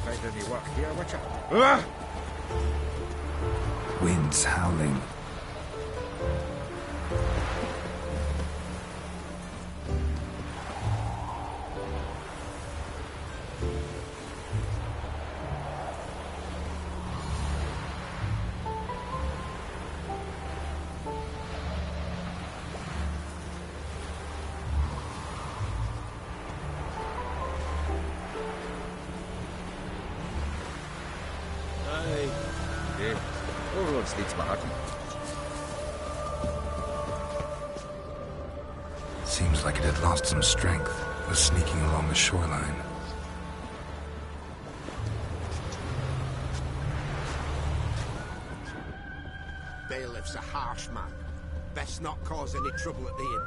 find any work here, watch out. Wind's howling. All roads lead to Manhattan. Seems like it had lost some strength. Was sneaking along the shoreline. Bailiff's a harsh man. Best not cause any trouble at the inn.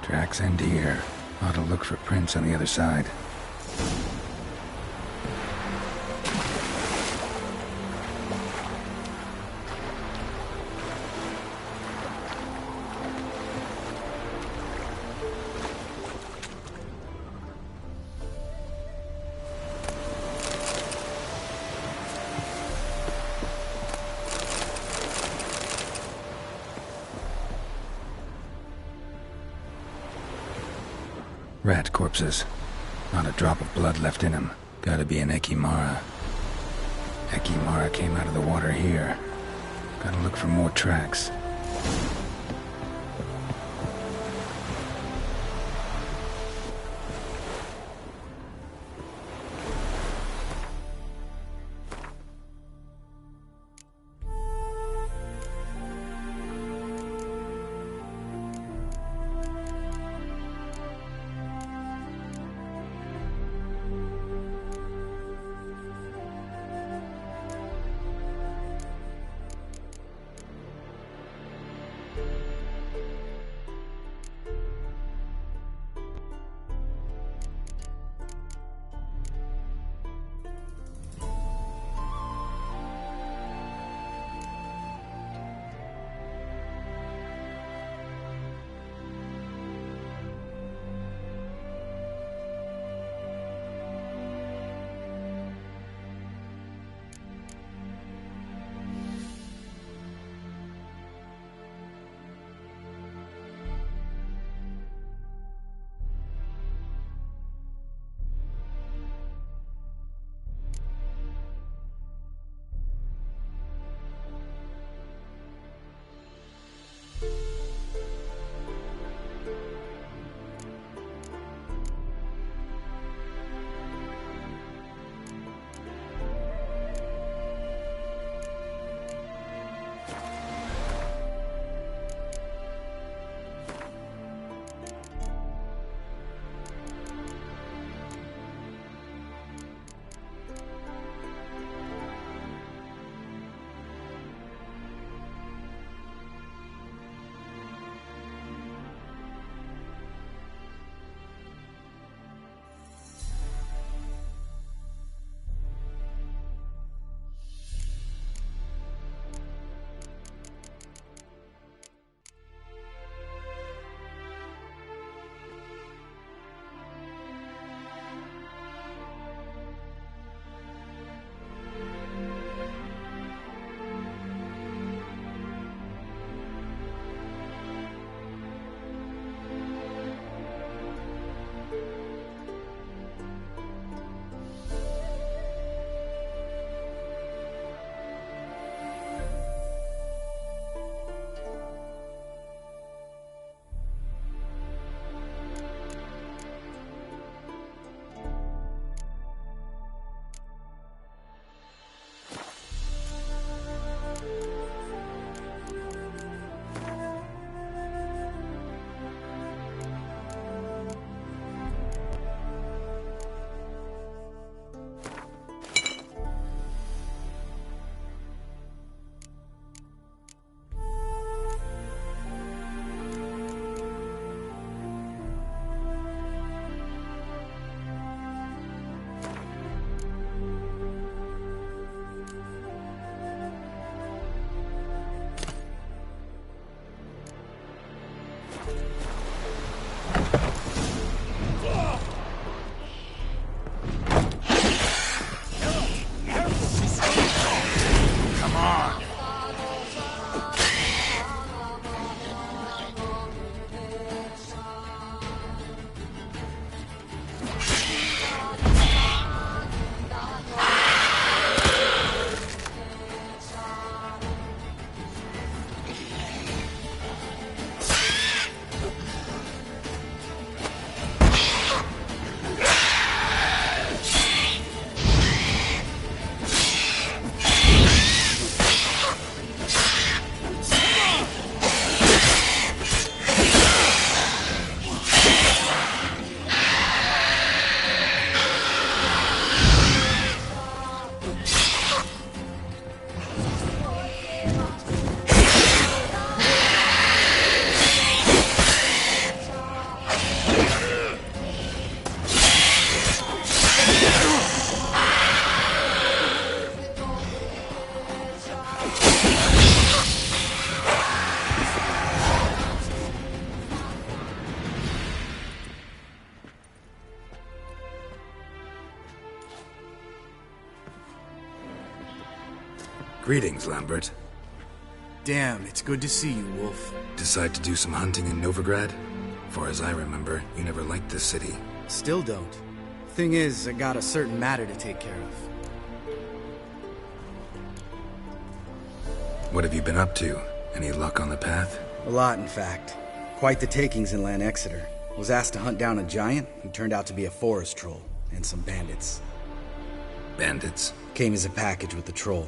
Tracks end here. Ought to look for prints on the other side. Rat corpses. Not a drop of blood left in them. Gotta be an Ekimara. Ekimara came out of the water here. Gotta look for more tracks. Greetings, Lambert. Damn, it's good to see you, Wolf. Decide to do some hunting in Novigrad? For as I remember, you never liked this city. Still don't. Thing is, I got a certain matter to take care of. What have you been up to? Any luck on the path? A lot, in fact. Quite the takings in Lan Exeter. Was asked to hunt down a giant who turned out to be a forest troll, and some bandits. Bandits? Came as a package with the troll.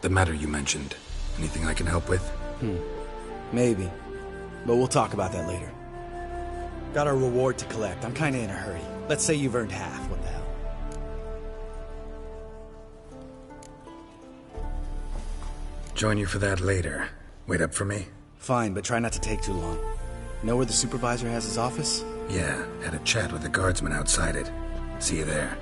The matter you mentioned. Anything I can help with? Maybe. But we'll talk about that later. Got a reward to collect. I'm kinda in a hurry. Let's say you've earned half. What the hell? Join you for that later. Wait up for me? Fine, but try not to take too long. Know where the supervisor has his office? Yeah, had a chat with the guardsman outside it. See you there.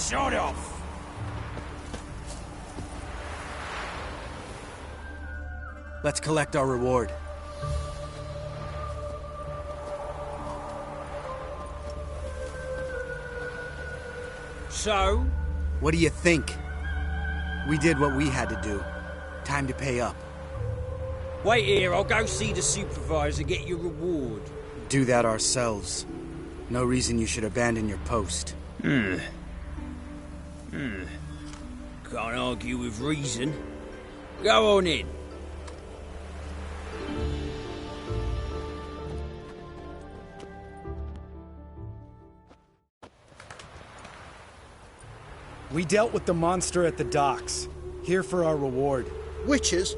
Shut off! Let's collect our reward. So? What do you think? We did what we had to do. Time to pay up. Wait here, I'll go see the supervisor, get your reward. Do that ourselves. No reason you should abandon your post. Can't argue with reason. Go on in. We dealt with the monster at the docks. Here for our reward. Witches?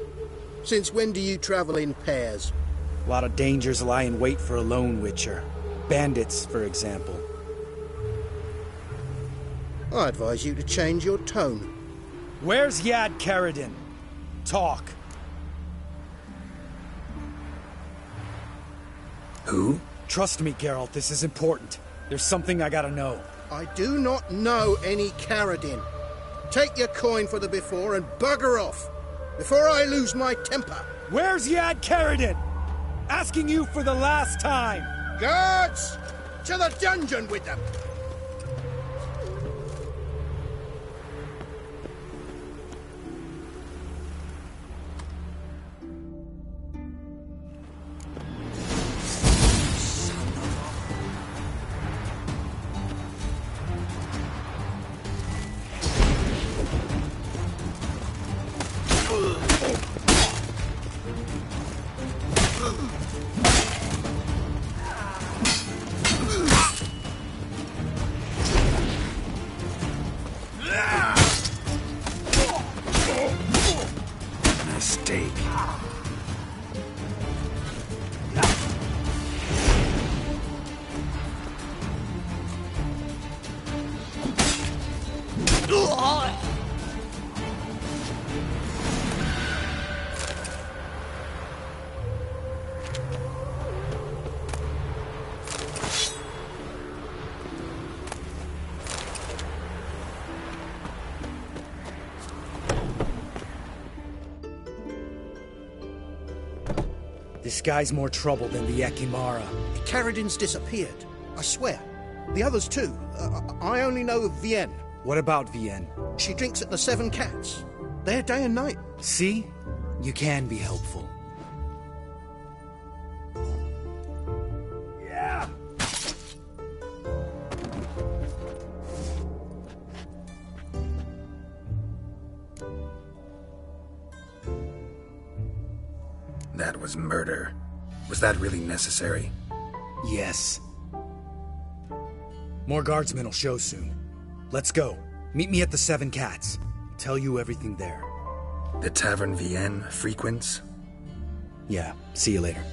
Since when do you travel in pairs? A lot of dangers lie in wait for a lone witcher. Bandits, for example. I advise you to change your tone. Where's Yad Karadin? Talk. Who? Trust me, Geralt, this is important. There's something I gotta know. I do not know any Karadin. Take your coin for the before and bugger off, before I lose my temper. Where's Yad Karadin? Asking you for the last time. Guards! To the dungeon with them! This guy's more trouble than the Ekimara. Carradin's disappeared. I swear. The others too. I only know of Vienne. What about Vienne? She drinks at the Seven Cats. There day and night. See? You can be helpful. Yeah! That was murder. Was that really necessary? Yes. More guardsmen will show soon. Let's go. Meet me at the Seven Cats. Tell you everything there. The Tavern Vienne frequents? Yeah, see you later.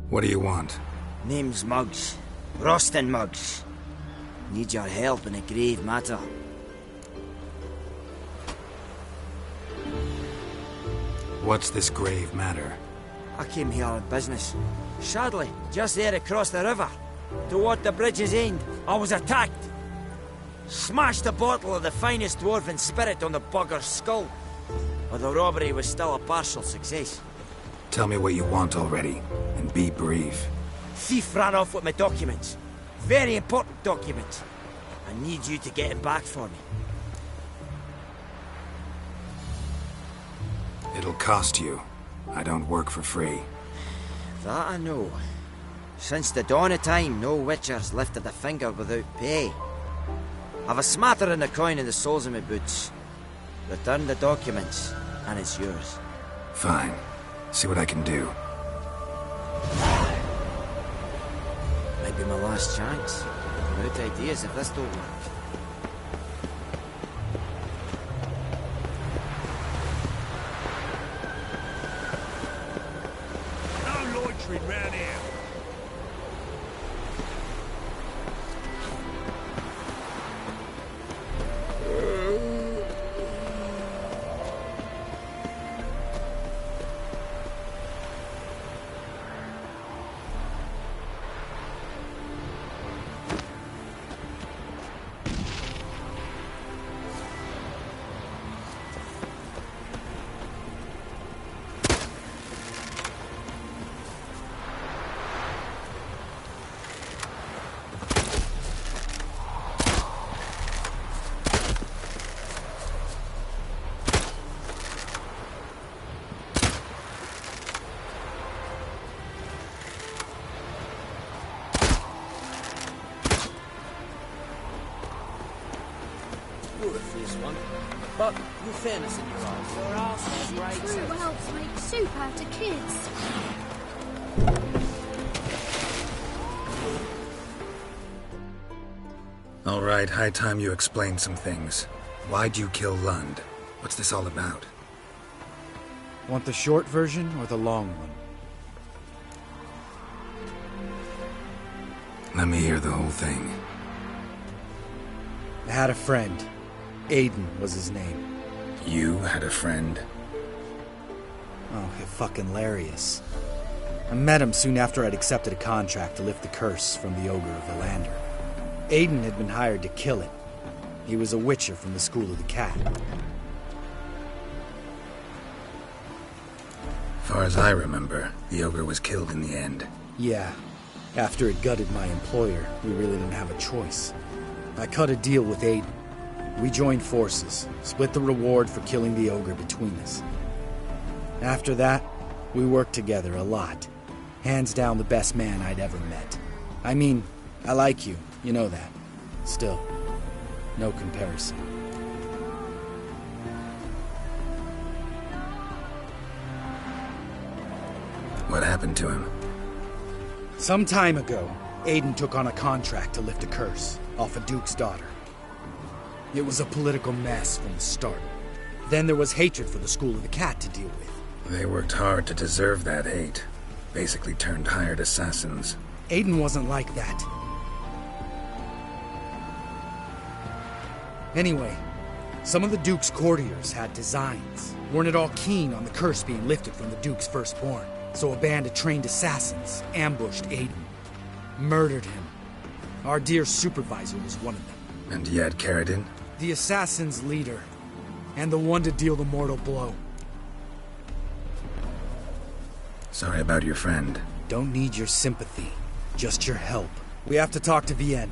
What do you want? Name's Muggs. Roston Muggs. Need your help in a grave matter. What's this grave matter? I came here on business. Sadly, just there across the river, toward the bridge's end, I was attacked. Smashed a bottle of the finest dwarven spirit on the bugger's skull. But the robbery was still a partial success. Tell me what you want already, and be brief. Thief ran off with my documents. Very important documents. I need you to get him back for me. It'll cost you. I don't work for free. That I know. Since the dawn of time, no witcher's lifted a finger without pay. I've a smattering of coin in the soles of my boots. Return the documents, and it's yours. Fine. See what I can do. Might be my last chance. Without ideas if this don't work. No loitering round here. But, with fairness in your eyes, your arse is right. True helps make soup out of kids. All right, high time you explain some things. Why'd you kill Lund? What's this all about? Want the short version or the long one? Let me hear the whole thing. I had a friend. Aiden was his name. You had a friend? Oh, fucking hilarious. I met him soon after I'd accepted a contract to lift the curse from the Ogre of Valander. Aiden had been hired to kill it. He was a witcher from the School of the Cat. Far as I remember, the Ogre was killed in the end. Yeah. After it gutted my employer, we really didn't have a choice. I cut a deal with Aiden. We joined forces, split the reward for killing the ogre between us. After that, we worked together a lot. Hands down the best man I'd ever met. I mean, I like you, you know that. Still, no comparison. What happened to him? Some time ago, Aiden took on a contract to lift a curse off a duke's daughter. It was a political mess from the start. Then there was hatred for the School of the Cat to deal with. They worked hard to deserve that hate. Basically turned hired assassins. Aiden wasn't like that. Anyway, some of the Duke's courtiers had designs. Weren't at all keen on the curse being lifted from the Duke's firstborn. So a band of trained assassins ambushed Aiden. Murdered him. Our dear supervisor was one of them. And yet, Carradine? The assassin's leader. And the one to deal the mortal blow. Sorry about your friend. Don't need your sympathy. Just your help. We have to talk to Vienne.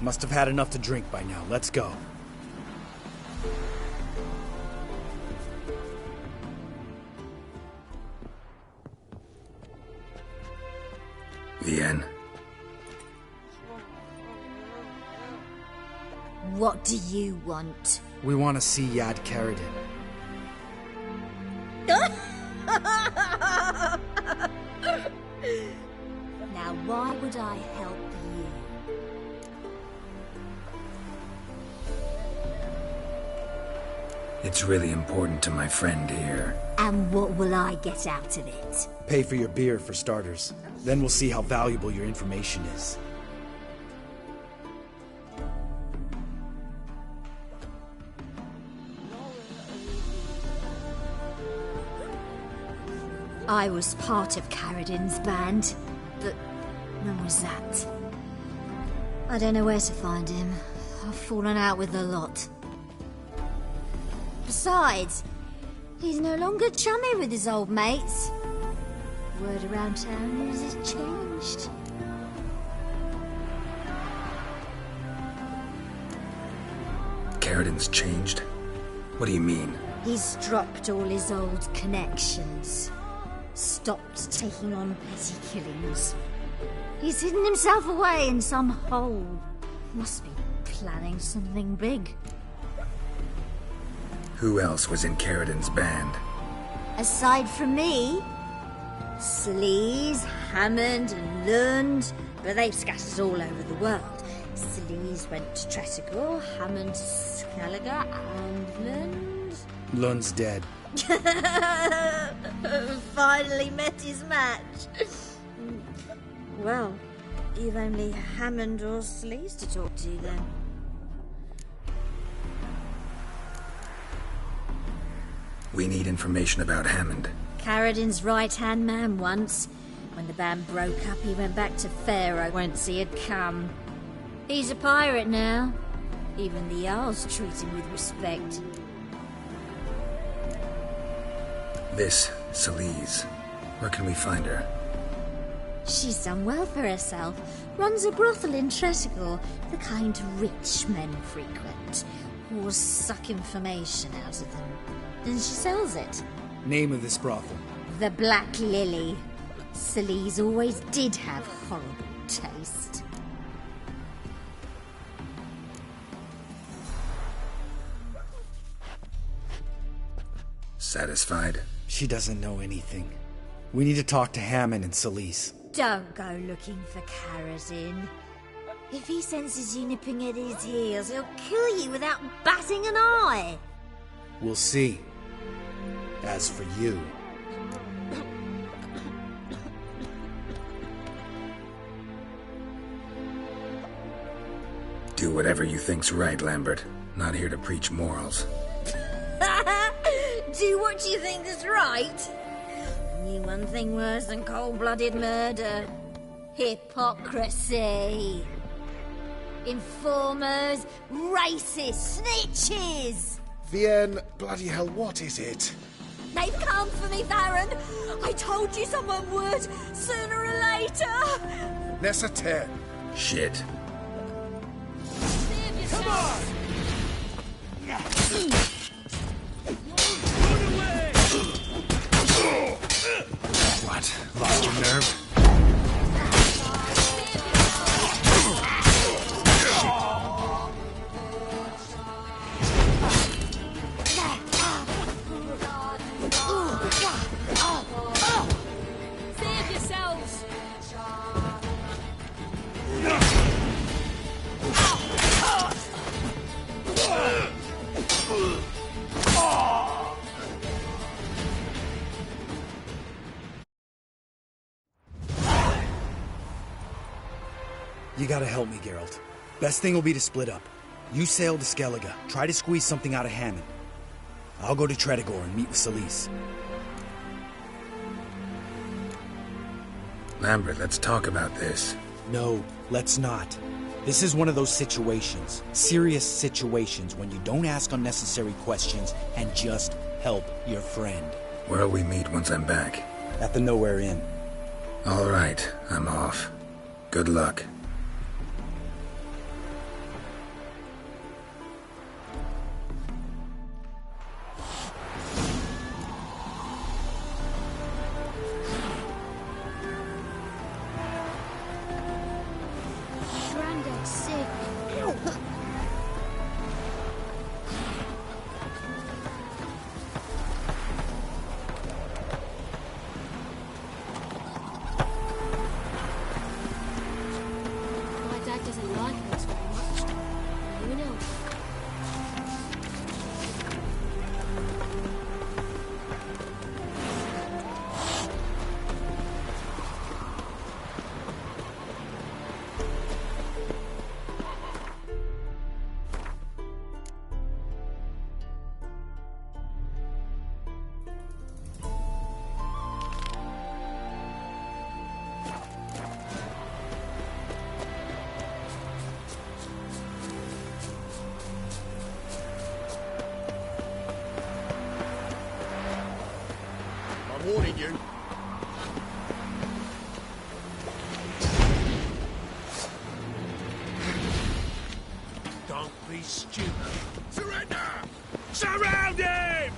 Must have had enough to drink by now. Let's go. Vienne? What do you want? We want to see Yad Carradine. Now, why would I help you? It's really important to my friend here. And what will I get out of it? Pay for your beer, for starters. Then we'll see how valuable your information is. I was part of Carradin's band, but when was that? I don't know where to find him. I've fallen out with a lot. Besides, he's no longer chummy with his old mates. Word around town is he's changed. Carradin's changed? What do you mean? He's dropped all his old connections. Stopped taking on petty killings. He's hidden himself away in some hole. Must be planning something big. Who else was in Carradin's band? Aside from me, Sleaze, Hammond and Lund, but they've scattered all over the world. Sleaze went to Tresigor, Hammond to Skellige, and Lund... Lund's dead. Finally met his match. Well, you've only Hammond or Sleaze to talk to then. We need information about Hammond. Carradin's right-hand man once. When the band broke up, he went back to Pharaoh whence he had come. He's a pirate now. Even the Jarls treat him with respect. This, Sleaze. Where can we find her? She's done well for herself. Runs a brothel in Tresigor, the kind rich men frequent. Whores suck information out of them. Then she sells it. Name of this brothel? The Black Lily. Sleaze always did have horrible taste. Satisfied? She doesn't know anything. We need to talk to Hammond and Sleaze. Don't go looking for Carradin. If he senses you nipping at his heels, he'll kill you without batting an eye. We'll see. As for you... Do whatever you think's right, Lambert. Not here to preach morals. Do what you think is right. Only one thing worse than cold-blooded murder. Hypocrisy. Informers, racists, snitches. Vienne, bloody hell, what is it? They've come for me, Baron. I told you someone would, sooner or later. Nessater. Shit. Come on! What? Lost your nerve? Save yourselves. You gotta help me, Geralt. Best thing will be to split up. You sail to Skellige, try to squeeze something out of Hammond. I'll go to Tresigor and meet with Sleaze. Lambert, let's talk about this. No, let's not. This is one of those situations, serious situations, when you don't ask unnecessary questions and just help your friend. Where'll we meet once I'm back? At the Nowhere Inn. All right, I'm off. Good luck. Grandad's sick. warning you. Don't be stupid. Surrender! Surround him!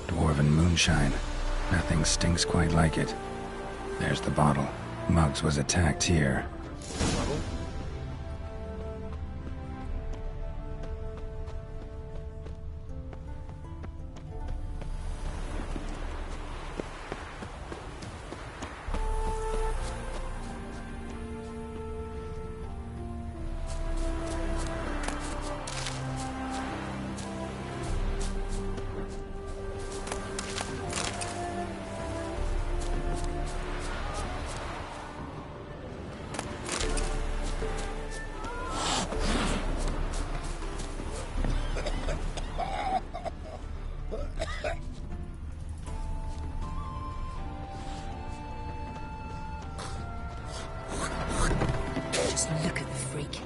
Dwarven moonshine. Nothing stinks quite like it. There's the bottle. Muggs was attacked here. Just look at the freak.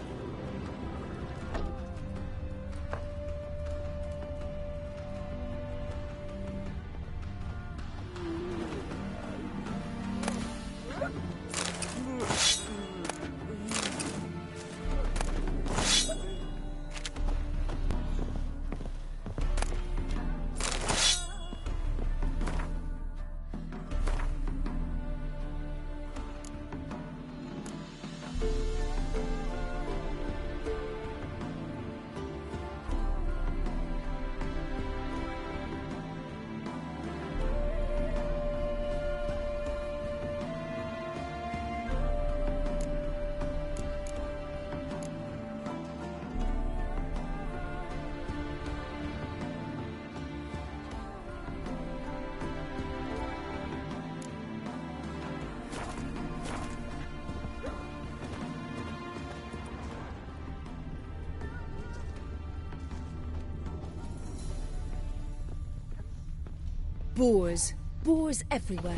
Boars. Boars everywhere.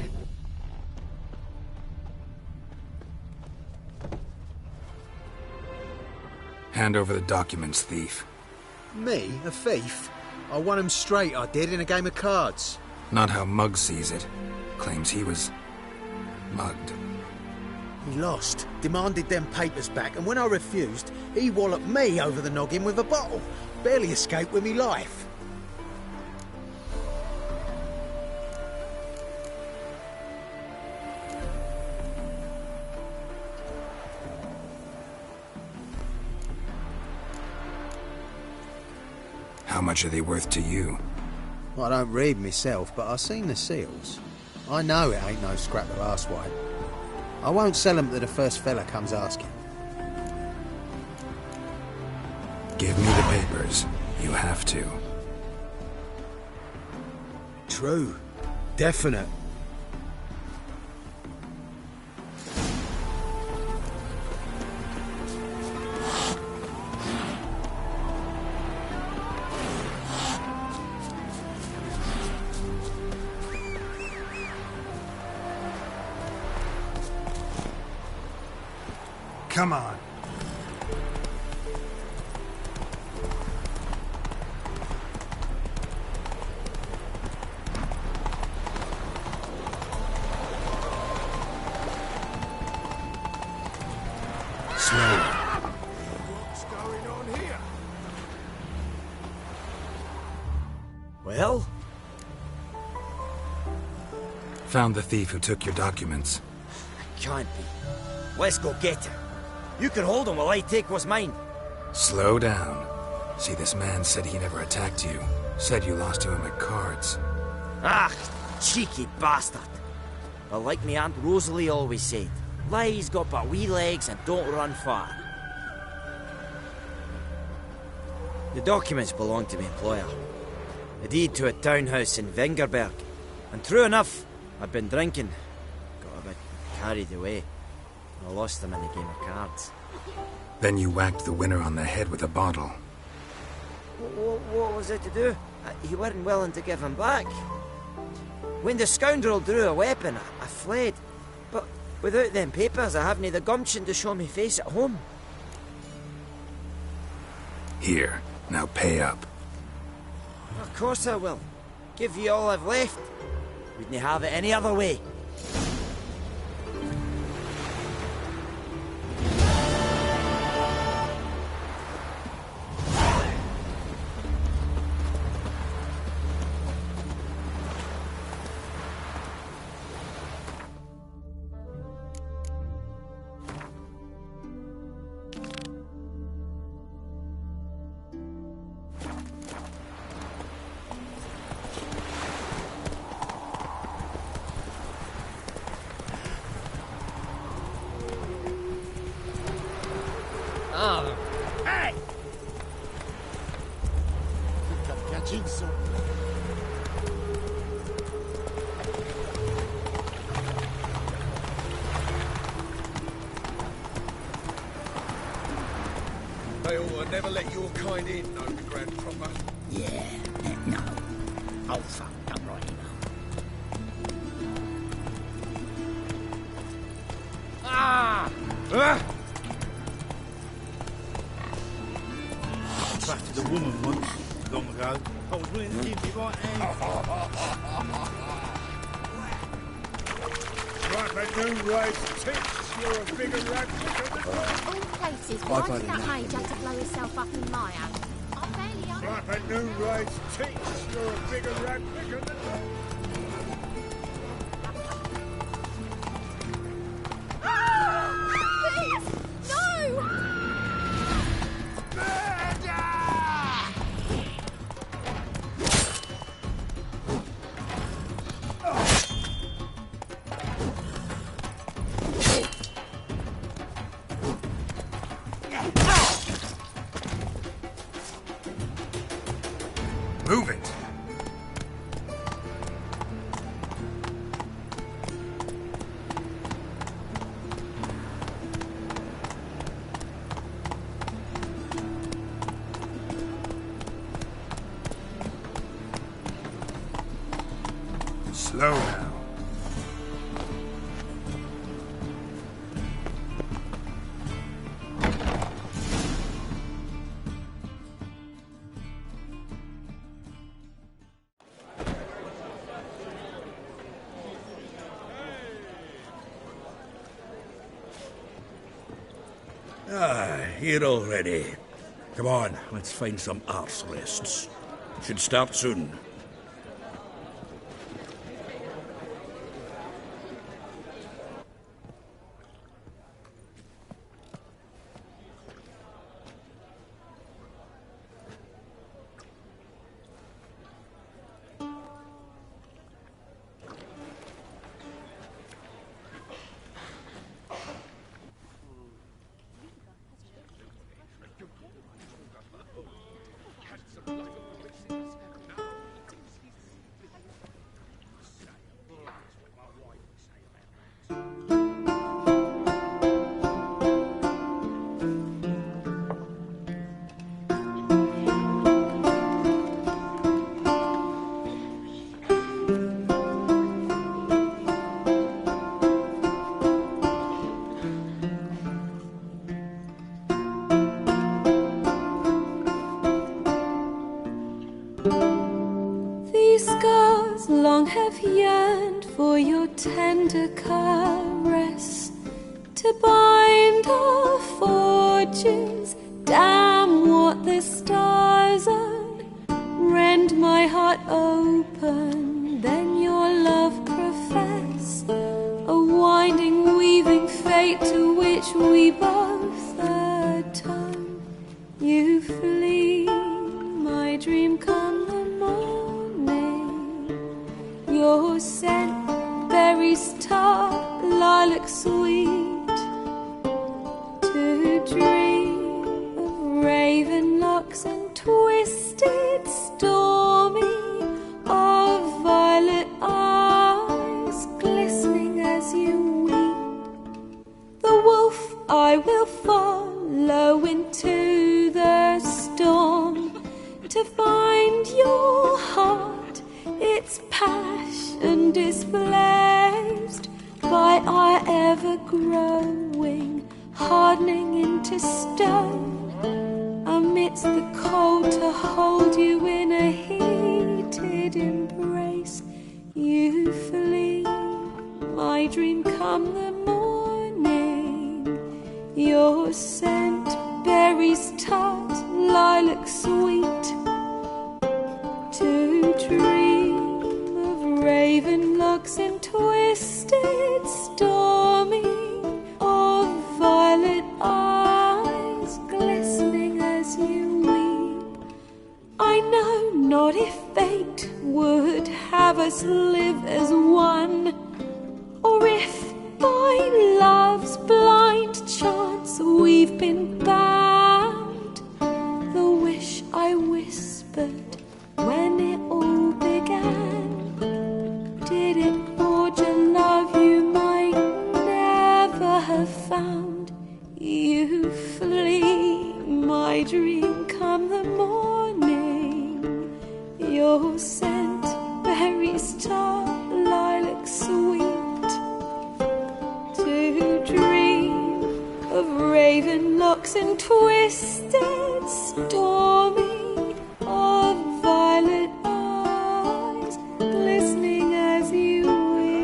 Hand over the documents, thief. Me? A thief? I won 'em straight, I did, in a game of cards. Not how Muggs sees it. Claims he was mugged. He lost, demanded them papers back, and when I refused, he walloped me over the noggin with a bottle. Barely escaped with me life. How much are they worth to you? I don't read myself, but I've seen the seals. I know it ain't no scrap of arsewipe. I won't sell 'em to the first fella comes asking. Give me the papers. You have to. True. Definite. Come on. What's going on here? Well? Found the thief who took your documents. Can't be. Let's go get him. You can hold him while I take what's mine. Slow down. See, this man said he never attacked you. Said you lost to him at cards. Ah, cheeky bastard. But like me Aunt Rosalie always said, lies got but wee legs and don't run far. The documents belong to my employer. A deed to a townhouse in Vengerberg. And true enough, I'd been drinking. Got a bit carried away. I lost them in a game of cards. Then you whacked the winner on the head with a bottle. What was it to do? He weren't willing to give him back. When the scoundrel drew a weapon, I fled. But without them papers, I haven't the gumption to show me face at home. Here, now pay up. Of course I will. Give you all I've left. Wouldn't have it any other way. Hey! Think I'm catching something. They ought to never let your kind in, no grand proper. Yeah, no. Oh, fuck, I'm right enough. Trusted a woman once, long ago. I was willing to give me right hand. Right, but new race tits, you're a bigger rat than All places, why did that mage have to blow himself up in my house? I'm barely up. Right, but new race tits, you're a bigger rat bigger than Please! No! Move it! Slow now. Here already. Come on, let's find some arse rests. Should start soon. for your tender caress, to bind our forges. Damn what the stars are, rend my heart open, then your love profess, a winding, weaving fate to which we both atone. You flee, my dream come the morning, your scent, berries tart, lilac sweet, to dream raven locks and twisted, stormy, of violet eyes glistening as you weep. The wolf I will follow into the storm, to find your heart, its passion displaced by our ever-growing, hardening into stone. Amidst the cold, to hold you in a heated embrace. You flee, my dream come the morning, your scent, berries tart, lilac sweet, to dream of raven locks and twisted, stormy, of violet eyes glistening as you weep. I know not if fate would have us live as one, or if by love's blind chance we've been bound. The wish I whispered when it all began, did it forge a love you might never have found? You flee, my dream come the morning, your scent, berries tart, lilac sweet, to dream of raven locks and twisted, stormy, of violet eyes glistening as you weep.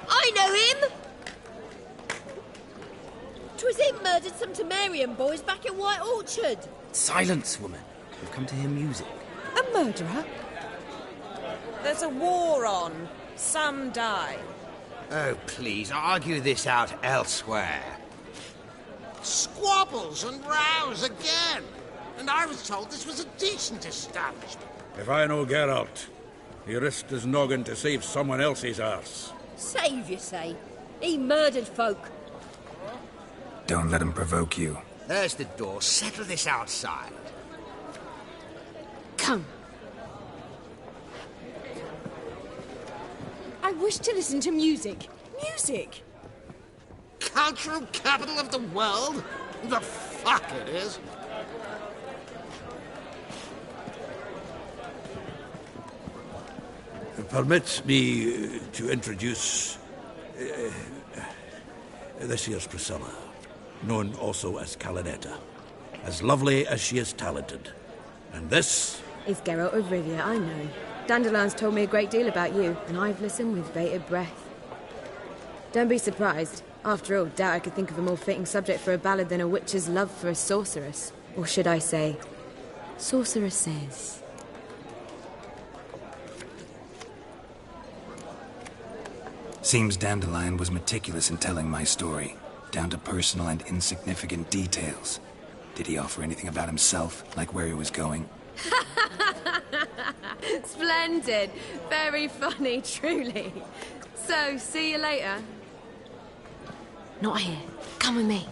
I know him! 'Twas him murdered some Temerian boys back in White Orchard. Silence, woman. We've come to hear music. A murderer? There's a war on. Some die. Oh, please, argue this out elsewhere. Squabbles and rows again. And I was told this was a decent establishment. If I know Geralt, he risked his noggin to save someone else's arse. Save, you say? He murdered folk. Don't let him provoke you. There's the door. Settle this outside. Come. I wish to listen to music. Music! Cultural capital of the world? The fuck it is. Permit me to introduce this here's Priscilla, known also as Calinetta, as lovely as she is talented. And this is Geralt of Rivia, I know. Dandelion's told me a great deal about you, and I've listened with bated breath. Don't be surprised. After all, doubt I could think of a more fitting subject for a ballad than a witch's love for a sorceress. Or should I say, sorceresses. Seems Dandelion was meticulous in telling my story, down to personal and insignificant details. Did he offer anything about himself, like where he was going? Splendid. Very funny, truly. So, see you later. Not here. Come with me.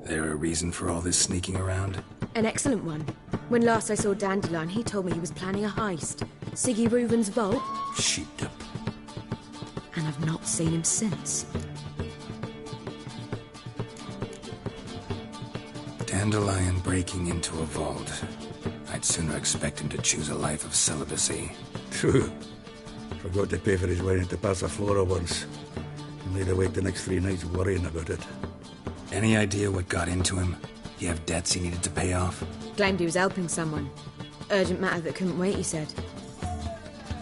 There a reason for all this sneaking around? An excellent one. When last I saw Dandelion, he told me he was planning a heist. Siggy Reuven's vault. Sheep-dip. And I've not seen him since. Dandelion breaking into a vault. I'd sooner expect him to choose a life of celibacy. True. Forgot to pay for his wine at the PS4 once. And laid awake the next 3 nights worrying about it. Any idea what got into him? You have debts he needed to pay off? Claimed he was helping someone. Urgent matter that couldn't wait, he said.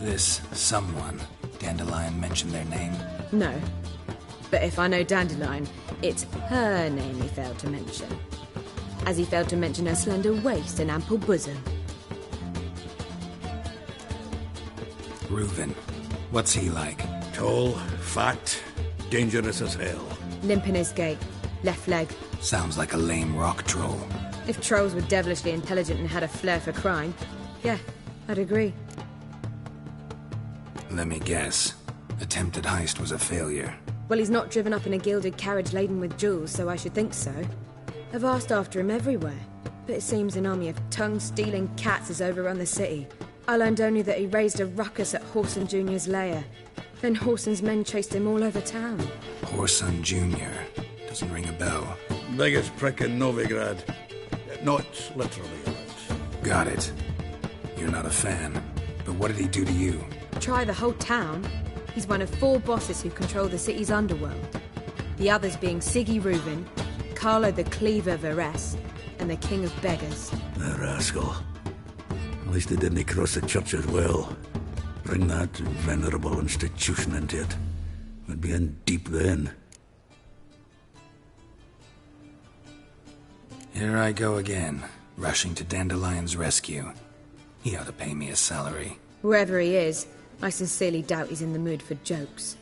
This someone, Dandelion mentioned their name? No. But if I know Dandelion, it's her name he failed to mention. As he failed to mention her slender waist and ample bosom. Reuven. What's he like? Tall, fat, dangerous as hell. Limp in his gait. Left leg. Sounds like a lame rock troll. If trolls were devilishly intelligent and had a flair for crime, yeah, I'd agree. Let me guess. Attempted heist was a failure. Well, he's not driven up in a gilded carriage laden with jewels, so I should think so. I've asked after him everywhere, but it seems an army of tongue-stealing cats has overrun the city. I learned only that he raised a ruckus at Whoreson Jr.'s lair. Then Whoreson's men chased him all over town. Whoreson Jr. Doesn't ring a bell. Biggest prick in Novigrad. Not literally, right? Got it. You're not a fan. But what did he do to you? Try the whole town. He's one of 4 bosses who control the city's underworld. The others being Siggy Reuven, Carlo the Cleaver Varese, and the King of Beggars. The rascal. At least he didn't cross the church as well. Bring that venerable institution into it. We'd be in deep then. Here I go again, rushing to Dandelion's rescue. He ought to pay me a salary. Whoever he is, I sincerely doubt he's in the mood for jokes.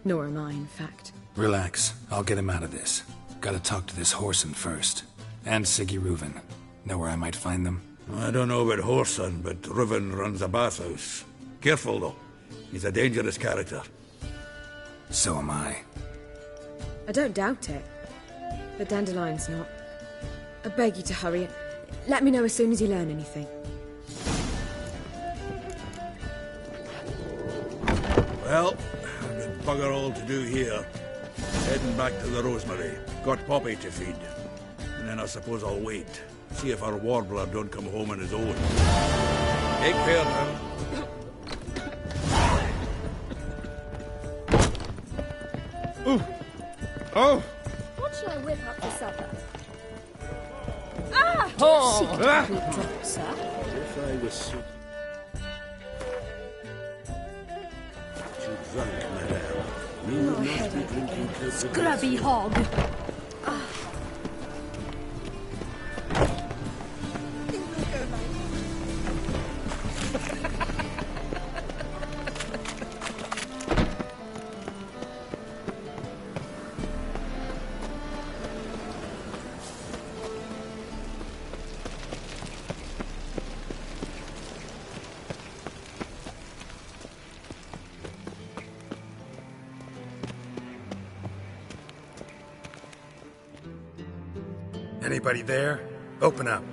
Nor am I, in fact. Relax. I'll get him out of this. Gotta talk to this Whoreson first. And Siggy Reuven. Know where I might find them? I don't know about Whoreson, but Reuven runs a bathhouse. Careful, though. He's a dangerous character. So am I. I don't doubt it. But Dandelion's not. I beg you to hurry. Let me know as soon as you learn anything. Well, I've got bugger all to do here. Heading back to the Rosemary. Got Poppy to feed. And then I suppose I'll wait. See if our warbler don't come home on his own. Take care now. Oh! What shall I whip up for supper? Ah! Oh! Drop, sir. If I was so... Too drunk, madame. You would not be drinking cocoa. Scrubby hog. Anybody there? Open up.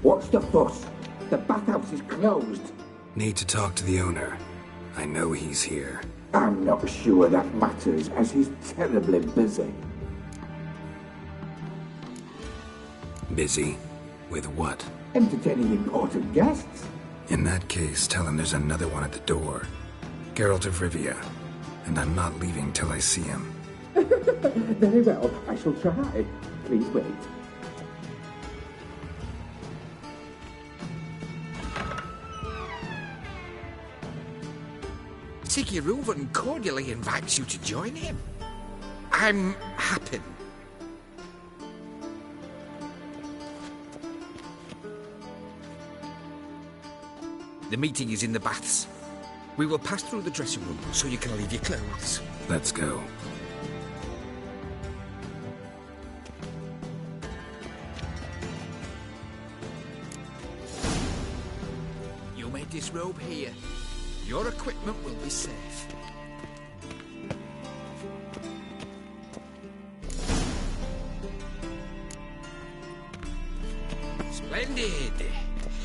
What's the fuss? The bathhouse is closed. Need to talk to the owner. I know he's here. I'm not sure that matters, as he's terribly busy. Busy? With what? Entertaining important guests. In that case, tell him there's another one at the door. Geralt of Rivia. And I'm not leaving till I see him. Very well, I shall try. Please wait. Siggy Reuven cordially invites you to join him. I'm happy. The meeting is in the baths. We will pass through the dressing room so you can leave your clothes. Let's go. You made this robe here. Your equipment will be safe. Splendid!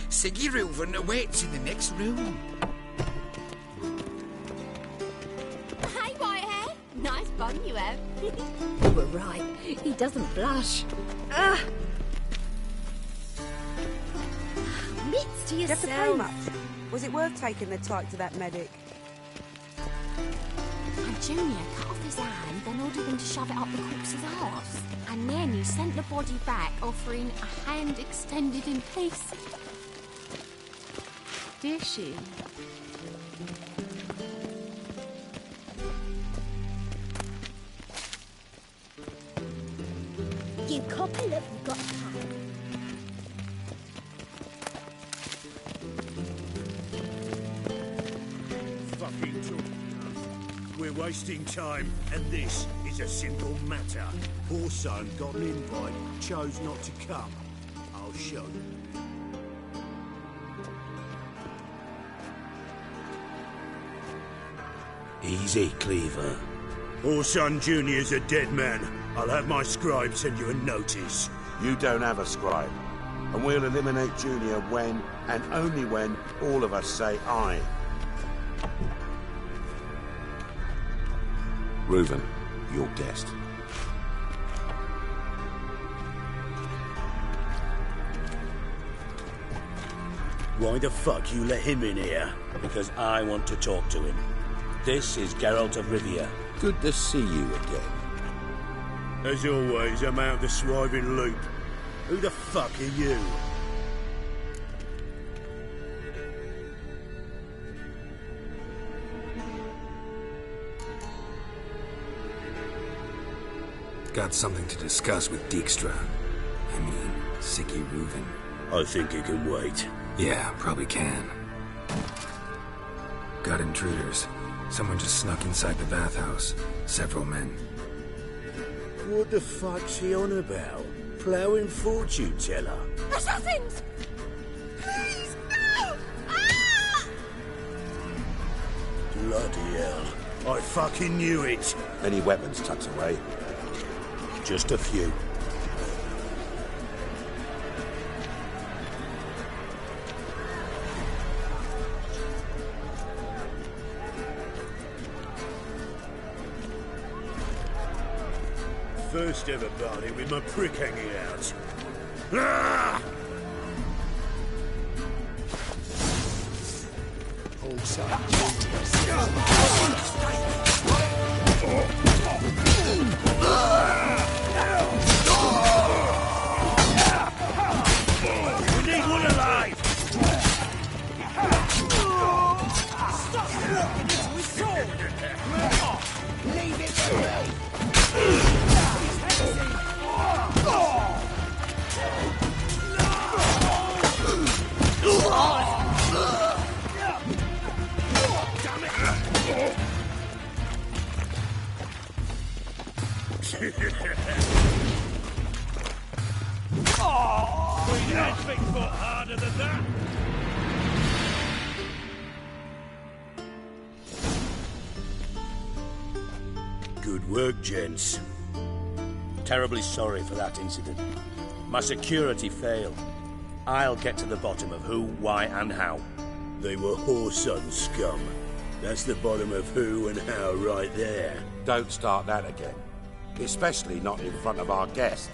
Siggy Reuven awaits in the next room. Hey, Whitehair. Nice bun you have. You were right. He doesn't blush. Ugh. Mitts to You have to pay yourself. much. Was it worth taking the tyke to that medic? And Junior cut off his hand, then ordered them to shove it up the corpse's arse. And then he sent the body back, offering a hand extended in peace. Dear she. You copper, look, you've got a pie. Fucking talk. We're wasting time, and this is a simple matter. Poor son got an invite, chose not to come. I'll show you. Easy, Cleaver. Orson Jr.'s a dead man. I'll have my scribe send you a notice. You don't have a scribe. And we'll eliminate Junior when, and only when, all of us say aye. Reuven, your guest. Why the fuck you let him in here? Because I want to talk to him. This is Geralt of Rivia. Good to see you again. As always, I'm out of the swiving loop. Who the fuck are you? Got something to discuss with Dijkstra. I mean, Siggy Reuven. I think he can wait. Yeah, probably can. Got intruders. Someone just snuck inside the bathhouse. Several men. What the fuck's he on about? Ploughing fortune teller? Assassins! Please, no! Ah! Bloody hell. I fucking knew it. Any weapons tucked away? Just a few. First ever party with my prick hanging out. Ah! We need one alive! Stop walking into his sword! Leave it to me! We had Bigfoot harder than that. Good work, gents. Terribly sorry for that incident. My security failed. I'll get to the bottom of who, why, and how. They were whoreson scum. That's the bottom of who and how right there. Don't start that again. Especially not in front of our guest.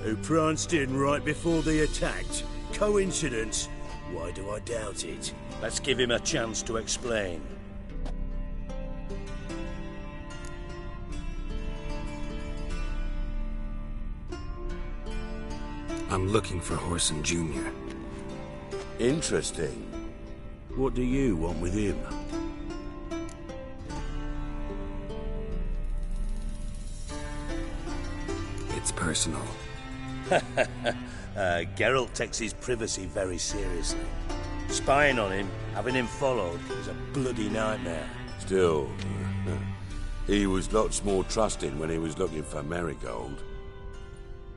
Who pranced in right before they attacked. Coincidence? Why do I doubt it? Let's give him a chance to explain. I'm looking for Horson Jr. Interesting. What do you want with him? It's personal. Geralt takes his privacy very seriously. Spying on him, having him followed, is a bloody nightmare. Still, he was lots more trusting when he was looking for Marigold.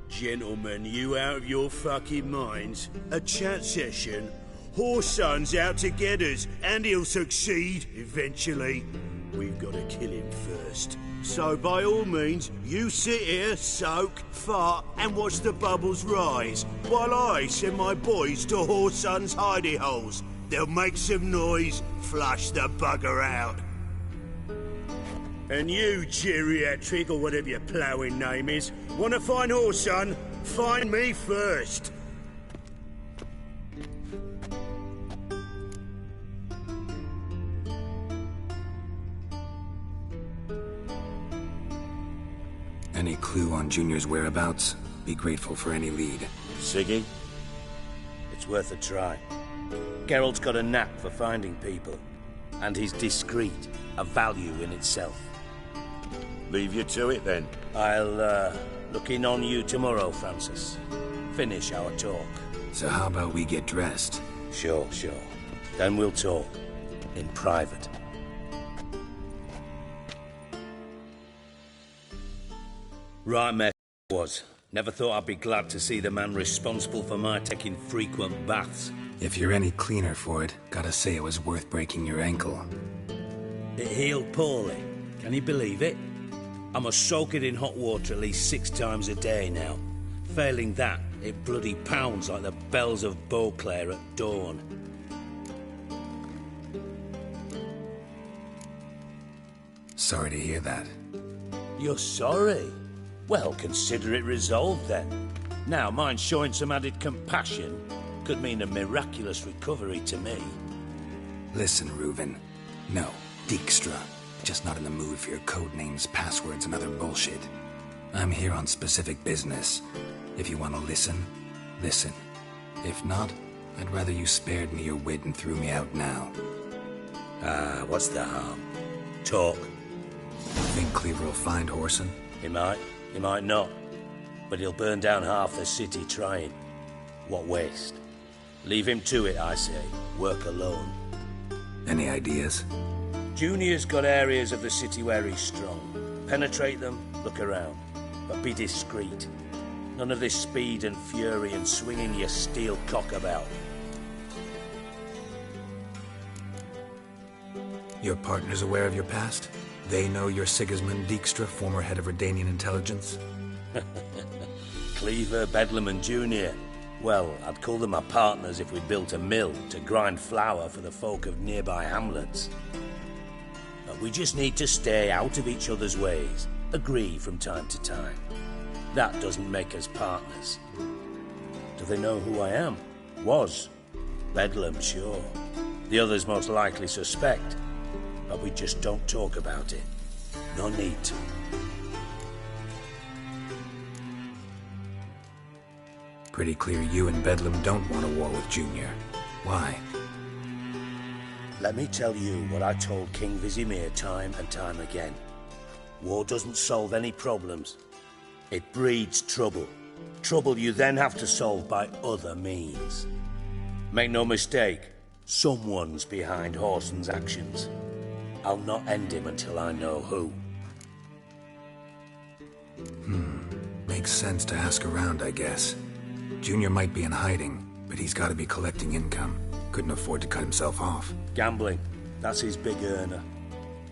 Gentlemen, you out of your fucking minds? A chat session? Whoreson's out to get us, and he'll succeed, eventually. We've got to kill him first. So by all means, you sit here, soak, fart, and watch the bubbles rise, while I send my boys to Whoreson's hidey holes. They'll make some noise, flush the bugger out. And you, geriatric, or whatever your ploughing name is, want to find Whoreson? Find me first. Any clue on Junior's whereabouts? Be grateful for any lead. Siggy? It's worth a try. Geralt's got a knack for finding people. And he's discreet, a value in itself. Leave you to it, then. I'll, look in on you tomorrow, Francis. Finish our talk. So how about we get dressed? Sure. Then we'll talk. In private. Right, mate, was. Never thought I'd be glad to see the man responsible for my taking frequent baths. If you're any cleaner for it, gotta say it was worth breaking your ankle. It healed poorly. Can you believe it? I must soak it in hot water at least 6 times a day now. Failing that, it bloody pounds like the bells of Beauclair at dawn. Sorry to hear that. You're sorry? Well, consider it resolved then. Now, mind showing some added compassion could mean a miraculous recovery to me. Listen, Reuven. No, Dijkstra. Just not in the mood for your code names, passwords, and other bullshit. I'm here on specific business. If you want to listen, listen. If not, I'd rather you spared me your wit and threw me out now. What's the harm? Talk. Think Cleaver will find Whoreson? He might not. But he'll burn down half the city trying. What waste? Leave him to it, I say. Work alone. Any ideas? Junior's got areas of the city where he's strong. Penetrate them, look around. But be discreet. None of this speed and fury and swinging your steel cock about. Your partner's aware of your past? They know you're Sigismund Dijkstra, former head of Redanian intelligence? Cleaver, Bedlam and Junior. Well, I'd call them my partners if we built a mill to grind flour for the folk of nearby hamlets. But we just need to stay out of each other's ways. Agree from time to time. That doesn't make us partners. Do they know who I am? Was. Bedlam, sure. The others most likely suspect. But we just don't talk about it. No need to. Pretty clear you and Bedlam don't want a war with Junior. Why? Let me tell you what I told King Vizimir time and time again. War doesn't solve any problems. It breeds trouble. Trouble you then have to solve by other means. Make no mistake, someone's behind Whoreson's actions. I'll not end him until I know who. Makes sense to ask around, I guess. Junior might be in hiding, but he's got to be collecting income. Couldn't afford to cut himself off. Gambling. That's his big earner.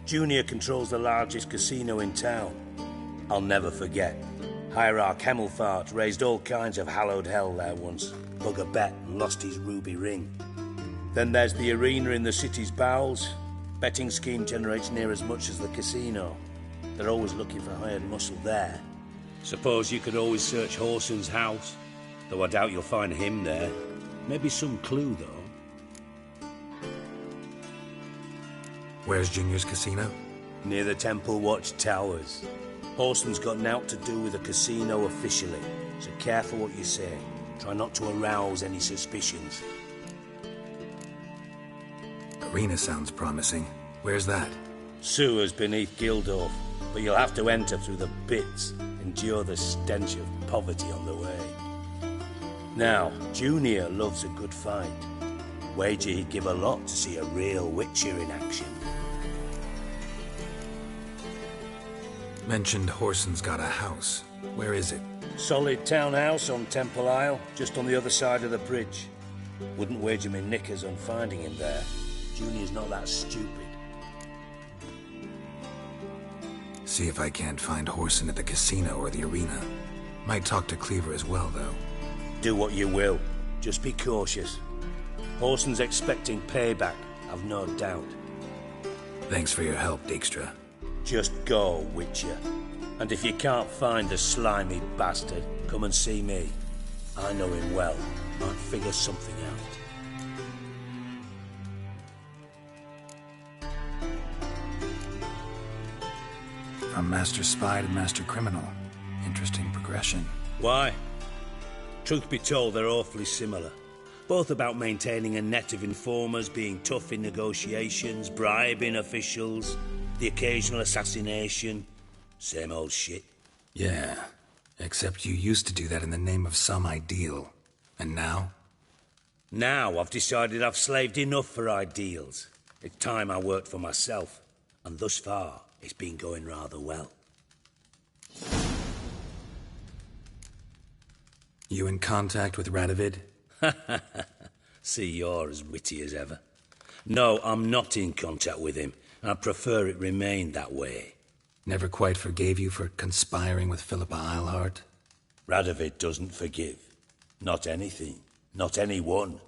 Junior controls the largest casino in town. I'll never forget. Hierarch Hemmelfart raised all kinds of hallowed hell there once. Bug a bet and lost his ruby ring. Then there's the arena in the city's bowels. Betting scheme generates near as much as the casino. They're always looking for hired muscle there. Suppose you could always search Whoreson's house. Though I doubt you'll find him there. Maybe some clue, though. Where's Junior's casino? Near the Temple Watch Towers. Whoreson's got naught to do with the casino officially, so careful what you say. Try not to arouse any suspicions. Arena sounds promising. Where's that? Sewers beneath Gildorf, but you'll have to enter through the pits, endure the stench of poverty on the way. Now, Junior loves a good fight. Wager he'd give a lot to see a real Witcher in action. Mentioned Horson's got a house. Where is it? Solid townhouse on Temple Isle, just on the other side of the bridge. Wouldn't wager me knickers on finding him there. Junior's not that stupid. See if I can't find Horson at the casino or the arena. Might talk to Cleaver as well, though. Do what you will. Just be cautious. Horson's expecting payback, I've no doubt. Thanks for your help, Dijkstra. Just go, Witcher. And if you can't find the slimy bastard, come and see me. I know him well. Might figure something out. From Master Spy to Master Criminal. Interesting progression. Why? Truth be told, they're awfully similar. Both about maintaining a net of informers, being tough in negotiations, bribing officials, the occasional assassination. Same old shit. Yeah, except you used to do that in the name of some ideal. And now? Now I've decided I've slaved enough for ideals. It's time I worked for myself. And thus far, it's been going rather well. You in contact with Radovid? See, you're as witty as ever. No, I'm not in contact with him. I prefer it remained that way. Never quite forgave you for conspiring with Philippa Eilhart? Radovid doesn't forgive. Not anything. Not anyone.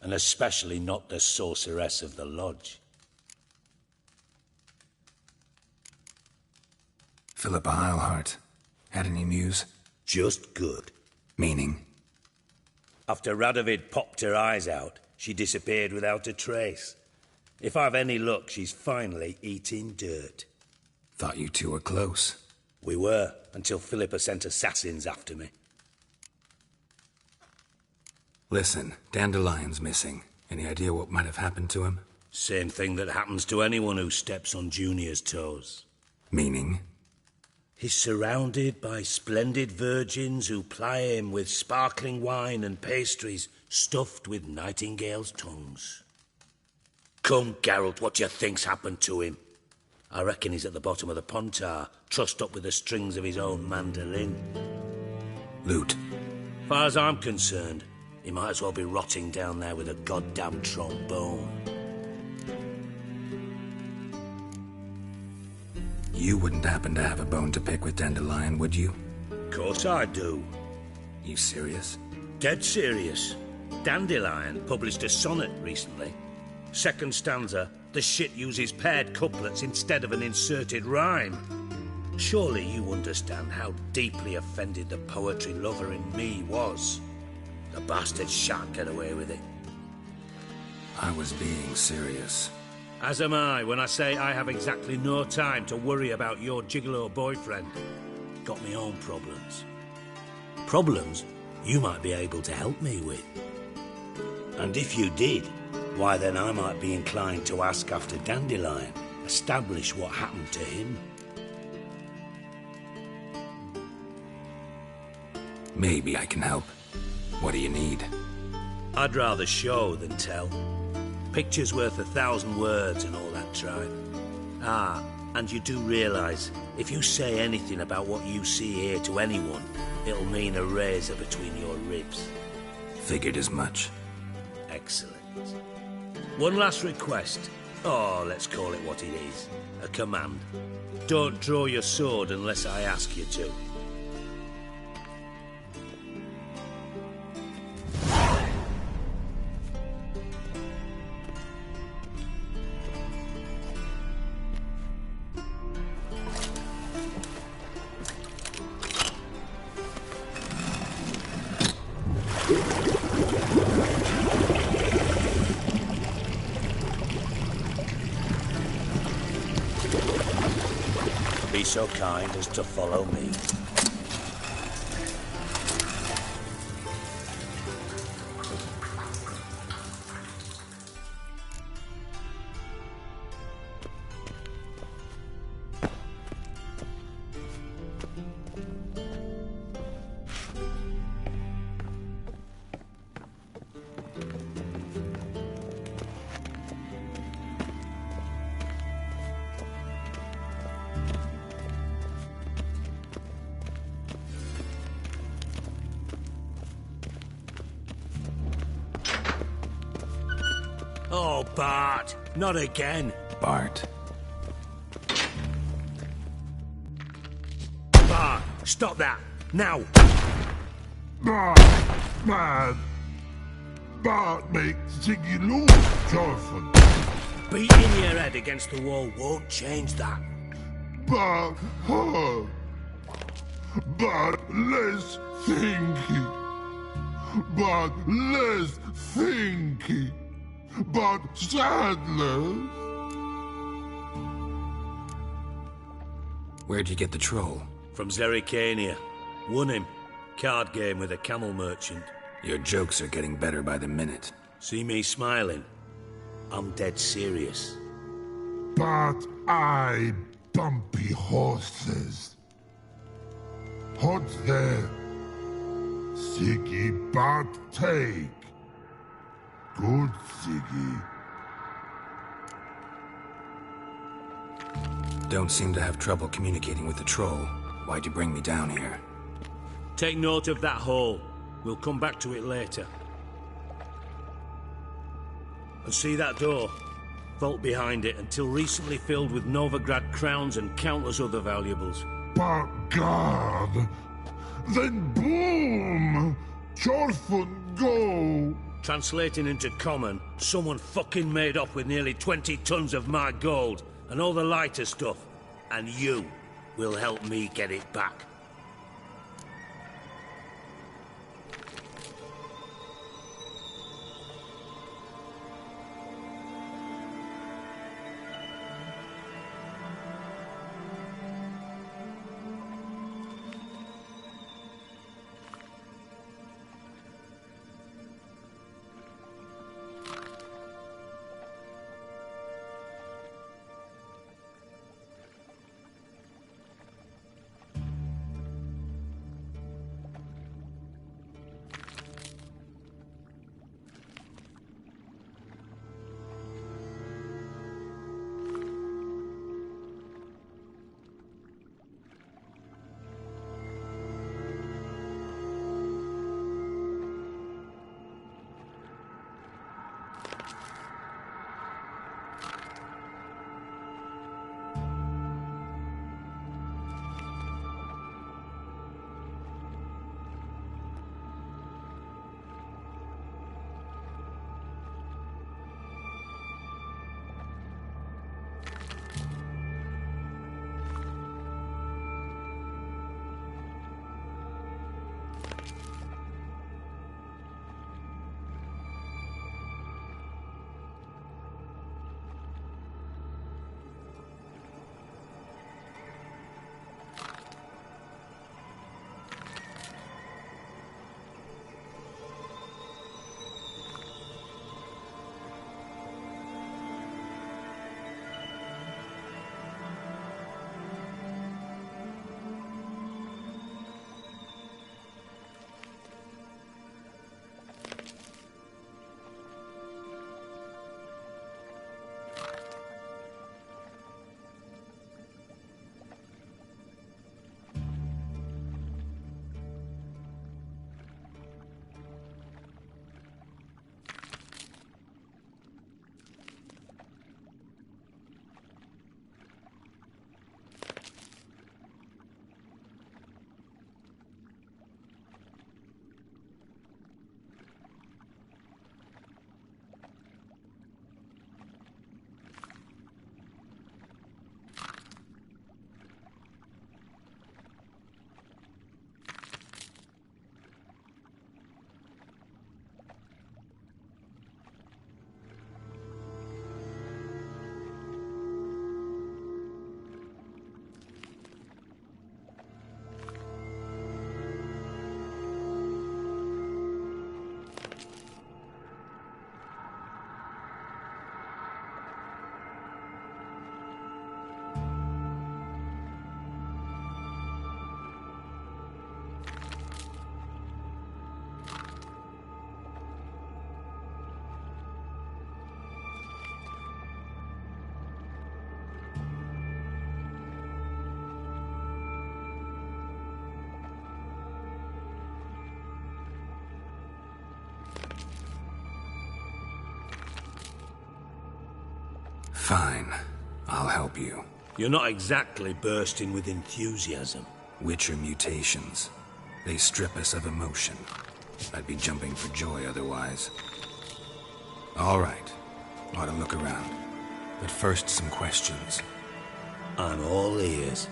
And especially not the sorceress of the lodge. Philippa Eilhart. Had any news? Just good. Meaning? After Radovid popped her eyes out, she disappeared without a trace. If I've any luck, she's finally eating dirt. Thought you two were close. We were, until Philippa sent assassins after me. Listen, Dandelion's missing. Any idea what might have happened to him? Same thing that happens to anyone who steps on Junior's toes. Meaning? He's surrounded by splendid virgins who ply him with sparkling wine and pastries stuffed with nightingales' tongues. Come, Geralt, what do you think's happened to him? I reckon he's at the bottom of the Pontar, trussed up with the strings of his own mandolin. Loot. Far as I'm concerned, he might as well be rotting down there with a goddamn trombone. You wouldn't happen to have a bone to pick with Dandelion, would you? Course I do. You serious? Dead serious. Dandelion published a sonnet recently. Second stanza, the shit uses paired couplets instead of an inserted rhyme. Surely you understand how deeply offended the poetry lover in me was. The bastard shan't get away with it. I was being serious. As am I when I say I have exactly no time to worry about your gigolo boyfriend. Got me own problems. Problems you might be able to help me with. And if you did, why then I might be inclined to ask after Dandelion, establish what happened to him. Maybe I can help. What do you need? I'd rather show than tell. Picture's worth 1,000 words and all that tribe. Ah, and you do realise, if you say anything about what you see here to anyone, it'll mean a razor between your ribs. Figured as much. Excellent. One last request. Oh, let's call it what it is. A command. Don't draw your sword unless I ask you to. Be so kind as to follow me. Oh, Bart, not again. Bart. Bart, stop that, now. Bart makes Ziggy lose, Jorfin. Beating your head against the wall won't change that. Bart hurt. Bart less thinky. Bart less thinky. Bart sadler. Where'd you get the troll? From Zerrikania. Won him. Card game with a camel merchant. Your jokes are getting better by the minute. See me smiling? I'm dead serious. But I bumpy horses. Hot there. Siggy Bart take. Good Siggy. Don't seem to have trouble communicating with the troll. Why'd you bring me down here? Take note of that hole. We'll come back to it later. And see that door? Vault behind it, until recently filled with Novigrad crowns and countless other valuables. But God! Then boom! Jorfun go! Translating into common, someone fucking made off with nearly 20 tons of my gold, and all the lighter stuff. And you will help me get it back. Fine. I'll help you. You're not exactly bursting with enthusiasm. Witcher mutations. They strip us of emotion. I'd be jumping for joy otherwise. All right. Ought to look around. But first, some questions. I'm all ears.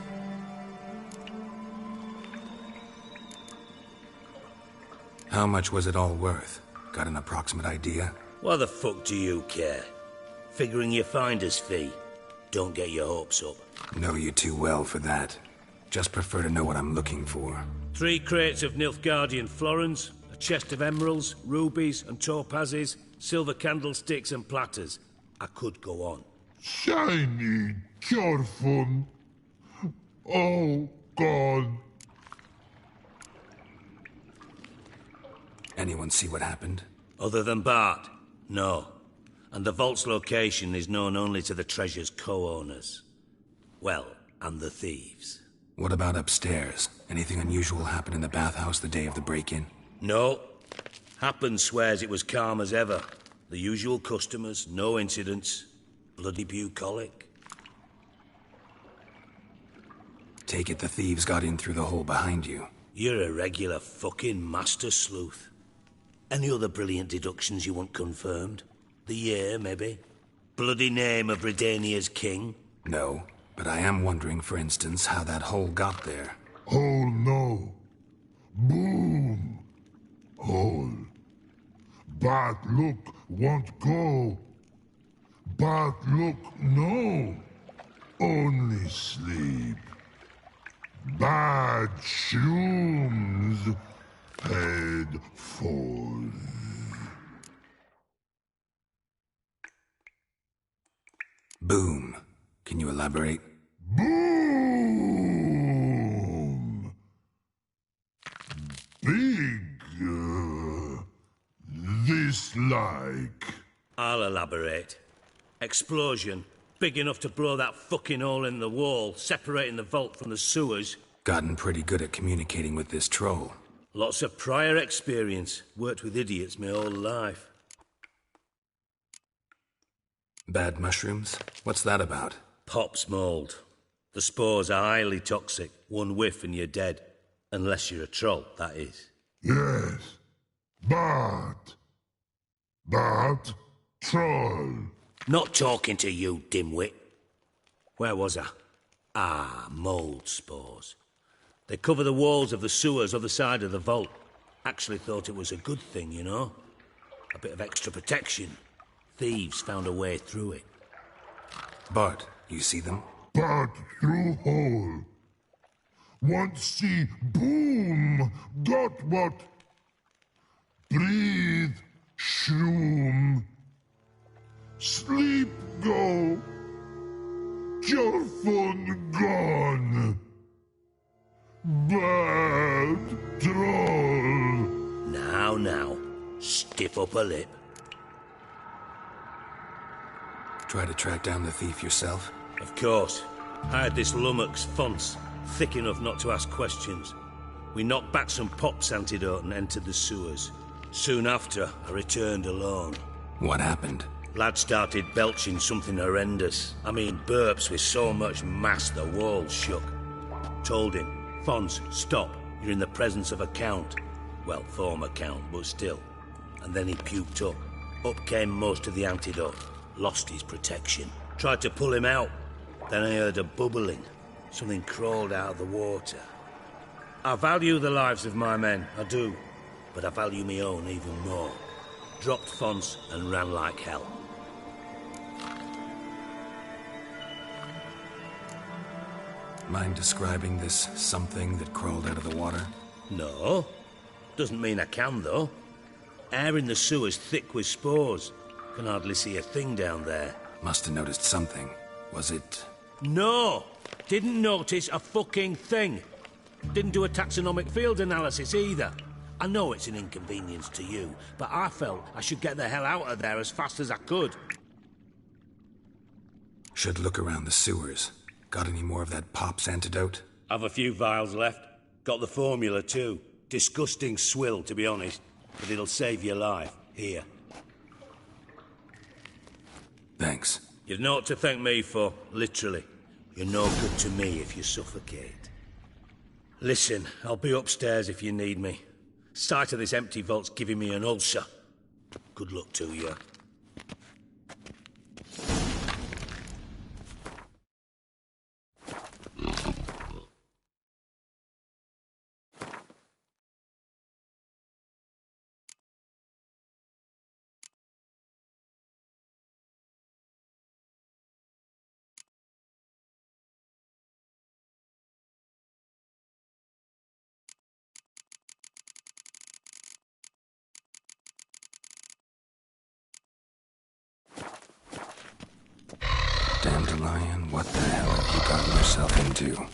How much was it all worth? Got an approximate idea? Why the fuck do you care? Figuring your finder's fee. Don't get your hopes up. Know you too well for that. Just prefer to know what I'm looking for. 3 crates of Nilfgaardian florins, a chest of emeralds, rubies and topazes, silver candlesticks and platters. I could go on. Shiny Jorfun. Oh, God. Anyone see what happened? Other than Bart? No. And the vault's location is known only to the treasure's co-owners. Well, and the thieves. What about upstairs? Anything unusual happen in the bathhouse the day of the break-in? No. Happen swears it was calm as ever. The usual customers, no incidents. Bloody bucolic. Take it the thieves got in through the hole behind you. You're a regular fucking master sleuth. Any other brilliant deductions you want confirmed? The year, maybe? Bloody name of Redania's king? No, but I am wondering, for instance, how that hole got there. Hole no. Boom. Hole. Bad look won't go. Bad look no. Only sleep. Bad shrooms. Head falls. Boom. Can you elaborate? Boom! Big. This like. I'll elaborate. Explosion. Big enough to blow that fucking hole in the wall, separating the vault from the sewers. Gotten pretty good at communicating with this troll. Lots of prior experience. Worked with idiots my whole life. Bad mushrooms? What's that about? Pops mold. The spores are highly toxic. One whiff and you're dead. Unless you're a troll, that is. Yes. But troll. Not talking to you, dimwit. Where was I? Ah, mold spores. They cover the walls of the sewers other side of the vault. Actually thought it was a good thing, you know? A bit of extra protection. Thieves found a way through it. Bart, you see them? Bart through hole. Want see boom. Got what? Breathe. Shroom. Sleep go. Your phone gone. Bad troll. Now. Stiff upper lip. Try to track down the thief yourself? Of course. I had this lummox Fonce, thick enough not to ask questions. We knocked back some Pop's antidote and entered the sewers. Soon after, I returned alone. What happened? Lad started belching something horrendous. I mean, burps with so much mass the walls shook. Told him, Fonce, stop. You're in the presence of a count. Well, former count, but still. And then he puked up. Up came most of the antidote. Lost his protection. Tried to pull him out. Then I heard a bubbling. Something crawled out of the water. I value the lives of my men, I do. But I value my own even more. Dropped Fonce and ran like hell. Mind describing this something that crawled out of the water? No. Doesn't mean I can, though. Air in the sewer's thick with spores. Can hardly see a thing down there. Must have noticed something. Was it... No! Didn't notice a fucking thing. Didn't do a taxonomic field analysis either. I know it's an inconvenience to you, but I felt I should get the hell out of there as fast as I could. Should look around the sewers. Got any more of that Pop's antidote? I've a few vials left. Got the formula too. Disgusting swill, to be honest. But it'll save your life. Here. Thanks. You've naught to thank me for, literally. You're no good to me if you suffocate. Listen, I'll be upstairs if you need me. Sight of this empty vault's giving me an ulcer. Good luck to you. Dandelion, what the hell have you gotten yourself into?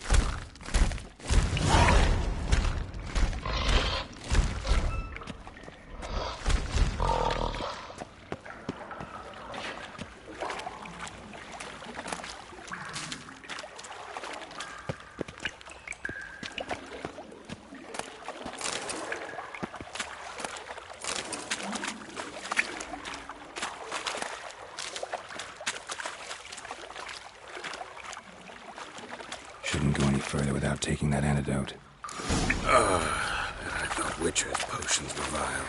Shouldn't go any further without taking that antidote. I thought Witcher's potions were vile.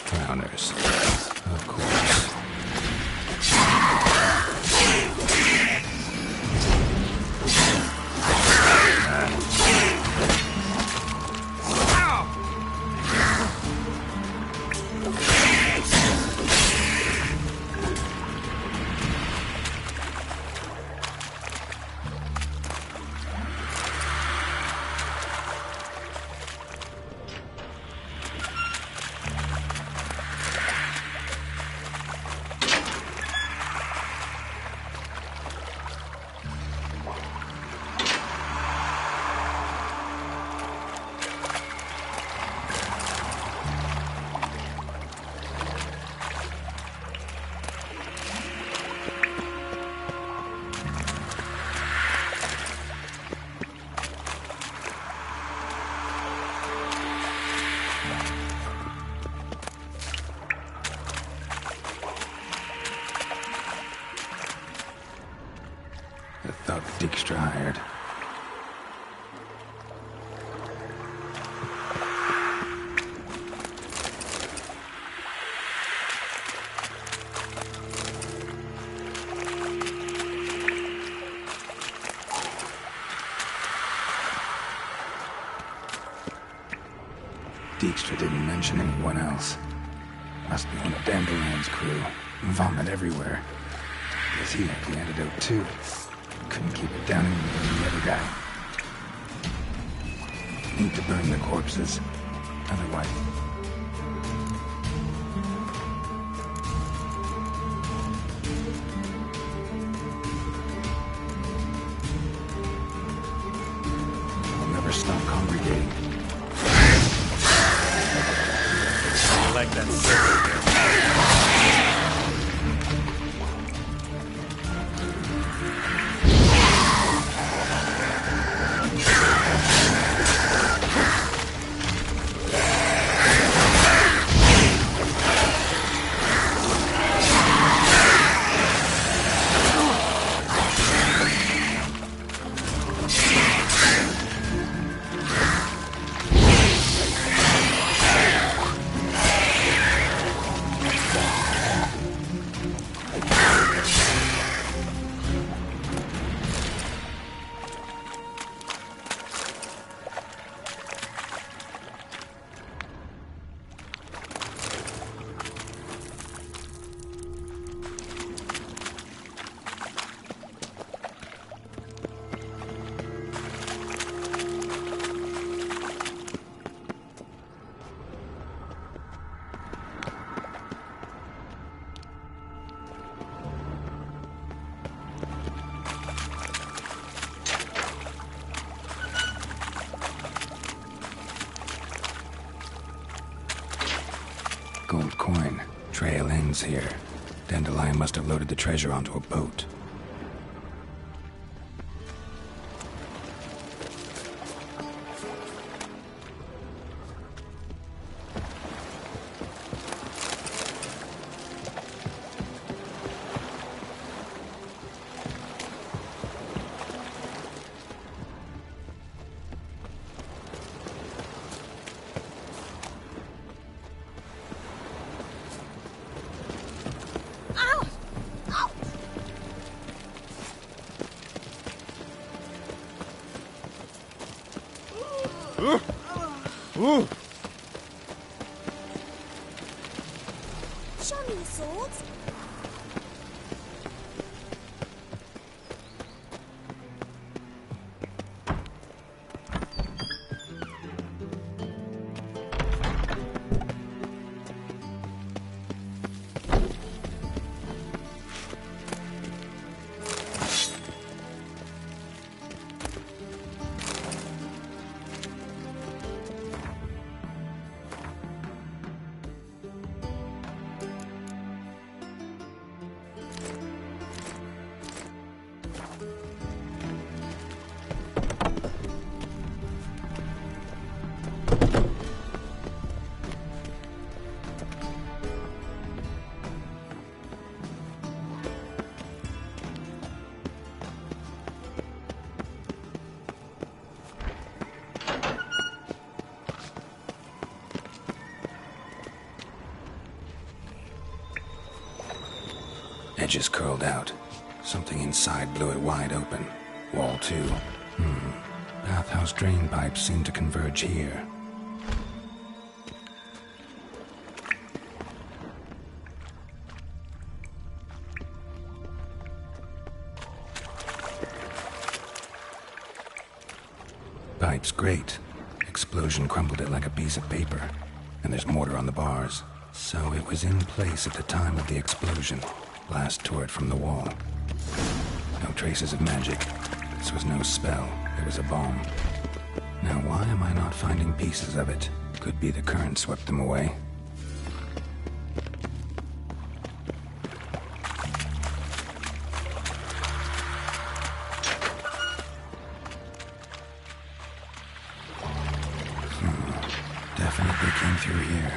Drowners, of course. I thought Dijkstra hired. Dijkstra didn't mention anyone else. Must be one of Dandelion's crew. Vomit everywhere. Guess he had the antidote too. Couldn't keep it down any more than the other guy. Need to burn the corpses. Otherwise... I'll never stop congregating. I like that circle. Gold coin. Trail ends here. Dandelion must have loaded the treasure onto a boat. Show me your swords. Edges curled out. Something inside blew it wide open. Wall 2. Bathhouse drain pipes seem to converge here. Pipe's great. Explosion crumbled it like a piece of paper. And there's mortar on the bars. So it was in place at the time of the explosion. Blast tore it from the wall. No traces of magic. This was no spell. It was a bomb. Now why am I not finding pieces of it? Could be the current swept them away. Definitely came through here.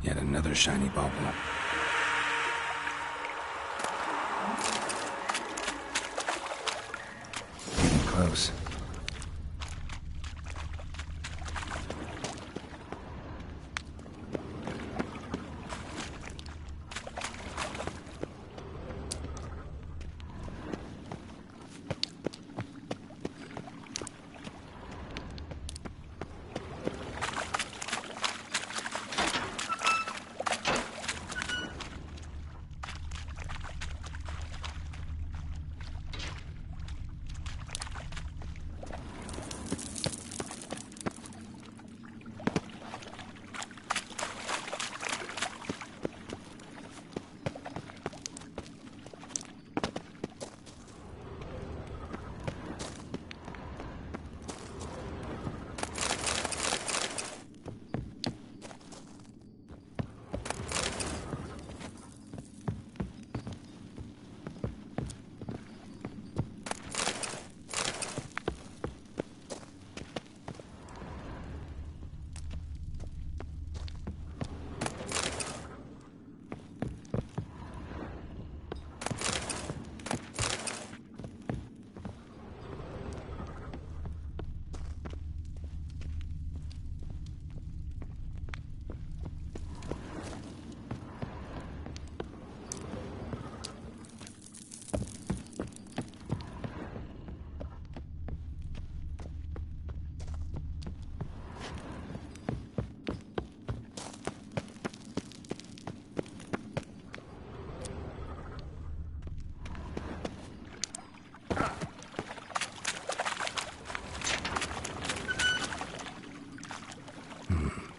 Yet another shiny bauble. Getting close.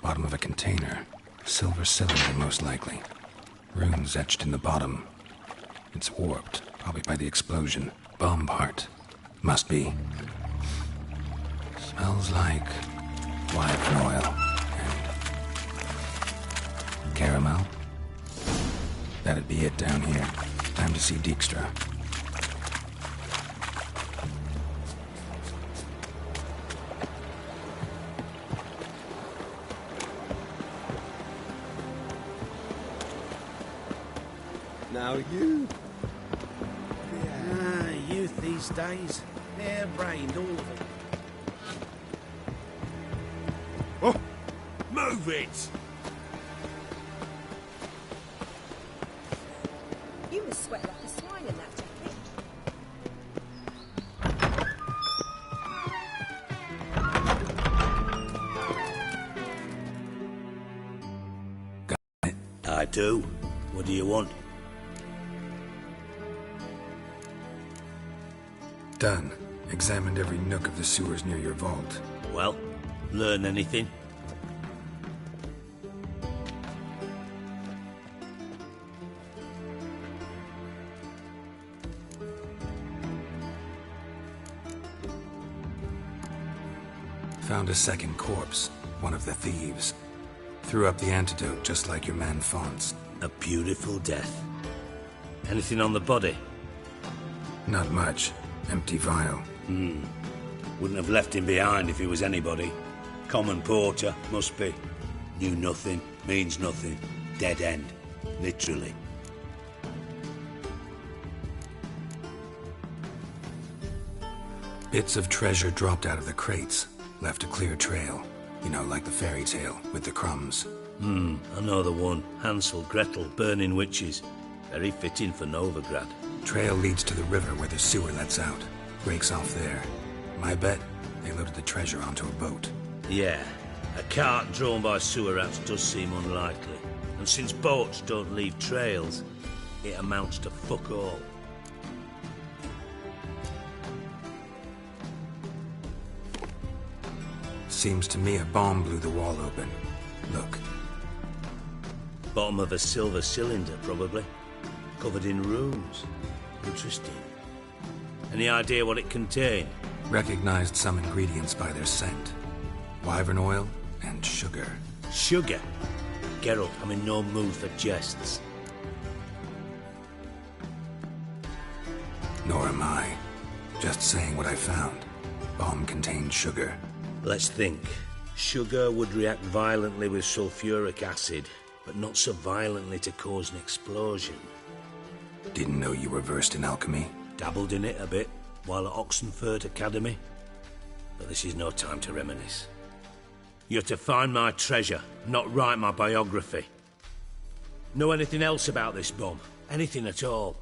Bottom of a container. Silver cylinder, most likely. Runes etched in the bottom. It's warped, probably by the explosion. Bomb part. Must be. Smells like wine oil and caramel. That'd be it down here. Time to see Dijkstra. Now you. Youth these days. Hair-brained, all of it. Oh! Move it! You must sweat like a swine in that jacket. I do. What do you want? Done. Examined every nook of the sewers near your vault. Well, learn anything? Found a second corpse, one of the thieves. Threw up the antidote just like your man Fonz. A beautiful death. Anything on the body? Not much. Empty vial. Wouldn't have left him behind if he was anybody. Common porter, must be. Knew nothing, means nothing. Dead end. Literally. Bits of treasure dropped out of the crates. Left a clear trail. You know, like the fairy tale, with the crumbs. I know the one. Hansel, Gretel, burning witches. Very fitting for Novigrad. Trail leads to the river where the sewer lets out. Breaks off there. My bet, they loaded the treasure onto a boat. Yeah. A cart drawn by sewer rats does seem unlikely. And since boats don't leave trails, it amounts to fuck all. Seems to me a bomb blew the wall open. Look. Bottom of a silver cylinder, probably. Covered in runes. Interesting. Any idea what it contained? Recognized some ingredients by their scent. Wyvern oil and sugar. Sugar? Geralt, I'm in no mood for jests. Nor am I. Just saying what I found. Bomb contained sugar. Let's think. Sugar would react violently with sulfuric acid, but not so violently to cause an explosion. Didn't know you were versed in alchemy. Dabbled in it a bit, while at Oxenford Academy. But this is no time to reminisce. You're to find my treasure, not write my biography. Know anything else about this bomb? Anything at all?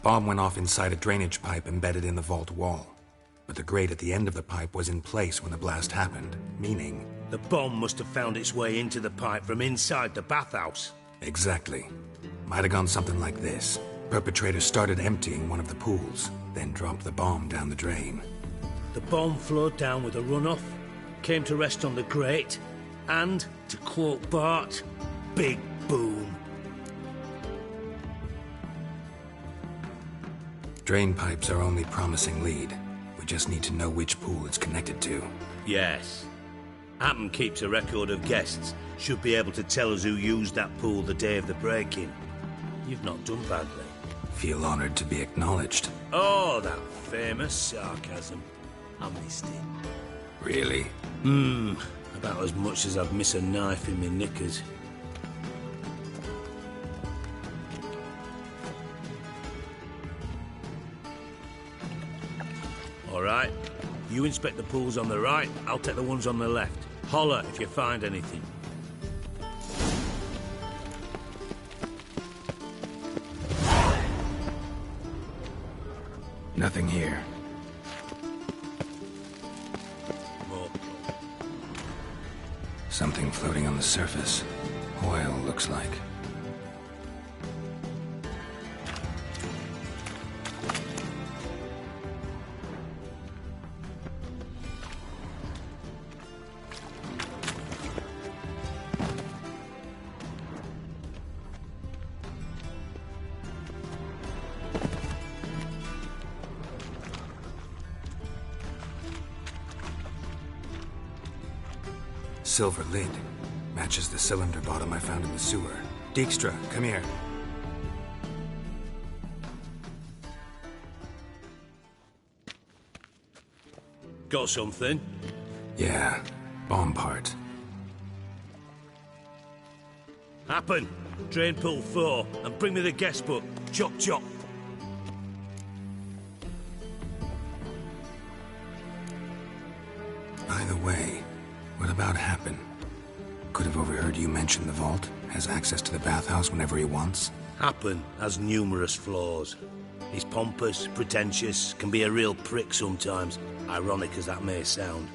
Bomb went off inside a drainage pipe embedded in the vault wall. But the grate at the end of the pipe was in place when the blast happened, meaning... The bomb must have found its way into the pipe from inside the bathhouse. Exactly. Might have gone something like this. Perpetrator started emptying one of the pools, then dropped the bomb down the drain. The bomb flowed down with a runoff, came to rest on the grate, and, to quote Bart, big boom. Drain pipes are only promising lead. We just need to know which pool it's connected to. Yes. Hammond keeps a record of guests. Should be able to tell us who used that pool the day of the break-in. You've not done badly. Feel honored to be acknowledged. Oh, that famous sarcasm. I missed it. Really? About as much as I'd miss a knife in my knickers. All right. You inspect the pools on the right, I'll take the ones on the left. Holler if you find anything. Nothing here. More. Something floating on the surface. Oil, looks like. Silver lid. Matches the cylinder bottom I found in the sewer. Dijkstra, come here. Got something? Yeah, bomb part. Happen. Drain pool 4, and bring me the guest book. Chop chop. By the way, what about Happen? Could have overheard you mention the vault. Has access to the bathhouse whenever he wants. Happen has numerous flaws. He's pompous, pretentious, can be a real prick sometimes, ironic as that may sound.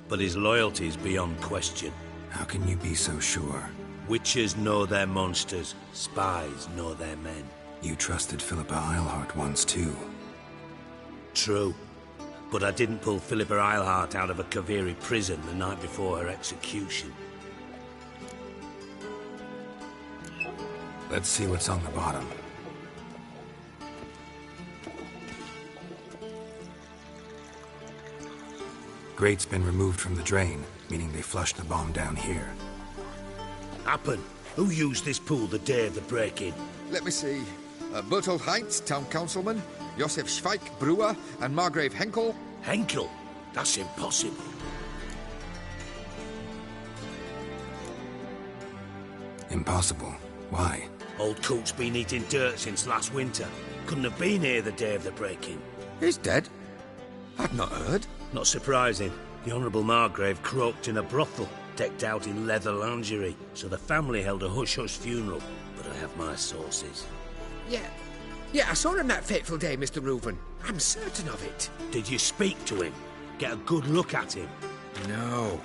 But his loyalty's beyond question. How can you be so sure? Witches know their monsters, spies know their men. You trusted Philippa Eilhart once too. True. But I didn't pull Philippa Eilhart out of a Kaviri prison the night before her execution. Let's see what's on the bottom. Grate's been removed from the drain, meaning they flushed the bomb down here. Happen. Who used this pool the day of the break-in? Let me see. Bertold Heinz, town councilman, Josef Schweik, brewer, and Margrave Henkel. Henkel? That's impossible. Impossible? Why? Old Coot's been eating dirt since last winter. Couldn't have been here the day of the break-in. He's dead? I'd not heard. Not surprising. The Honourable Margrave croaked in a brothel, decked out in leather lingerie, so the family held a hush-hush funeral. But I have my sources. Yeah, I saw him that fateful day, Mr. Reuven. I'm certain of it. Did you speak to him? Get a good look at him? No.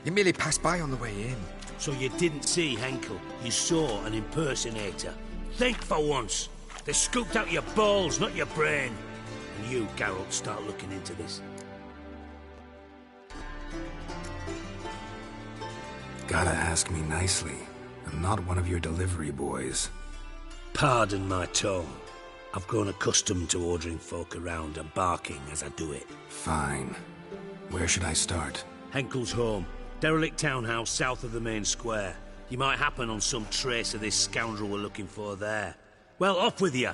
He merely passed by on the way in. So you didn't see Henkel. You saw an impersonator. Think for once. They scooped out your balls, not your brain. And you, Geralt, start looking into this. Gotta ask me nicely. I'm not one of your delivery boys. Pardon my tone. I've grown accustomed to ordering folk around and barking as I do it. Fine. Where should I start? Henkel's home. Derelict townhouse south of the main square. You might happen on some trace of this scoundrel we're looking for there. Well, off with you!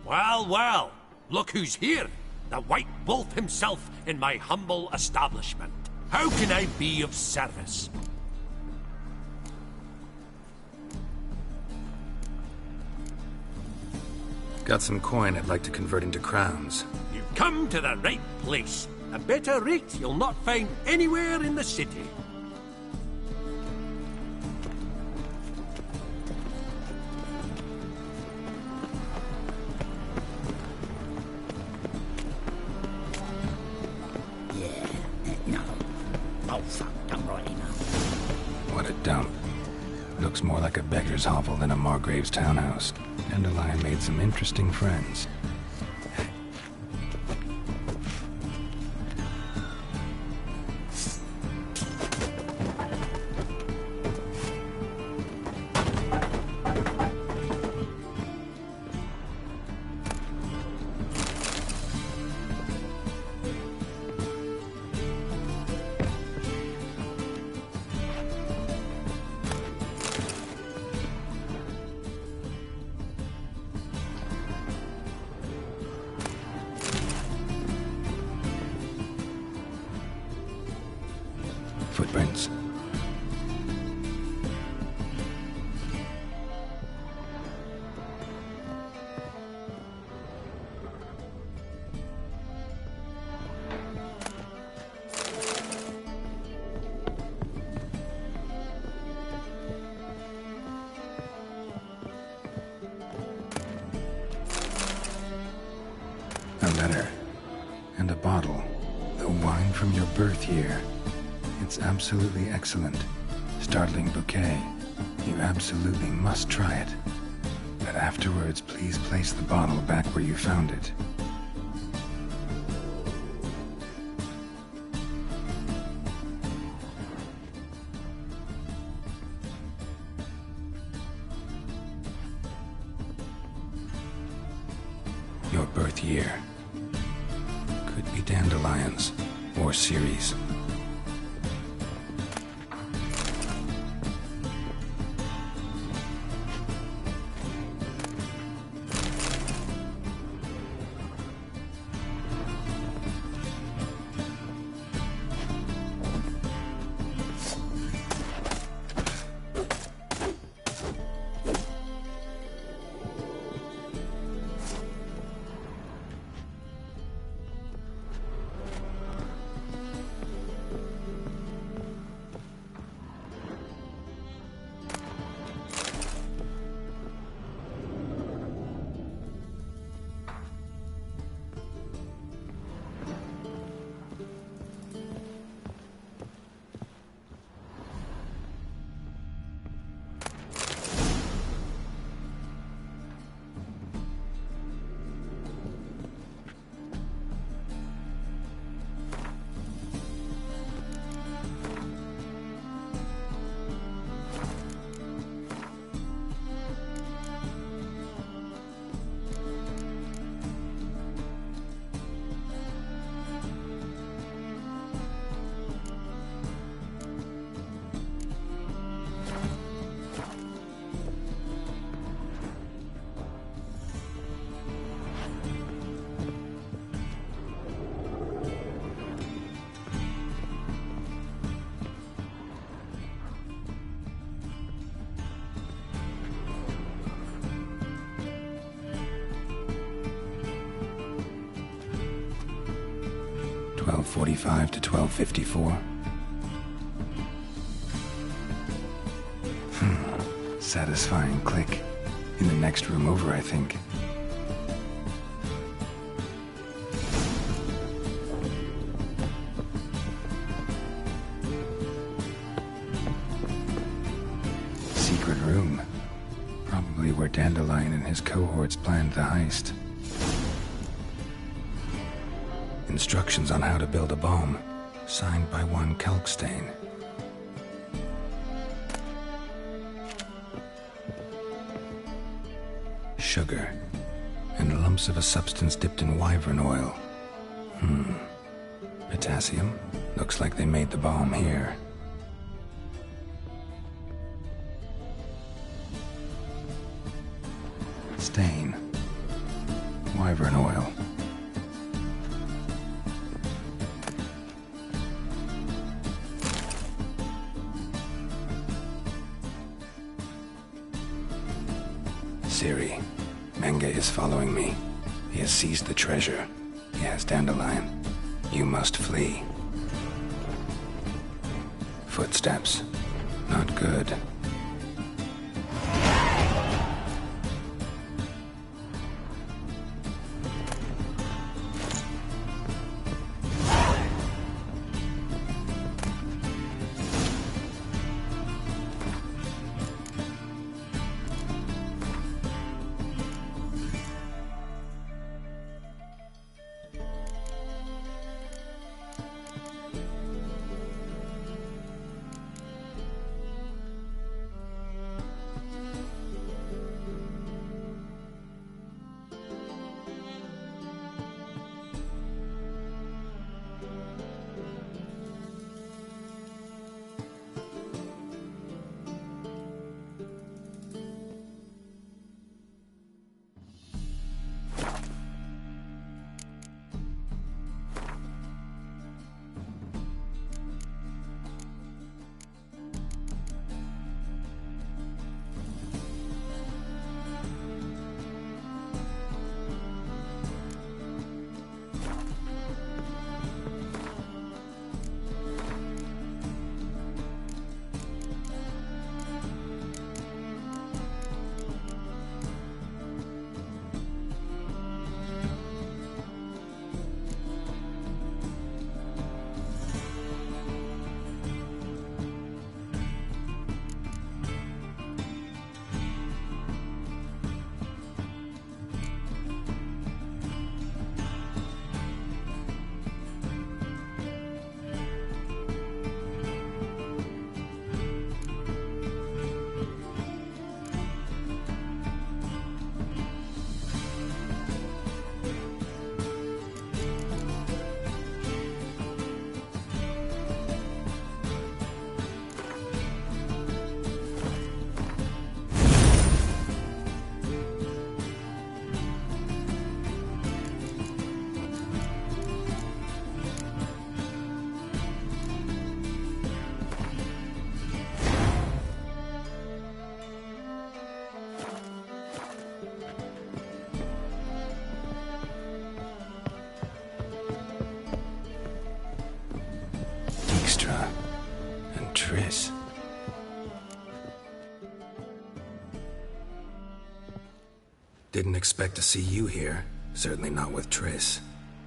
Well, well, look who's here. The White Wolf himself in my humble establishment. How can I be of service? Got some coin I'd like to convert into crowns. You've come to the right place. A better rate you'll not find anywhere in the city. What a dump. Looks more like a beggar's hovel than a Margrave's townhouse. Dandelion made some interesting friends. Footprints. birth year. It's absolutely excellent. Startling bouquet. You absolutely must try it. But afterwards, please place the bottle back where you found it. Your birth year. Could be dandelions or Ceres. .45 to 12:54. Satisfying click. In the next room over, I think. Secret room. Probably where Dandelion and his cohorts planned the heist. Instructions on how to build a bomb, signed by one Kalkstain. Sugar, and lumps of a substance dipped in wyvern oil. Potassium? Looks like they made the bomb here. Stain. Wyvern oil. Siri, Menge is following me. He has seized the treasure. He has Dandelion. You must flee. Footsteps. Not good. Didn't expect to see you here. Certainly not with Triss.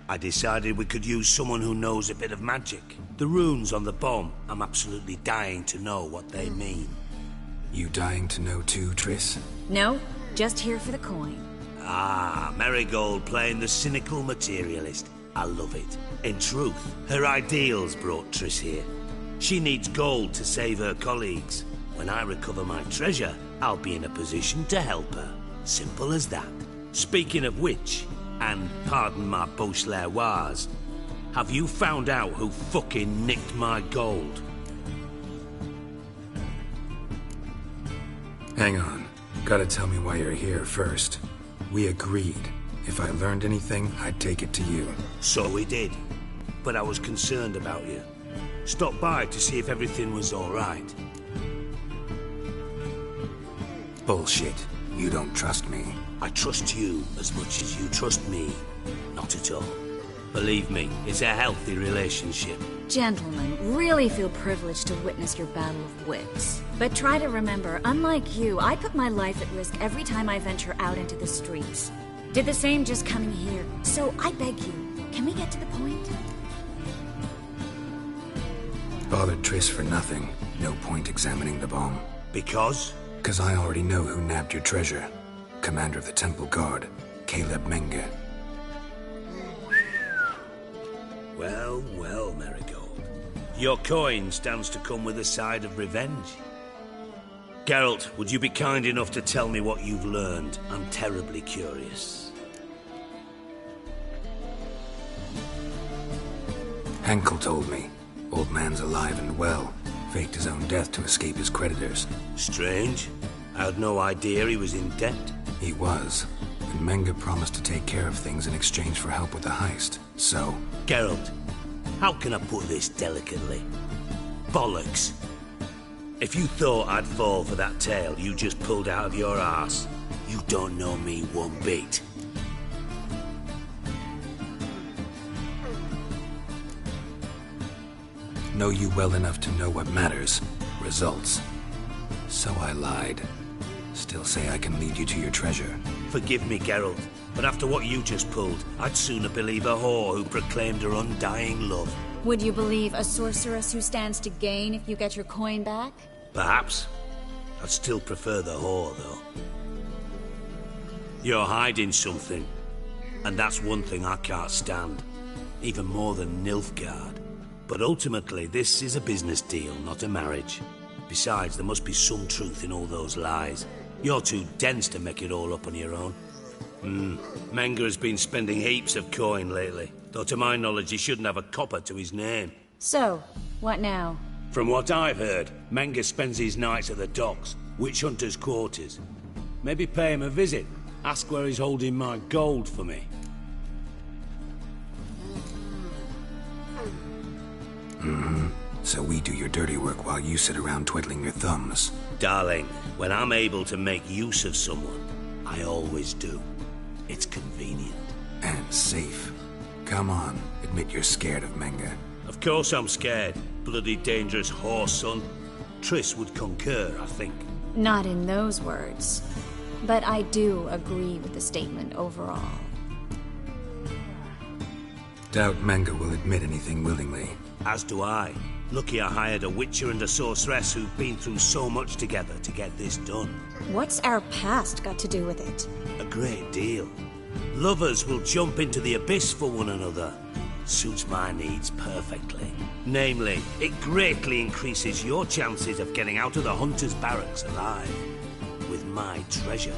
I decided we could use someone who knows a bit of magic. The runes on the bomb, I'm absolutely dying to know what they mean. You dying to know too, Triss? No, just here for the coin. Ah, Marigold playing the cynical materialist. I love it. In truth, her ideals brought Triss here. She needs gold to save her colleagues. When I recover my treasure, I'll be in a position to help her. Simple as that. Speaking of which, and pardon my Beauclervois, have you found out who fucking nicked my gold? Hang on. Gotta tell me why you're here first. We agreed. If I learned anything, I'd take it to you. So we did. But I was concerned about you. Stopped by to see if everything was alright. Bullshit. You don't trust me. I trust you as much as you trust me. Not at all. Believe me, it's a healthy relationship. Gentlemen, really feel privileged to witness your battle of wits. But try to remember, unlike you, I put my life at risk every time I venture out into the streets. Did the same just coming here. So I beg you, can we get to the point? Bothered Triss for nothing. No point examining the bomb. Because? 'Cause I already know who nabbed your treasure. Commander of the Temple Guard, Caleb Menge. Well, well, Marigold. Your coin stands to come with a side of revenge. Geralt, would you be kind enough to tell me what you've learned? I'm terribly curious. Henkel told me. Old man's alive and well. Faked his own death to escape his creditors. Strange. I had no idea he was in debt. He was. And Menge promised to take care of things in exchange for help with the heist. So... Geralt, how can I put this delicately? Bollocks. If you thought I'd fall for that tale you just pulled out of your arse, you don't know me one bit. Know you well enough to know what matters. Results. So I lied. Still say I can lead you to your treasure. Forgive me, Geralt, but after what you just pulled, I'd sooner believe a whore who proclaimed her undying love. Would you believe a sorceress who stands to gain if you get your coin back? Perhaps. I'd still prefer the whore, though. You're hiding something, and that's one thing I can't stand. Even more than Nilfgaard. But ultimately, this is a business deal, not a marriage. Besides, there must be some truth in all those lies. You're too dense to make it all up on your own. Menge has been spending heaps of coin lately, though to my knowledge he shouldn't have a copper to his name. So, what now? From what I've heard, Menge spends his nights at the docks, witch hunters' quarters. Maybe pay him a visit, ask where he's holding my gold for me. So we do your dirty work while you sit around twiddling your thumbs. Darling, when I'm able to make use of someone, I always do. It's convenient. And safe. Come on, admit you're scared of Menge. Of course I'm scared. Bloody dangerous horse, son. Triss would concur, I think. Not in those words. But I do agree with the statement overall. Doubt Menge will admit anything willingly. As do I. Lucky I hired a witcher and a sorceress who've been through so much together to get this done. What's our past got to do with it? A great deal. Lovers will jump into the abyss for one another. Suits my needs perfectly. Namely, it greatly increases your chances of getting out of the hunter's barracks alive. With my treasure.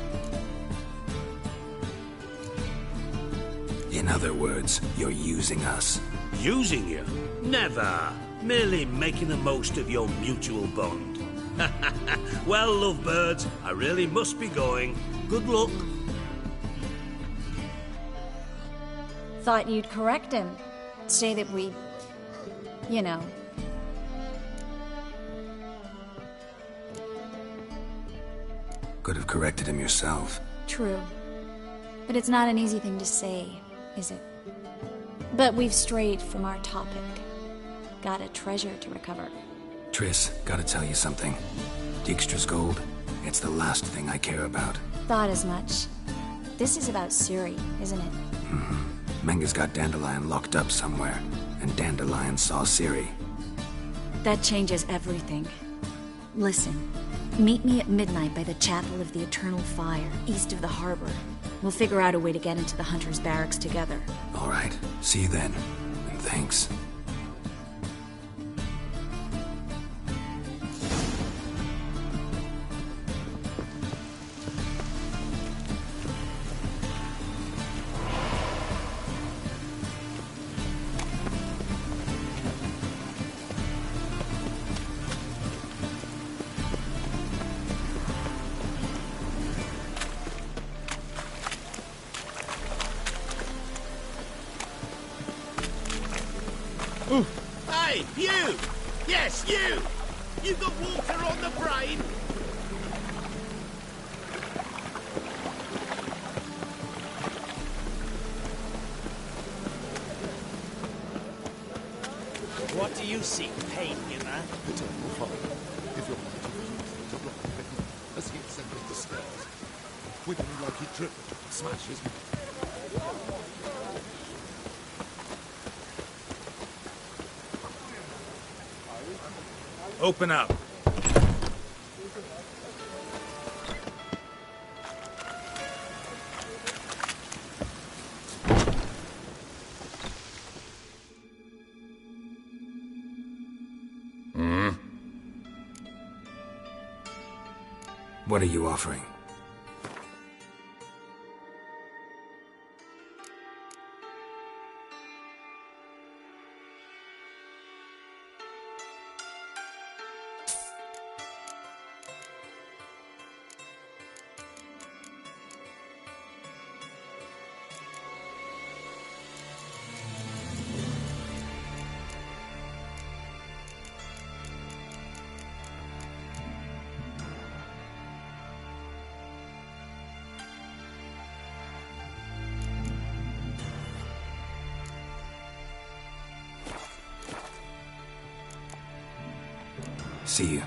In other words, you're using us. Using you? Never. Merely making the most of your mutual bond. Well, lovebirds, I really must be going. Good luck. Thought you'd correct him. Say that we... you know. Could have corrected him yourself. True. But it's not an easy thing to say, is it? But we've strayed from our topic. Got a treasure to recover. Triss, gotta tell you something. Dijkstra's gold, it's the last thing I care about. Thought as much. This is about Ciri, isn't it? Menga's got Dandelion locked up somewhere, and Dandelion saw Ciri. That changes everything. Listen, meet me at midnight by the Chapel of the Eternal Fire, east of the harbor. We'll figure out a way to get into the Hunter's barracks together. All right. See you then. And thanks. Hey, you! Yes, you! You got water on the brain? What do you seek pain, Yuma? Eternal fire. If you're right, to block the victim as he ascended the stairs. We'd only like he tripped and smash his head. Open up. What are you offering? See you.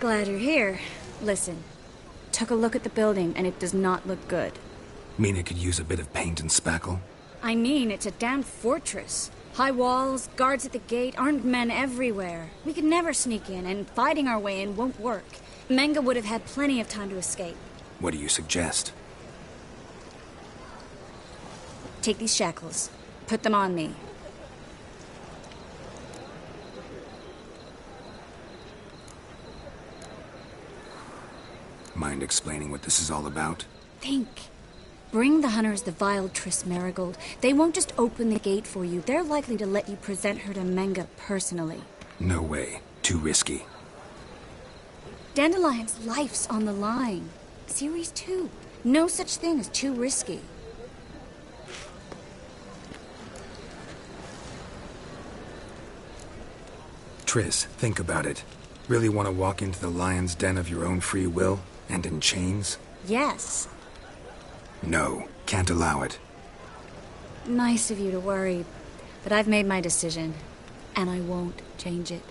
Glad you're here. Listen, took a look at the building and it does not look good. Mean it could use a bit of paint and spackle? I mean, it's a damn fortress. High walls, guards at the gate, armed men everywhere. We could never sneak in, and fighting our way in won't work. Menga would have had plenty of time to escape. What do you suggest? Take these shackles. Put them on me. Mind explaining what this is all about? Think. Bring the hunters the vile Triss Marigold. They won't just open the gate for you. They're likely to let you present her to Menga personally. No way. Too risky. Dandelion's life's on the line. Ciri's too. No such thing as too risky. Triss, think about it. Really want to walk into the lion's den of your own free will? And in chains? Yes. No, can't allow it. Nice of you to worry, but I've made my decision, and I won't change it.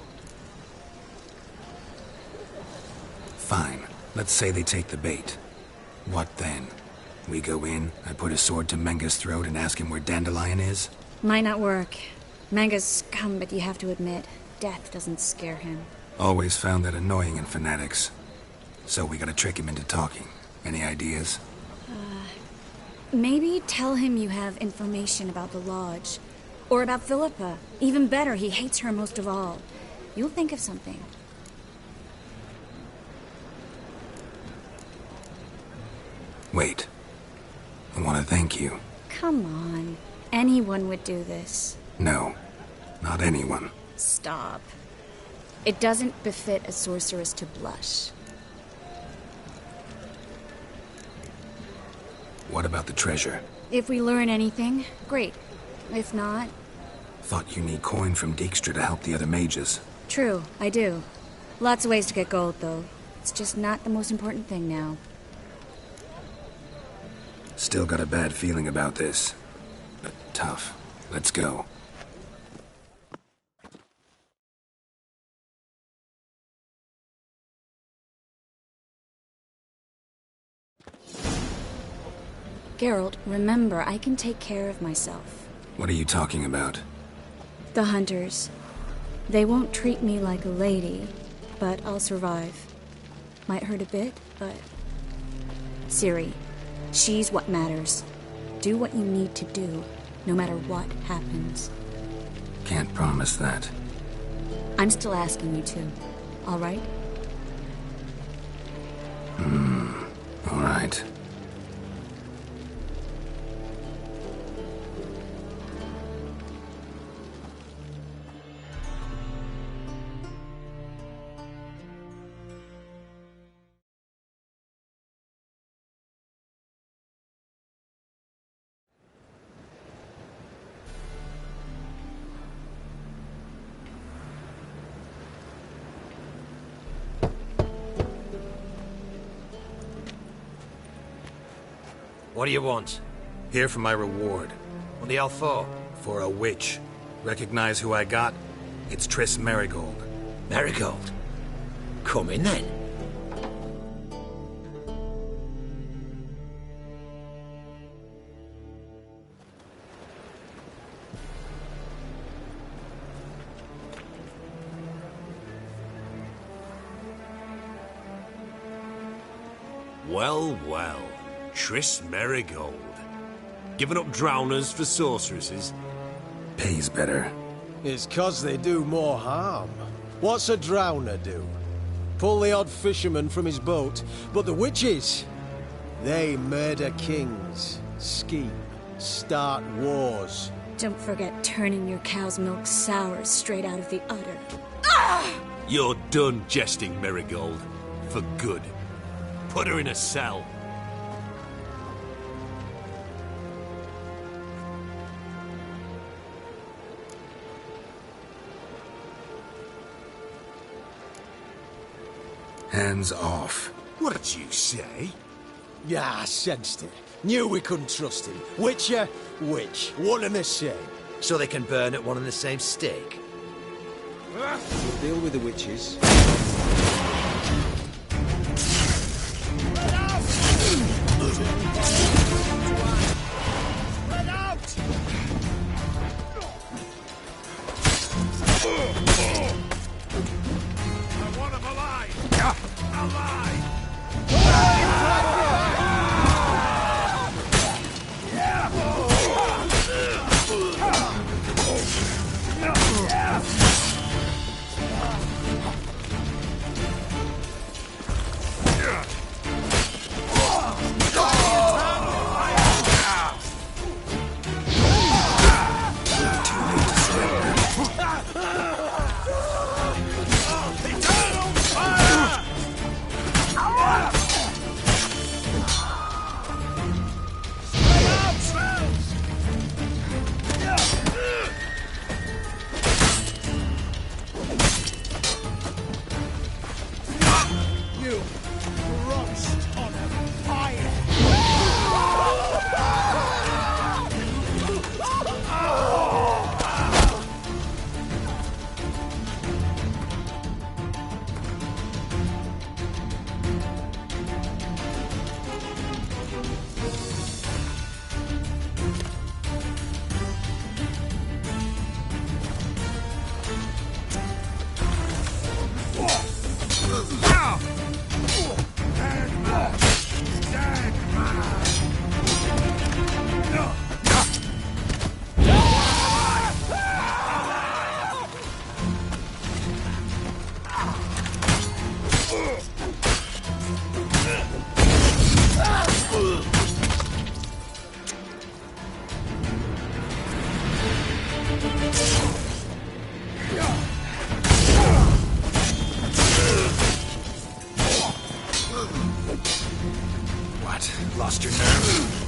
Fine. Let's say they take the bait. What then? We go in, I put a sword to Menga's throat and ask him where Dandelion is? Might not work. Manga's scum, but you have to admit, death doesn't scare him. Always found that annoying in fanatics. So we gotta trick him into talking. Any ideas? Maybe tell him you have information about the Lodge. Or about Philippa. Even better, he hates her most of all. You'll think of something. Wait. I want to thank you. Come on. Anyone would do this. No. Not anyone. Stop. It doesn't befit a sorceress to blush. What about the treasure? If we learn anything, great. If not... Thought you need coin from Dijkstra to help the other mages. True, I do. Lots of ways to get gold, though. It's just not the most important thing now. Still got a bad feeling about this. But tough. Let's go. Geralt, remember, I can take care of myself. What are you talking about? The hunters. They won't treat me like a lady, but I'll survive. Might hurt a bit, but... Ciri, she's what matters. Do what you need to do, no matter what happens. Can't promise that. I'm still asking you to, all right? All right. What do you want? Here for my reward. What the hell for? For a witch. Recognize who I got? It's Triss Merigold. Merigold? Come in then. Well, well. Triss Merigold. Giving up drowners for sorceresses? Pays better. It's 'cause they do more harm. What's a drowner do? Pull the odd fisherman from his boat. But the witches, they murder kings, scheme, start wars. Don't forget turning your cow's milk sour straight out of the udder. You're done jesting, Merigold. For good. Put her in a cell. Hands off. What did you say? Yeah, I sensed it. Knew we couldn't trust him. Witcher, witch. One and the same. So they can burn at one and the same stake? We'll deal with the witches. Spread out! I want him alive! Alive! What? Lost your nerve?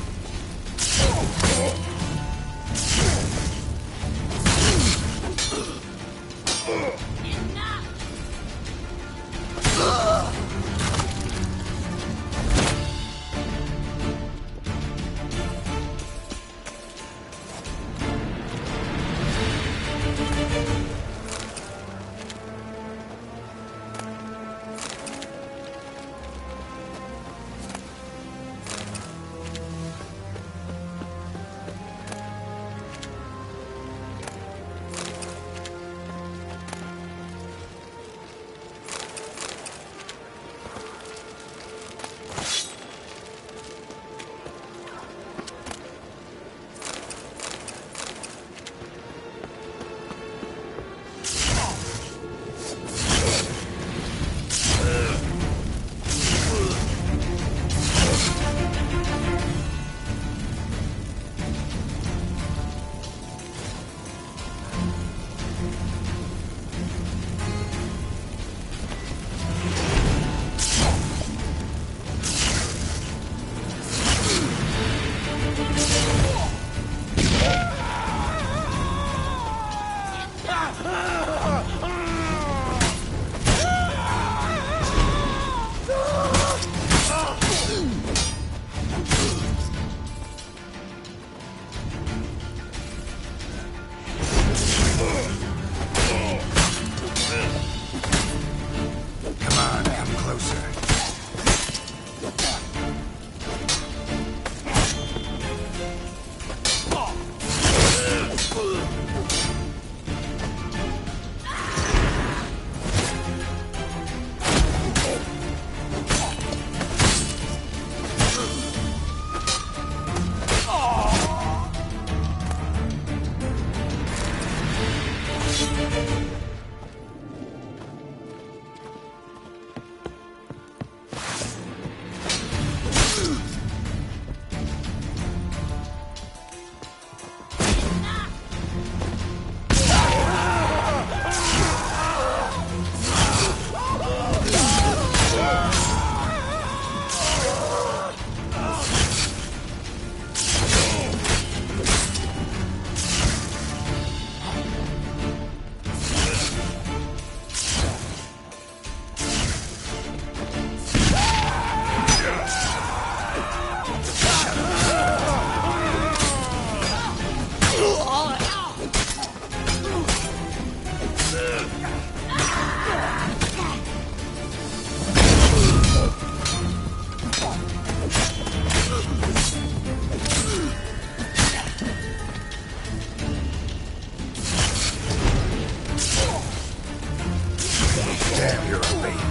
Damn, you're a late.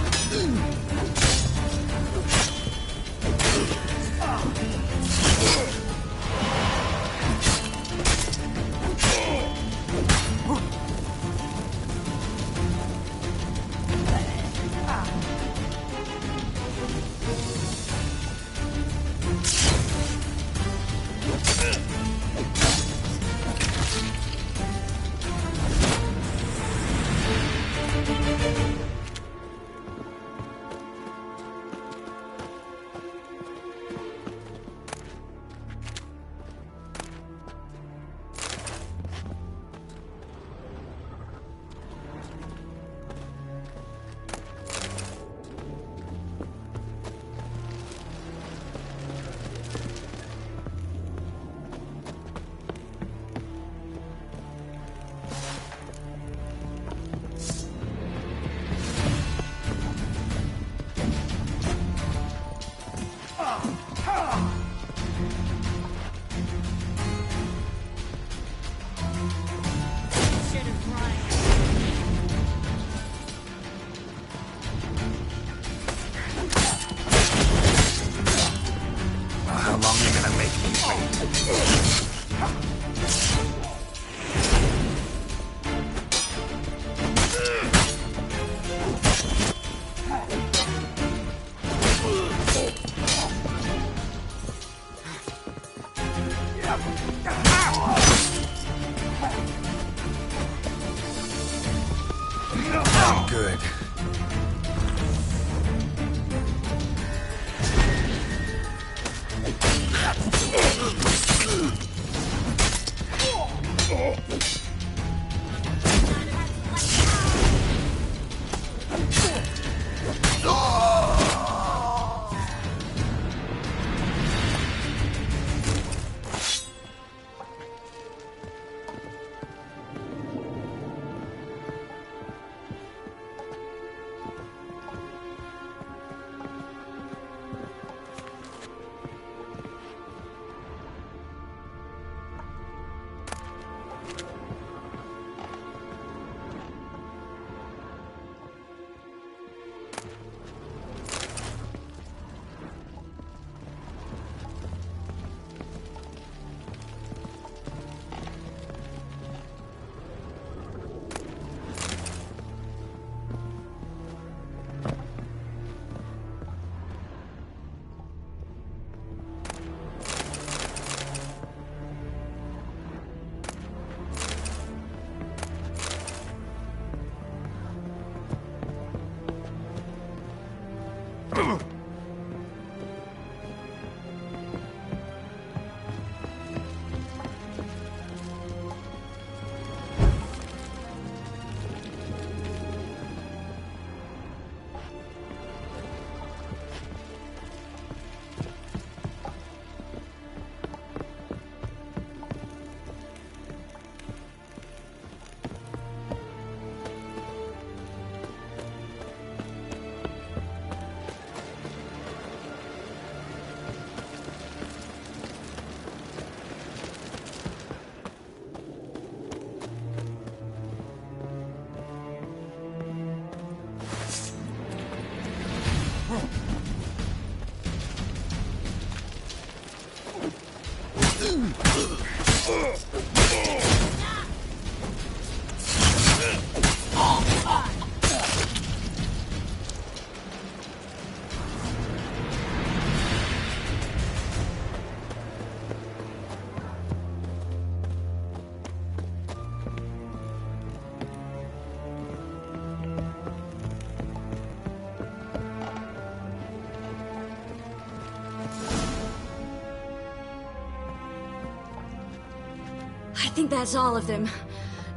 I think that's all of them.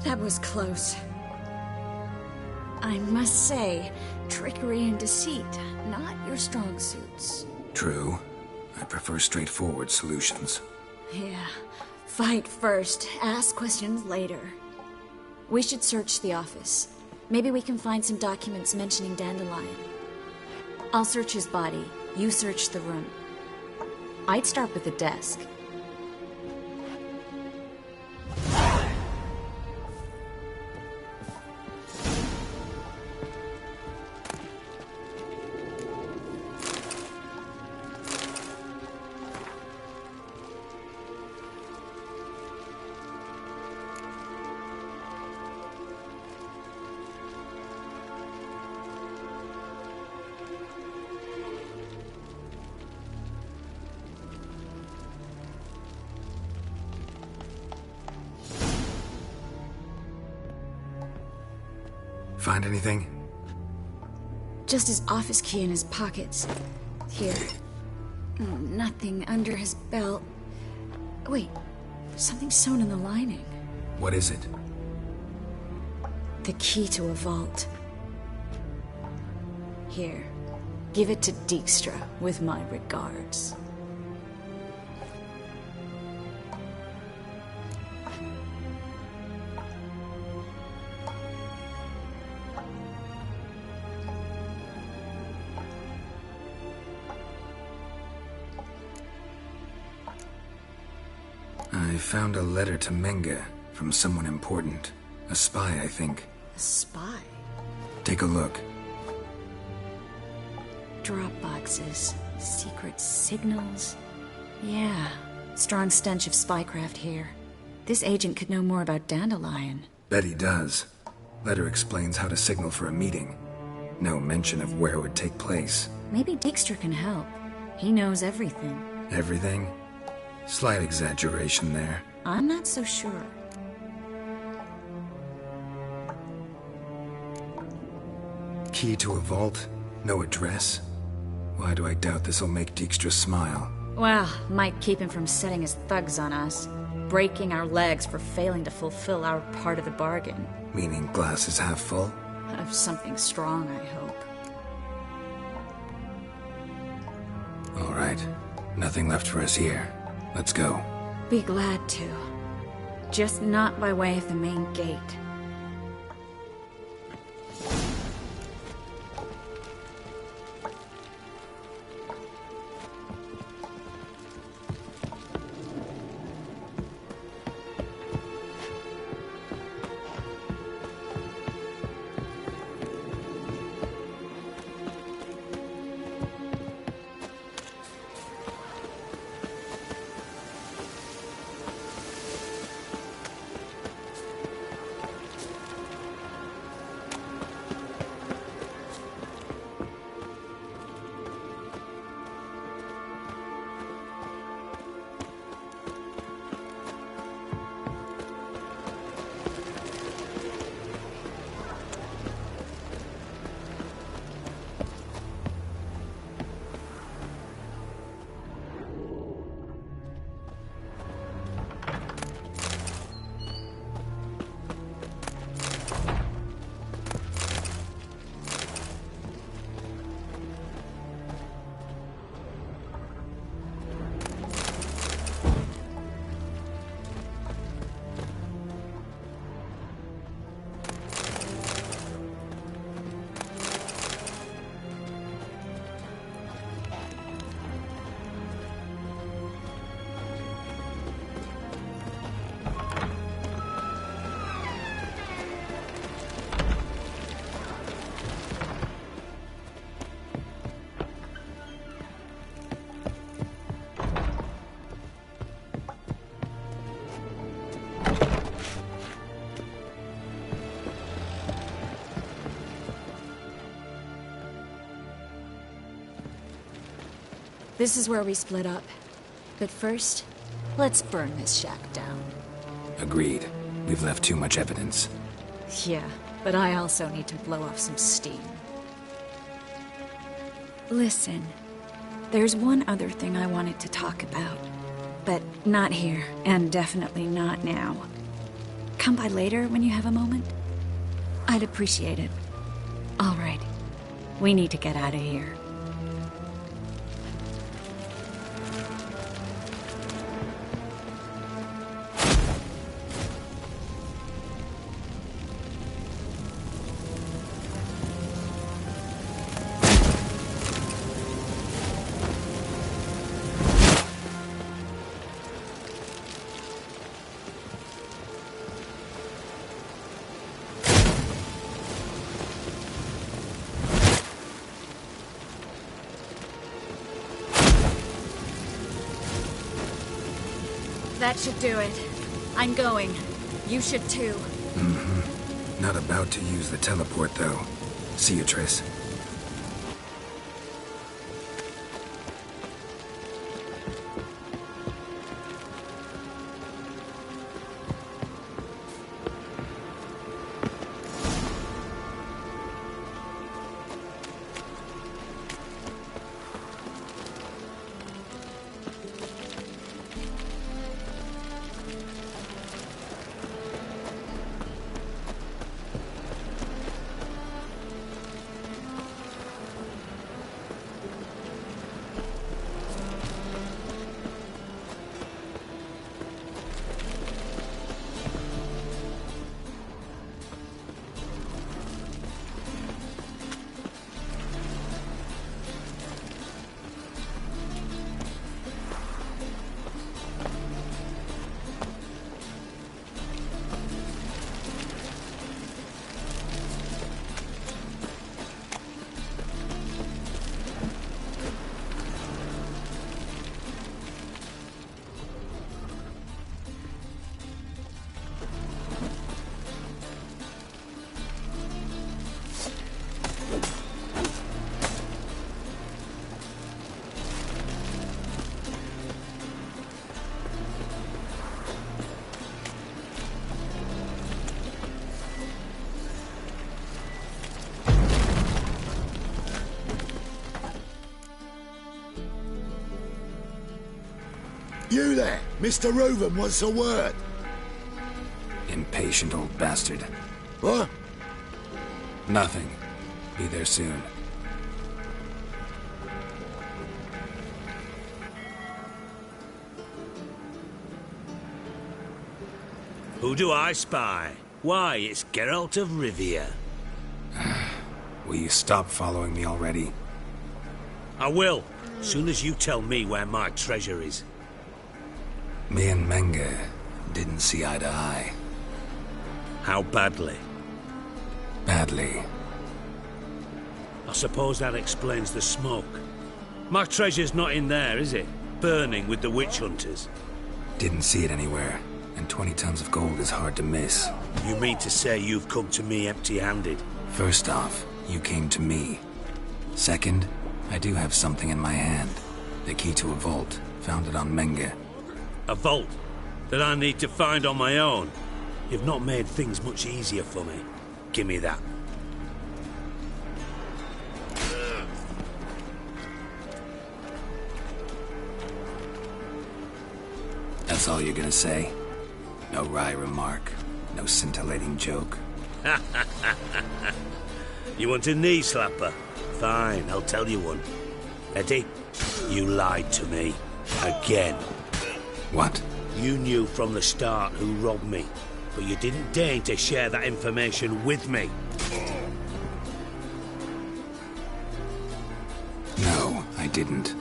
That was close. I must say, trickery and deceit, not your strong suits. True. I prefer straightforward solutions. Yeah. Fight first, ask questions later. We should search the office. Maybe we can find some documents mentioning Dandelion. I'll search his body. You search the room. I'd start with the desk. Find anything? Just his office key in his pockets. Here. Nothing under his belt. Wait, something sewn in the lining. What is it? The key to a vault. Here. Give it to Dijkstra, with my regards. I found a letter to Menga from someone important. A spy, I think. A spy? Take a look. Drop boxes, secret signals. Yeah, strong stench of spycraft here. This agent could know more about Dandelion. Bet he does. Letter explains how to signal for a meeting. No mention of where it would take place. Maybe Dijkstra can help. He knows everything. Everything? Slight exaggeration there. I'm not so sure. Key to a vault? No address? Why do I doubt this'll make Dijkstra smile? Well, might keep him from setting his thugs on us. Breaking our legs for failing to fulfill our part of the bargain. Meaning glass is half full? Of something strong, I hope. All right. Nothing left for us here. Let's go. Be glad to. Just not by way of the main gate. This is where we split up. But first, let's burn this shack down. Agreed. We've left too much evidence. Yeah, but I also need to blow off some steam. Listen, there's one other thing I wanted to talk about. But not here, and definitely not now. Come by later when you have a moment? I'd appreciate it. All right. We need to get out of here. That should do it. I'm going. You should too. Mm-hmm. Not about to use the teleport, though. See you, Triss. You there! Mr. Reuven wants a word. Impatient old bastard. What? Nothing. Be there soon. Who do I spy? Why, it's Geralt of Rivia. Will you stop following me already? I will, soon as you tell me where my treasure is. Me and Menge didn't see eye to eye. How badly? Badly. I suppose that explains the smoke. My treasure's not in there, is it? Burning with the witch hunters. Didn't see it anywhere, and 20 tons of gold is hard to miss. You mean to say you've come to me empty-handed? First off, you came to me. Second, I do have something in my hand. The key to a vault, found it on Menge. A vault that I need to find on my own. You've not made things much easier for me. Give me that. That's all you're gonna say? No wry remark, no scintillating joke. You want a knee slapper? Fine, I'll tell you one. Eddie, you lied to me. Again. What? You knew from the start who robbed me, but you didn't deign to share that information with me. No, I didn't.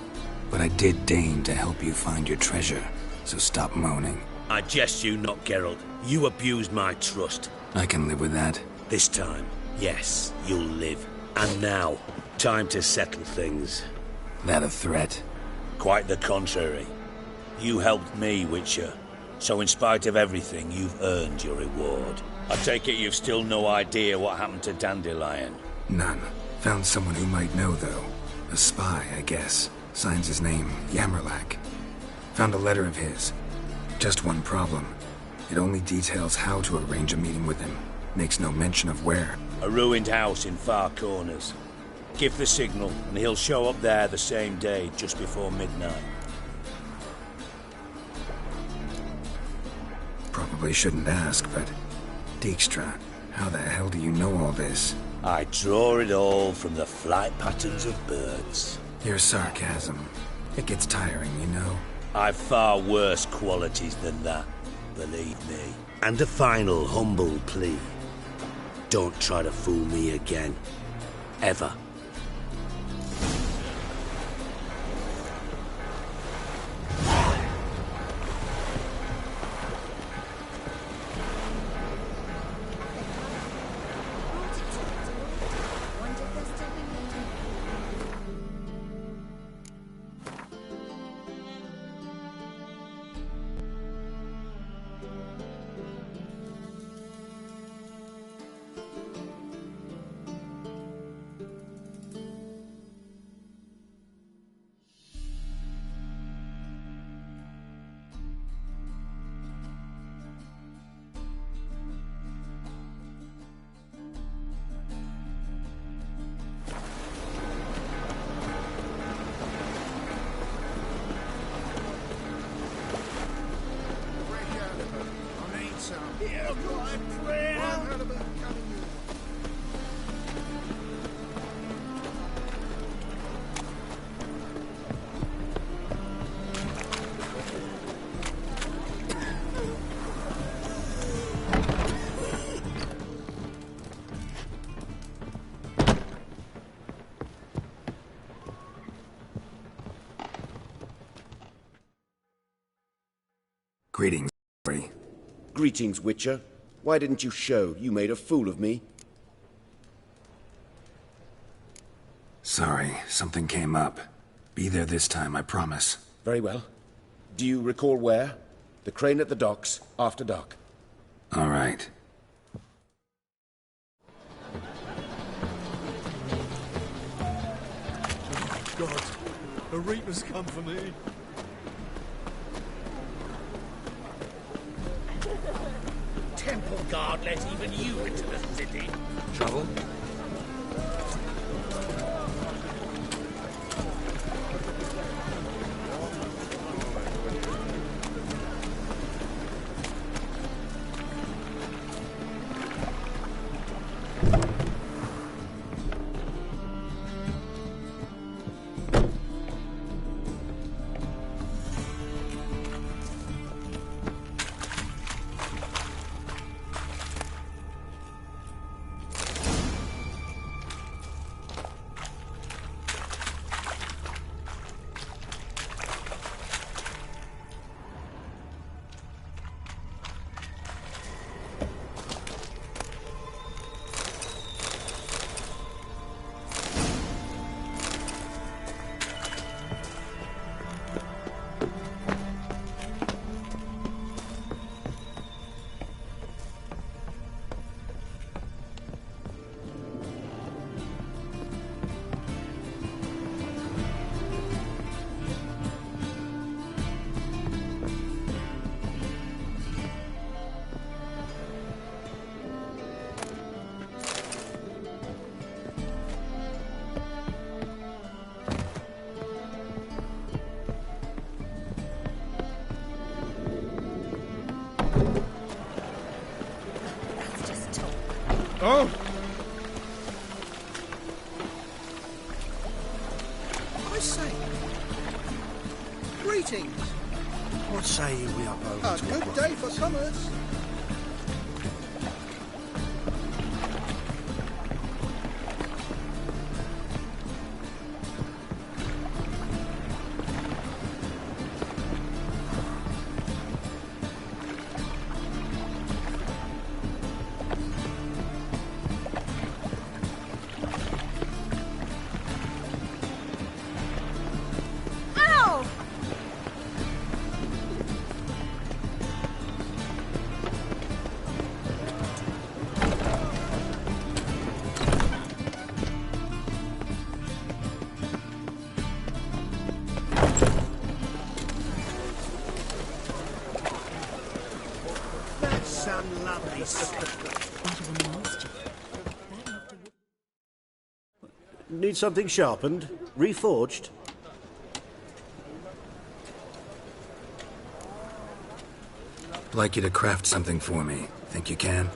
But I did deign to help you find your treasure, so stop moaning. I jest you not, Geralt. You abused my trust. I can live with that. This time, yes, you'll live. And now, time to settle things. That a threat? Quite the contrary. You helped me, Witcher. So in spite of everything, you've earned your reward. I take it you've still no idea what happened to Dandelion? None. Found someone who might know, though. A spy, I guess. Signs his name, Yammerlak. Found a letter of his. Just one problem. It only details how to arrange a meeting with him. Makes no mention of where. A ruined house in Far Corners. Give the signal, and he'll show up there the same day, just before midnight. Probably shouldn't ask, but... Dijkstra, how the hell do you know all this? I draw it all from the flight patterns of birds. Your sarcasm. It gets tiring, you know? I've far worse qualities than that, believe me. And a final humble plea. Don't try to fool me again. Ever. Greetings, Ori. Greetings, Witcher. Why didn't you show? You made a fool of me. Sorry, something came up. Be there this time, I promise. Very well. Do you recall where? The crane at the docks, after dark. All right. Oh, God. A Reaper's come for me. Temple guard let even you into the city. Trouble? Oh! I say, greetings. What say you we up over A to good day for commerce. family's sake. Need something sharpened? Reforged? I'd like you to craft something for me. Think you can?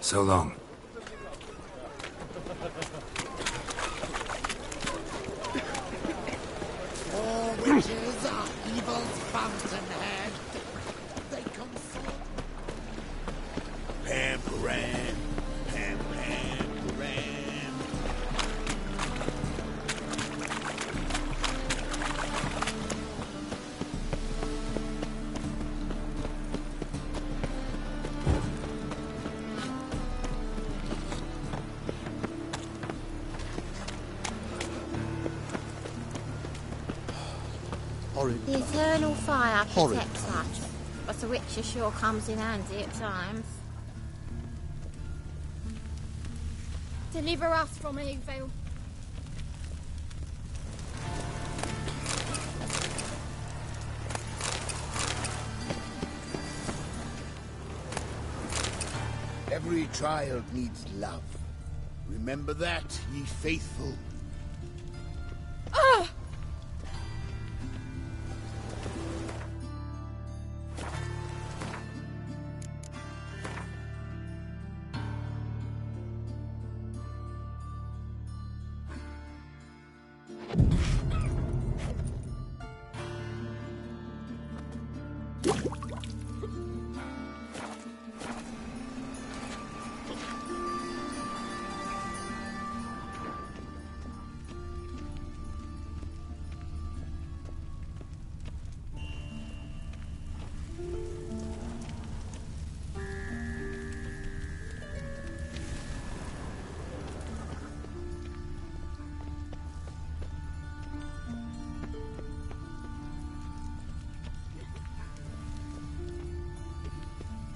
So long. Horrid. The eternal fire Horrid. protects us, but the Witcher sure comes in handy at times. Deliver us from evil. Every child needs love. Remember that, ye faithful. Ah!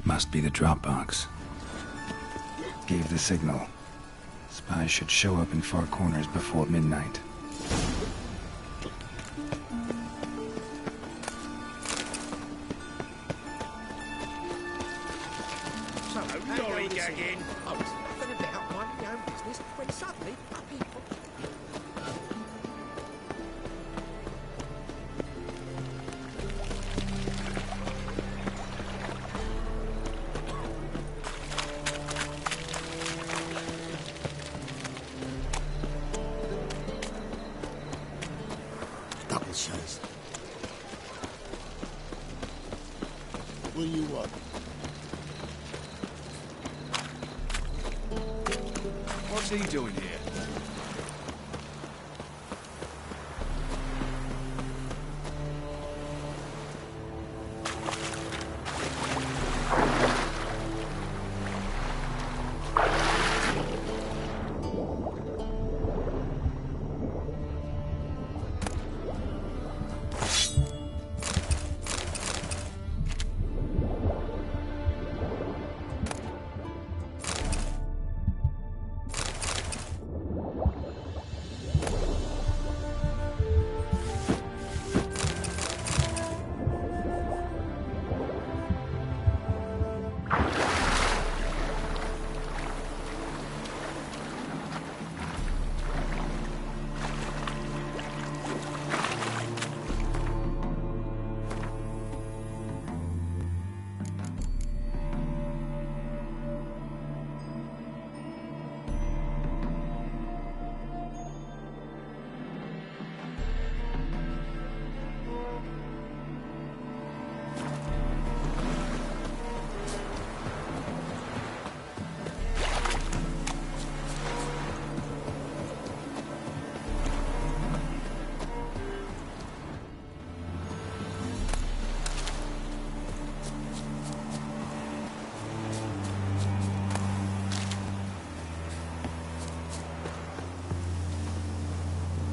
Must be the drop box. Gave the signal. Spies should show up in far corners before midnight. So, lollygagging. I was nothing about minding my own business when suddenly up he popped. Double shows. What do you want? What's he doing here?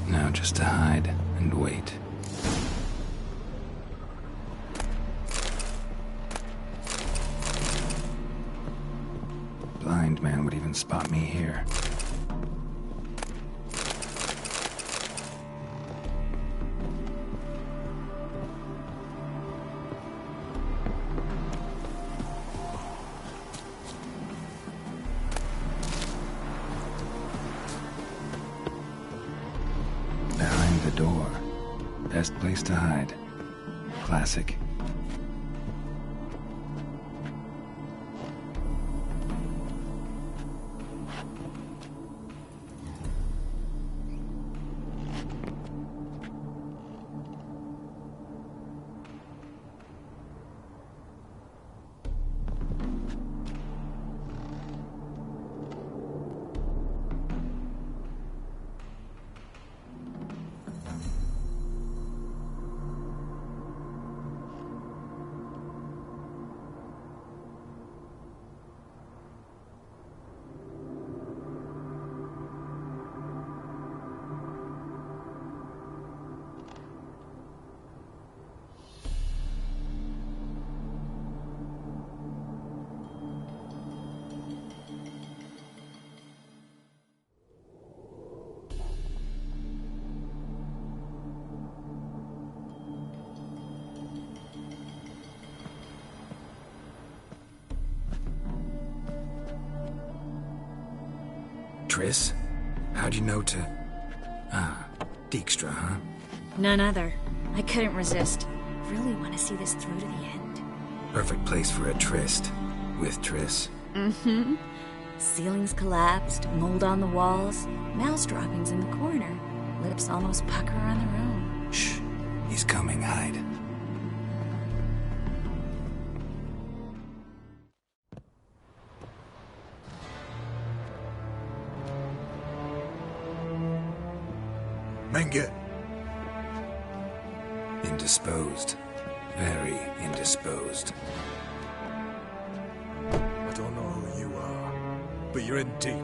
Now just to hide and wait. Blind man would even spot me here. Behind the door. Best place to hide. Classic. Triss? How'd you know to... Ah, Dijkstra, huh? None other. I couldn't resist. Really want to see this through to the end. Perfect place for a tryst. With Triss. Mm-hmm. Ceilings collapsed, mold on the walls, mouse droppings in the corner. Lips almost pucker on their own. Shh. He's coming, hide. Menge. Indisposed. Very indisposed. I don't know who you are, but you're in deep.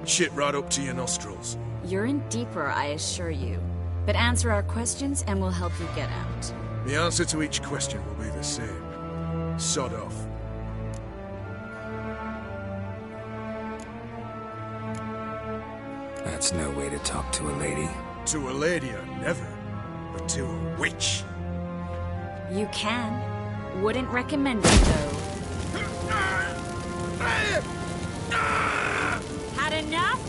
Shit right up to your nostrils. You're in deeper, I assure you. But answer our questions and we'll help you get out. The answer to each question will be the same. Sod off. That's no way to talk to a lady. To a lady, I never. But to a witch. You can. Wouldn't recommend it, though. Had enough?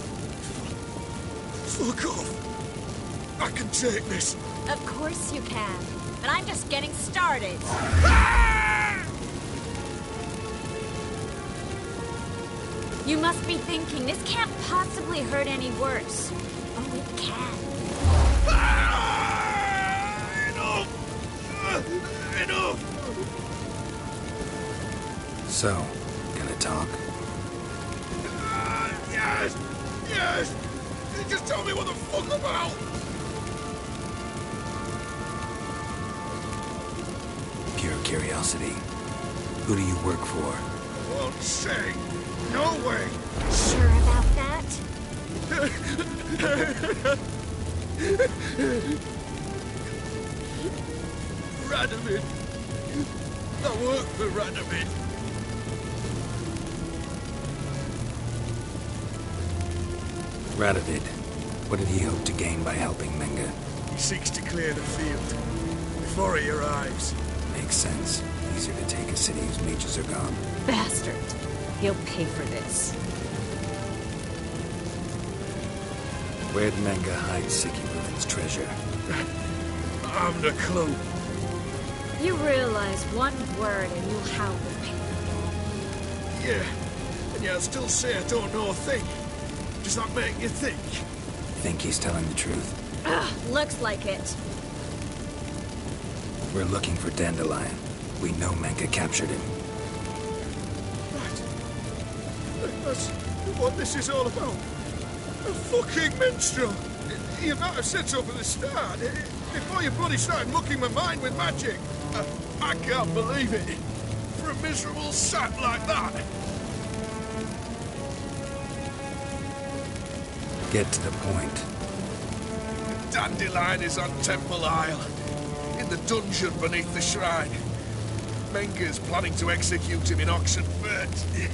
Fuck off. I can take this. Of course you can. But I'm just getting started. You must be thinking, this can't possibly hurt any worse. Oh, it can. Enough! So, gonna talk? Yes! Yes! Just tell me what the fuck about! Pure curiosity. Who do you work for? I won't say. No way! Sure about that? Radovid. I work for Radovid. Radovid. What did he hope to gain by helping Menge? He seeks to clear the field before he arrives. Makes sense. Easier to take a city whose mages are gone. Bastard. He'll pay for this. Where'd Menge hide Sicky Ruben's treasure? I haven't a clue. You realize one word and you'll howl with pain. Yeah, and yet I still say I don't know a thing. Does that make you think? Think he's telling the truth? Ugh, looks like it. We're looking for Dandelion. We know Menge captured him. Right. That's what this is all about. A fucking minstrel! You might have said so from the start. Before your bloody started mucking my mind with magic. I can't believe it. For a miserable sap like that. Get to the point. The Dandelion is on Temple Isle. In the dungeon beneath the shrine. Menge's planning to execute him in Oxenfurt.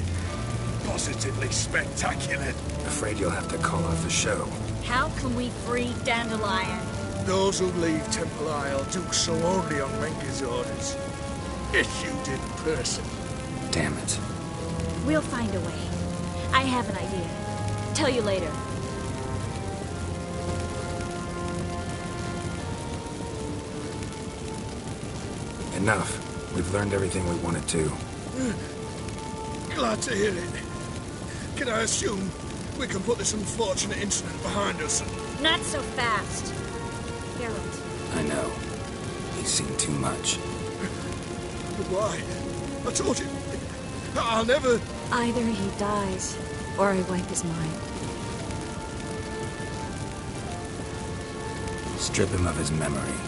Positively spectacular. Afraid you'll have to call off the show. How can we free Dandelion? Those who leave Temple Isle do so only on Menge's orders. Issued in person. Damn it. We'll find a way. I have an idea. Tell you later. Enough. We've learned everything we wanted to. Glad to hear it. Can I assume we can put this unfortunate incident behind us? Not so fast. Harold. I know. He's seen too much. But why? I told you. I'll never... Either he dies, or I wipe his mind. Strip him of his memory.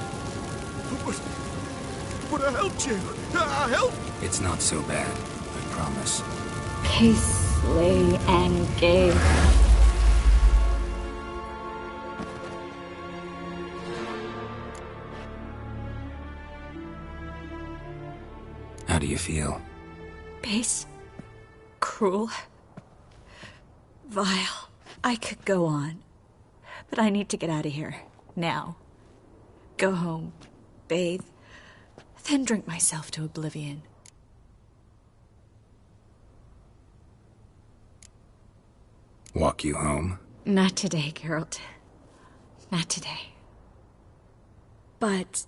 But I helped you. I helped. It's not so bad. I promise. Peace, lay, and gay. How do you feel? Base. Cruel. Vile. I could go on. But I need to get out of here. Now. Go home. Bathe. Then drink myself to oblivion. Walk you home? Not today, Geralt. Not today. But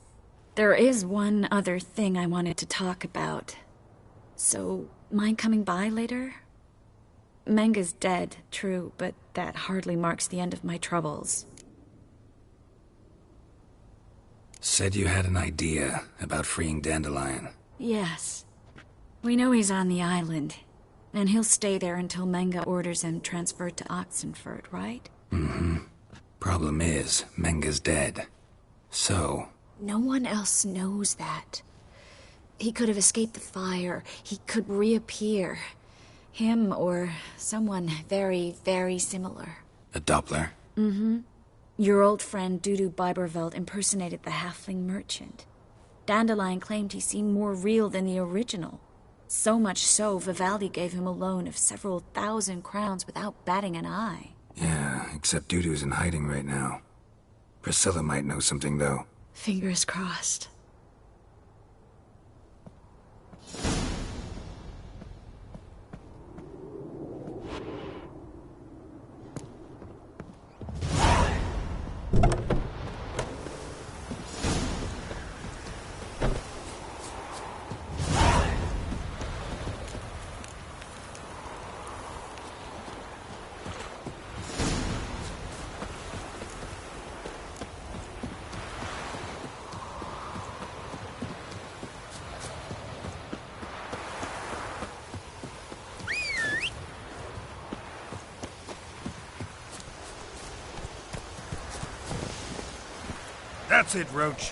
there is one other thing I wanted to talk about. So, mind coming by later? Menga's dead, true, but that hardly marks the end of my troubles. Said you had an idea about freeing Dandelion. Yes. We know he's on the island, and he'll stay there until Menga orders him transferred to Oxenford, right? Mm-hmm. Problem is, Menga's dead. So... No one else knows that. He could have escaped the fire. He could reappear. Him or someone very, very similar. A Doppler? Mm-hmm. Your old friend Dudu Biberveld impersonated the halfling merchant. Dandelion claimed he seemed more real than the original. So much so, Vivaldi gave him a loan of several 1,000 crowns without batting an eye. Yeah, except Dudu's in hiding right now. Priscilla might know something, though. Fingers crossed. That's it, Roach.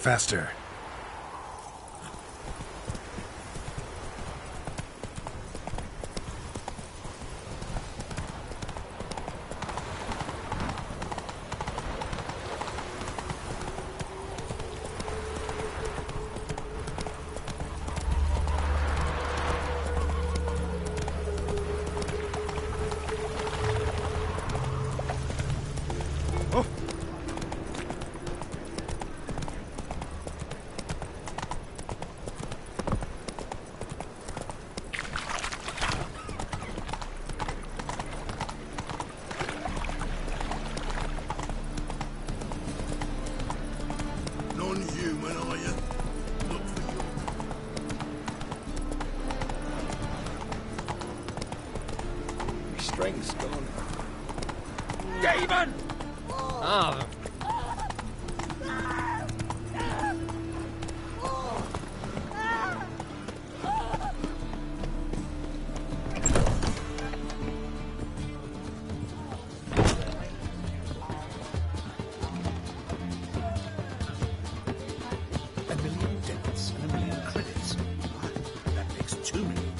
Faster. Non-human, are you? Look for you. String's gone. Demon! Ah. A million debits and a million credits. That makes 2 million.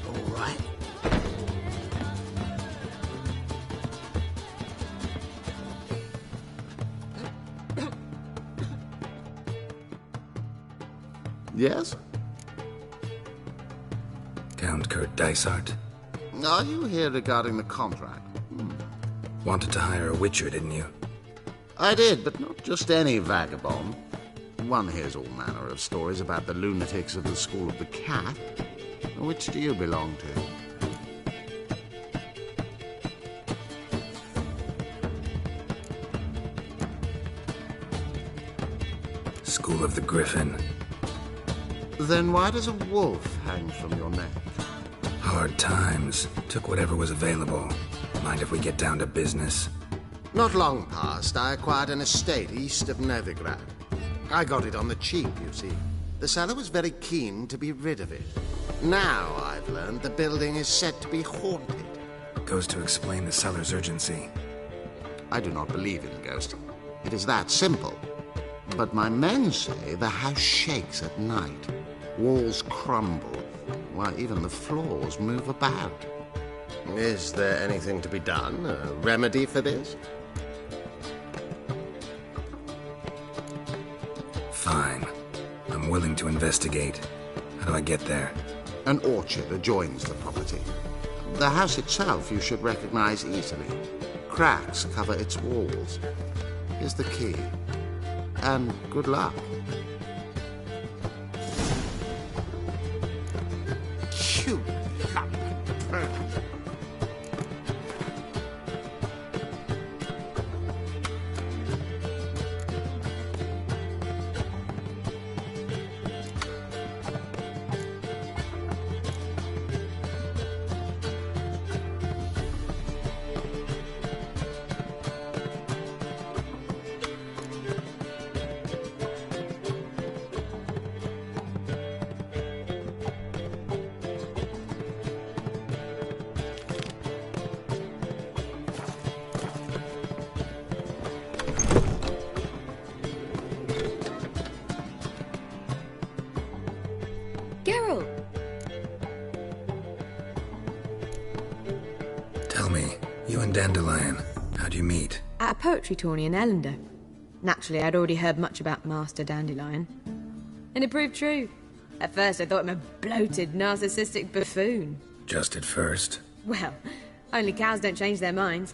All right. Yes? Count Kurt Dysart? Are you here regarding the contract? Wanted to hire a witcher, didn't you? I did, but not just any vagabond. One hears all manner of stories about the lunatics of the School of the Cat. Which do you belong to? School of the Griffin. Then why does a wolf hang from your neck? Hard times. Took whatever was available. Mind if we get down to business? Not long past, I acquired an estate east of Novigrad. I got it on the cheap, you see. The seller was very keen to be rid of it. Now I've learned the building is said to be haunted. Goes to explain the seller's urgency. I do not believe in ghosts. It is that simple. But my men say the house shakes at night. Walls crumble, while even the floors move about. Is there anything to be done? A remedy for this? Fine. I'm willing to investigate. How do I get there? An orchard adjoins the property. The house itself you should recognize easily. Cracks cover its walls. Here's the key. And good luck. You lump. Tell me, you and Dandelion, how'd you meet? At a poetry tourney in Ellender. Naturally, I'd already heard much about Master Dandelion. And it proved true. At first, I thought him a bloated, narcissistic buffoon. Just at first. Well, only cows don't change their minds.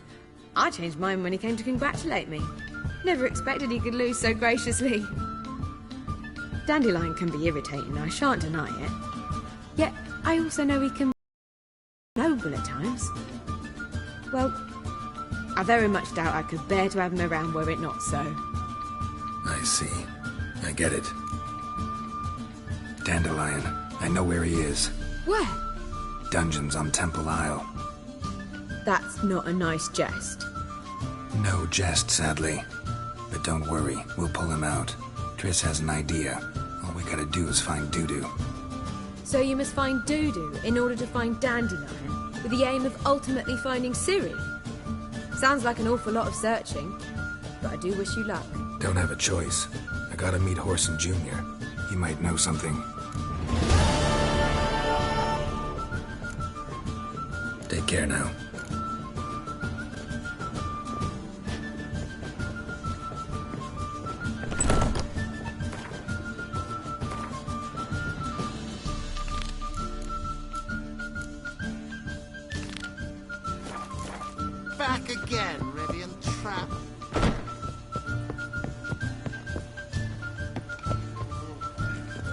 I changed mine when he came to congratulate me. Never expected he could lose so graciously. Dandelion can be irritating, I shan't deny it. Yet, I also know he can be noble at times. Well, I very much doubt I could bear to have him around were it not so. I see. I get it. Dandelion, I know where he is. Where? Dungeons on Temple Isle. That's not a nice jest. No jest, sadly. But don't worry, we'll pull him out. Triss has an idea. All we gotta do is find Dudu. So you must find Dudu in order to find Dandelion? with the aim of ultimately finding Ciri. Sounds like an awful lot of searching, but I do wish you luck. Don't have a choice. I gotta meet Horson Jr. He might know something. Take care now. Back again, Rivian Trap.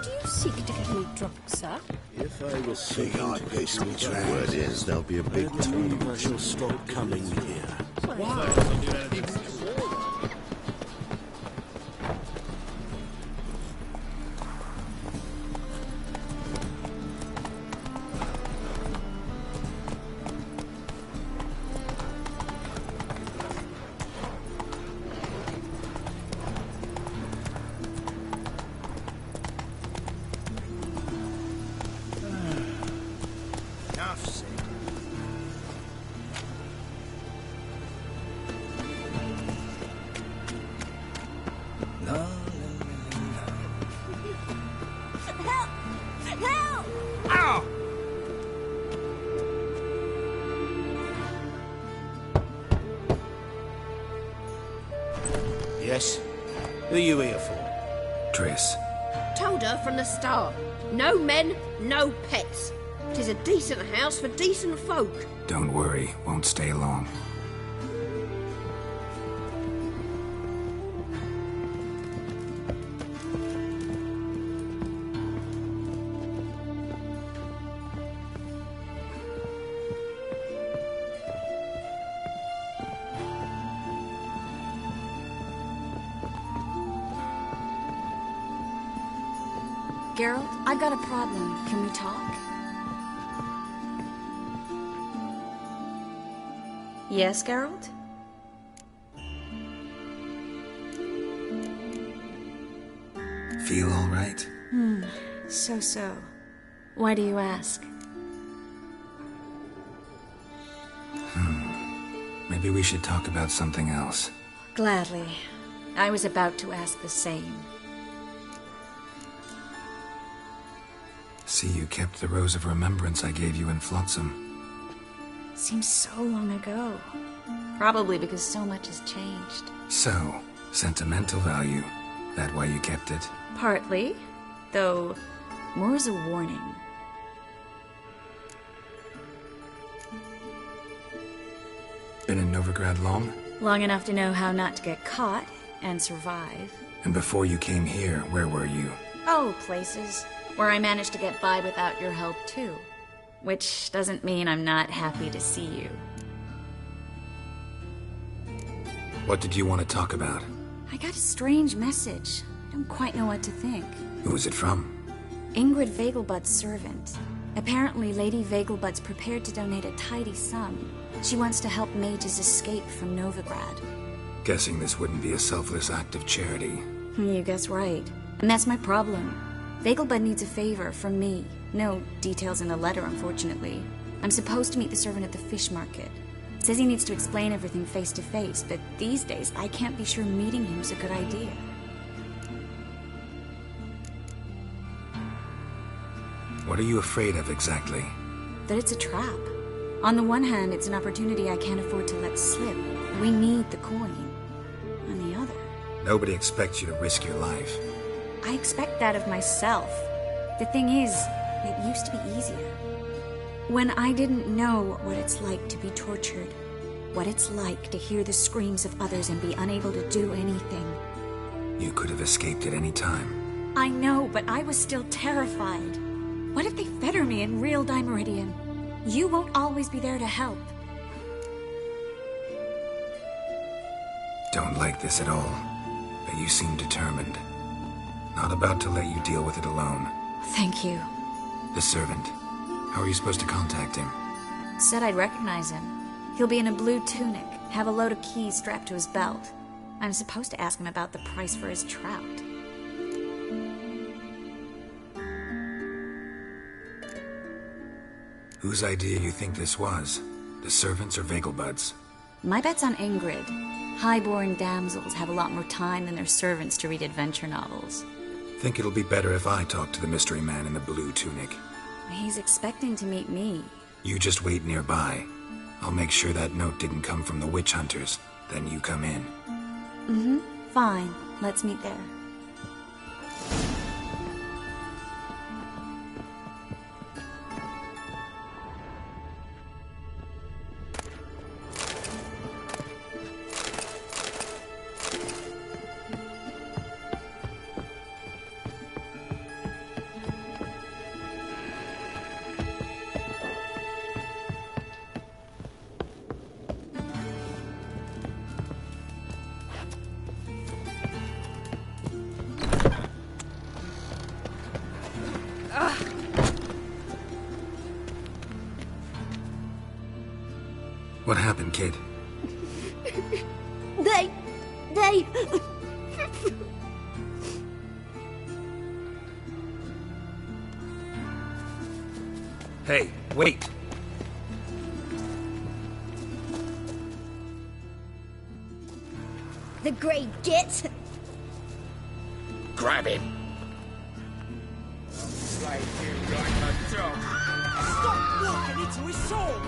Do you seek to get me drunk, sir? If I was seeking to get me to word is, there'll be a big time I shall stop coming here. Enough said. Help! Help! Ow! Yes? Who are you here for? Triss. Told her from the start. No men, no pets. 'Tis a decent house for decent folk. Don't worry, won't stay long. Geralt, I got a problem. Can we talk? Yes, Geralt? Feel all right? So. Why do you ask? Maybe we should talk about something else. Gladly. I was about to ask the same. See, you kept the Rose of Remembrance I gave you in Flotsam. Seems so long ago. Probably because so much has changed. So, sentimental value. That why you kept it? Partly, though more as a warning. Been in Novigrad long? Long enough to know how not to get caught and survive. And before you came here, where were you? Oh, places where I managed to get by without your help, too. Which doesn't mean I'm not happy to see you. What did you want to talk about? I got a strange message. I don't quite know what to think. Who was it from? Ingrid Vegelbud's servant. Apparently, Lady Vegelbud's prepared to donate a tidy sum. She wants to help mages escape from Novigrad. Guessing this wouldn't be a selfless act of charity. You guess right. And that's my problem. Vegelbud needs a favor from me. No details in the letter, unfortunately. I'm supposed to meet the servant at the fish market. Says he needs to explain everything face to face, but these days I can't be sure meeting him's a good idea. What are you afraid of exactly? That it's a trap. On the one hand, it's an opportunity I can't afford to let slip. We need the coin. On the other... Nobody expects you to risk your life. I expect that of myself. The thing is, it used to be easier. When I didn't know what it's like to be tortured, what it's like to hear the screams of others and be unable to do anything. You could have escaped at any time. I know, but I was still terrified. What if they fetter me in real Dimeridian? You won't always be there to help. Don't like this at all, but you seem determined. Not about to let you deal with it alone. Thank you. The servant. How are you supposed to contact him? Said I'd recognize him. He'll be in a blue tunic, have a load of keys strapped to his belt. I'm supposed to ask him about the price for his trout. Whose idea you think this was? The servants or Vegelbud's? My bet's on Ingrid. Highborn damsels have a lot more time than their servants to read adventure novels. Think it'll be better if I talk to the mystery man in the blue tunic. He's expecting to meet me. You just wait nearby. I'll make sure that note didn't come from the witch hunters. Then you come in. Mm-hmm. Fine. Let's meet there. What happened, kid? They... Hey, wait! The Grey Git. Grab him. Slay you like a dog. Stop walking into his sword!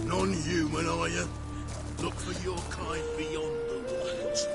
Non-human, are you? Look for your kind beyond the walls.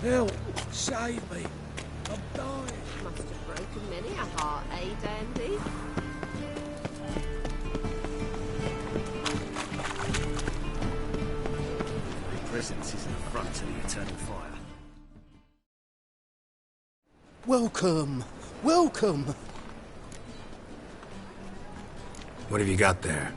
Help! Save me! I'm dying! Must have broken many a heart, eh, Dandy? Presence is an affront to the eternal fire. Welcome! Welcome! What have you got there?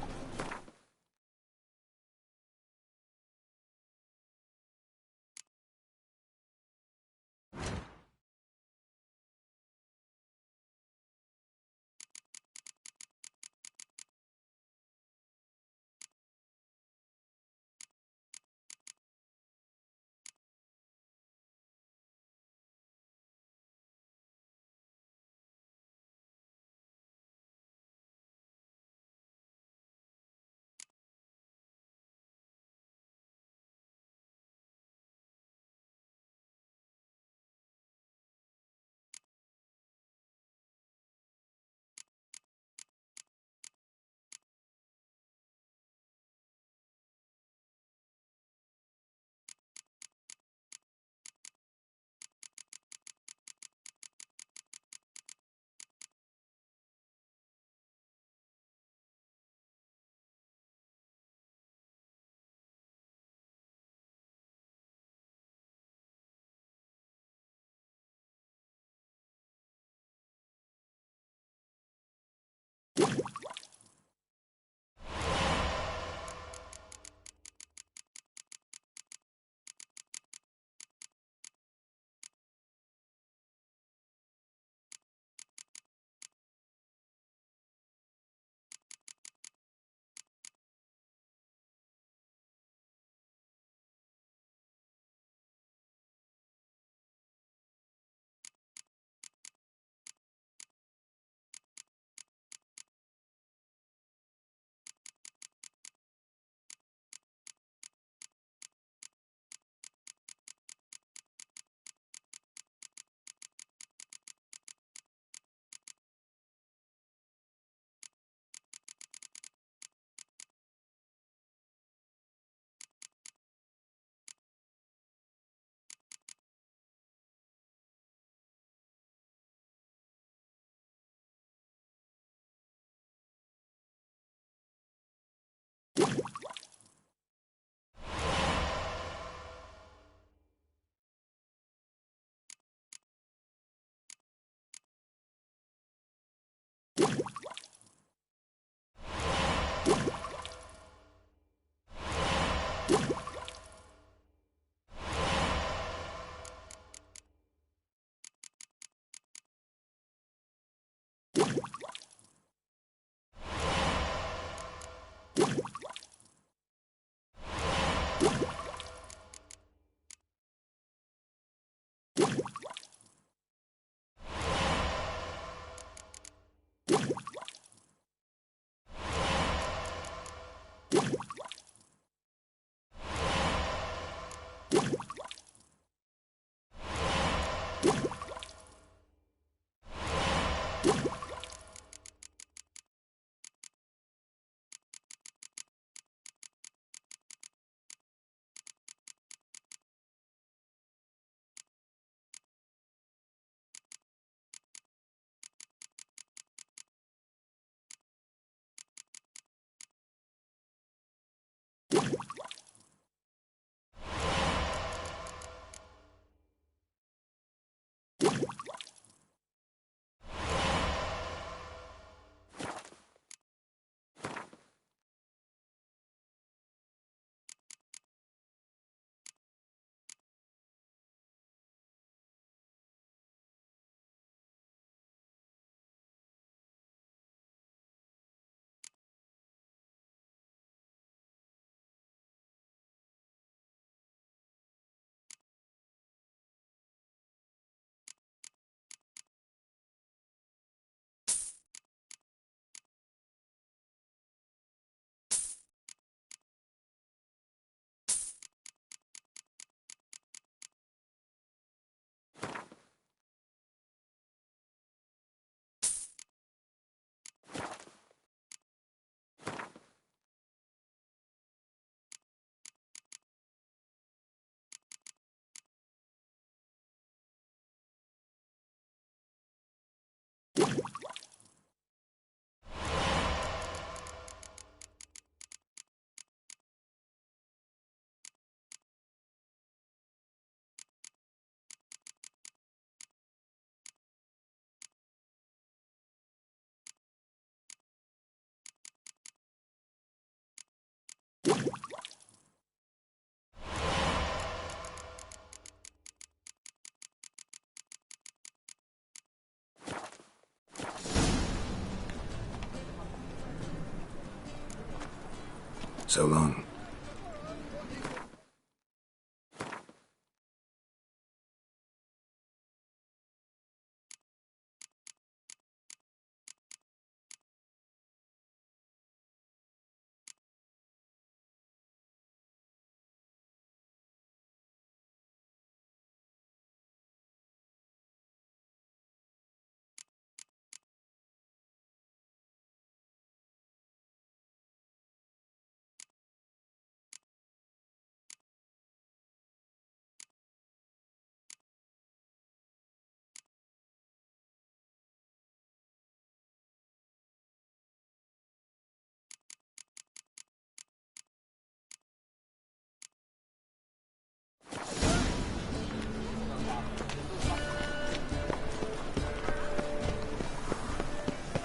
So long.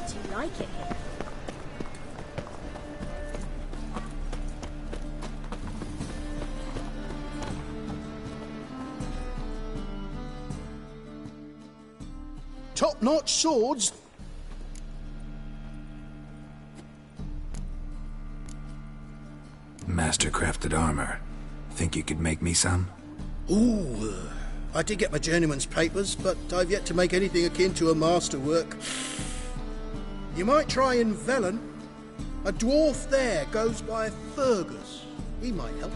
Do you like it here? Top-notch swords. Master-crafted armor. Think you could make me some? Ooh, I did get my journeyman's papers, but I've yet to make anything akin to a masterwork. You might try in Velen. A dwarf there goes by Fergus. He might help.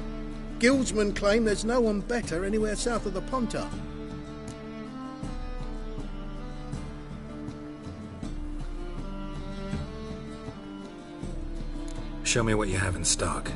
Guildsmen claim there's no one better anywhere south of the Pontar. Show me what you have in stock.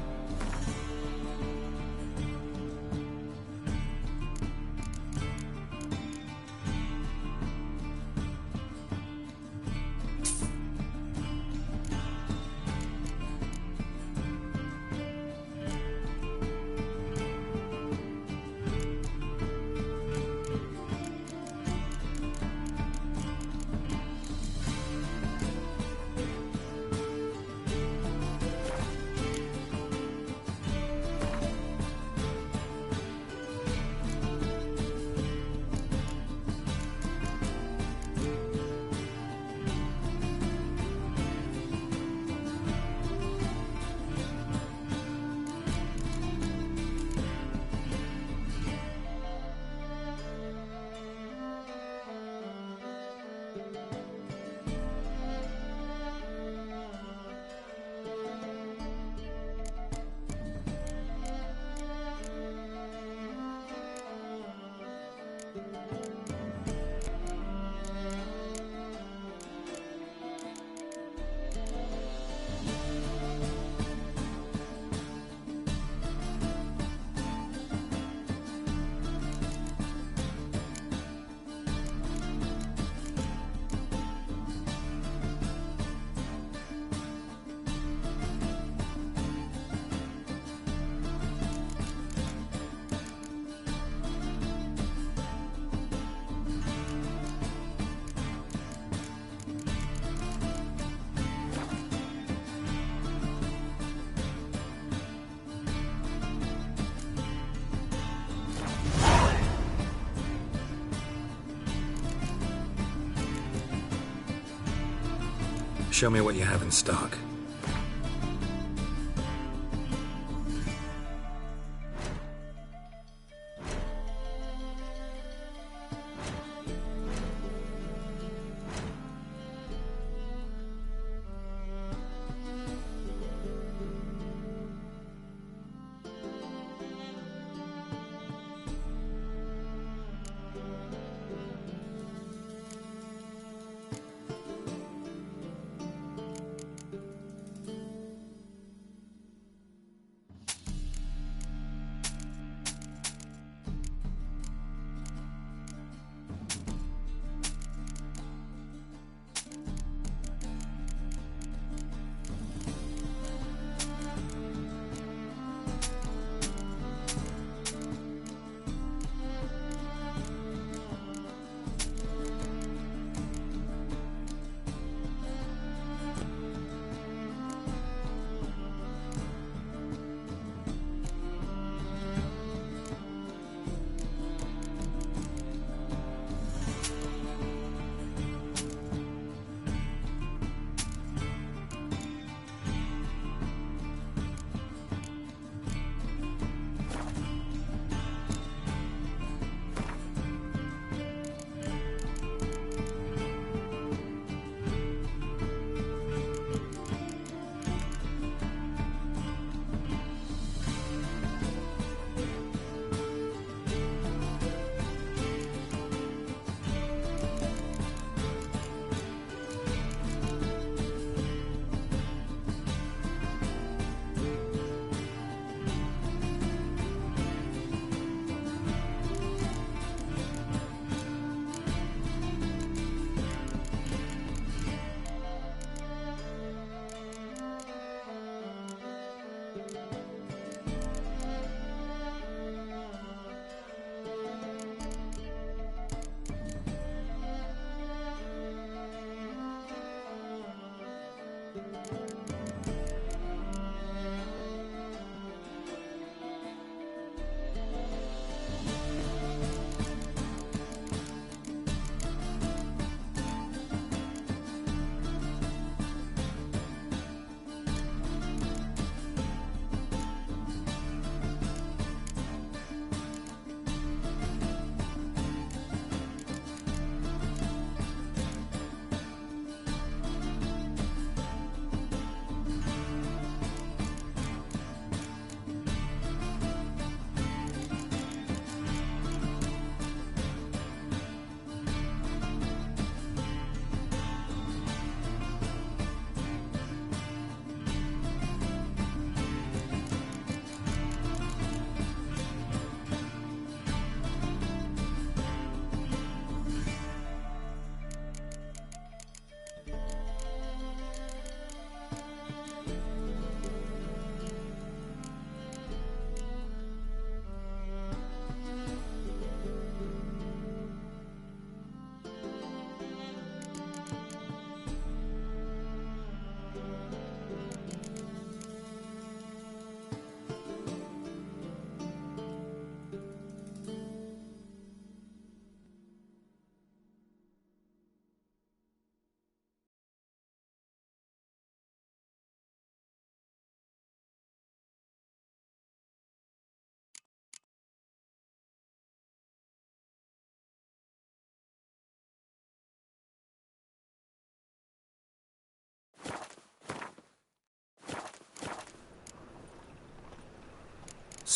Show me what you have in stock.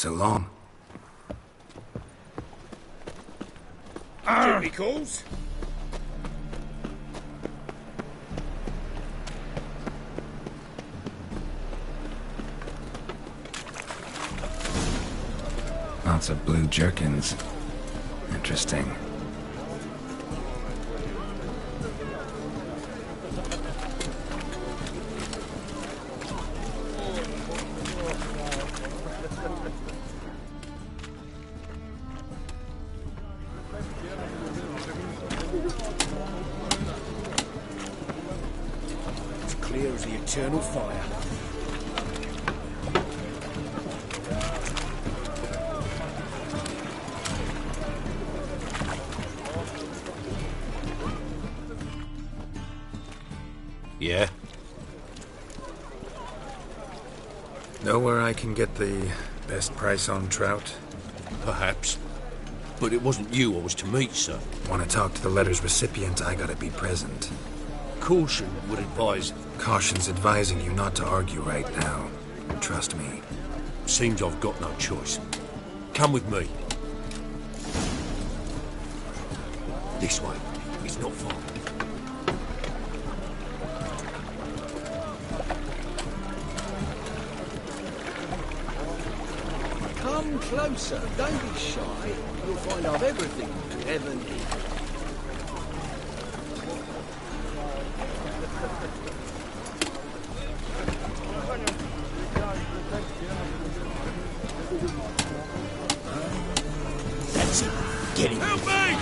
So long. Duty calls. Lots of blue jerkins. Interesting. It's clear as the eternal fire. Yeah? Know where I can get the best price on trout? Perhaps. But it wasn't you I was to meet, sir. Want to talk to the letter's recipient, I gotta be present. Caution would advise... Caution's advising you not to argue right now. Trust me. Seems I've got no choice. Come with me. This way. It's not far. Come closer, don't be shy. You'll find I've everything you ever need. That's it. Get him. Help me!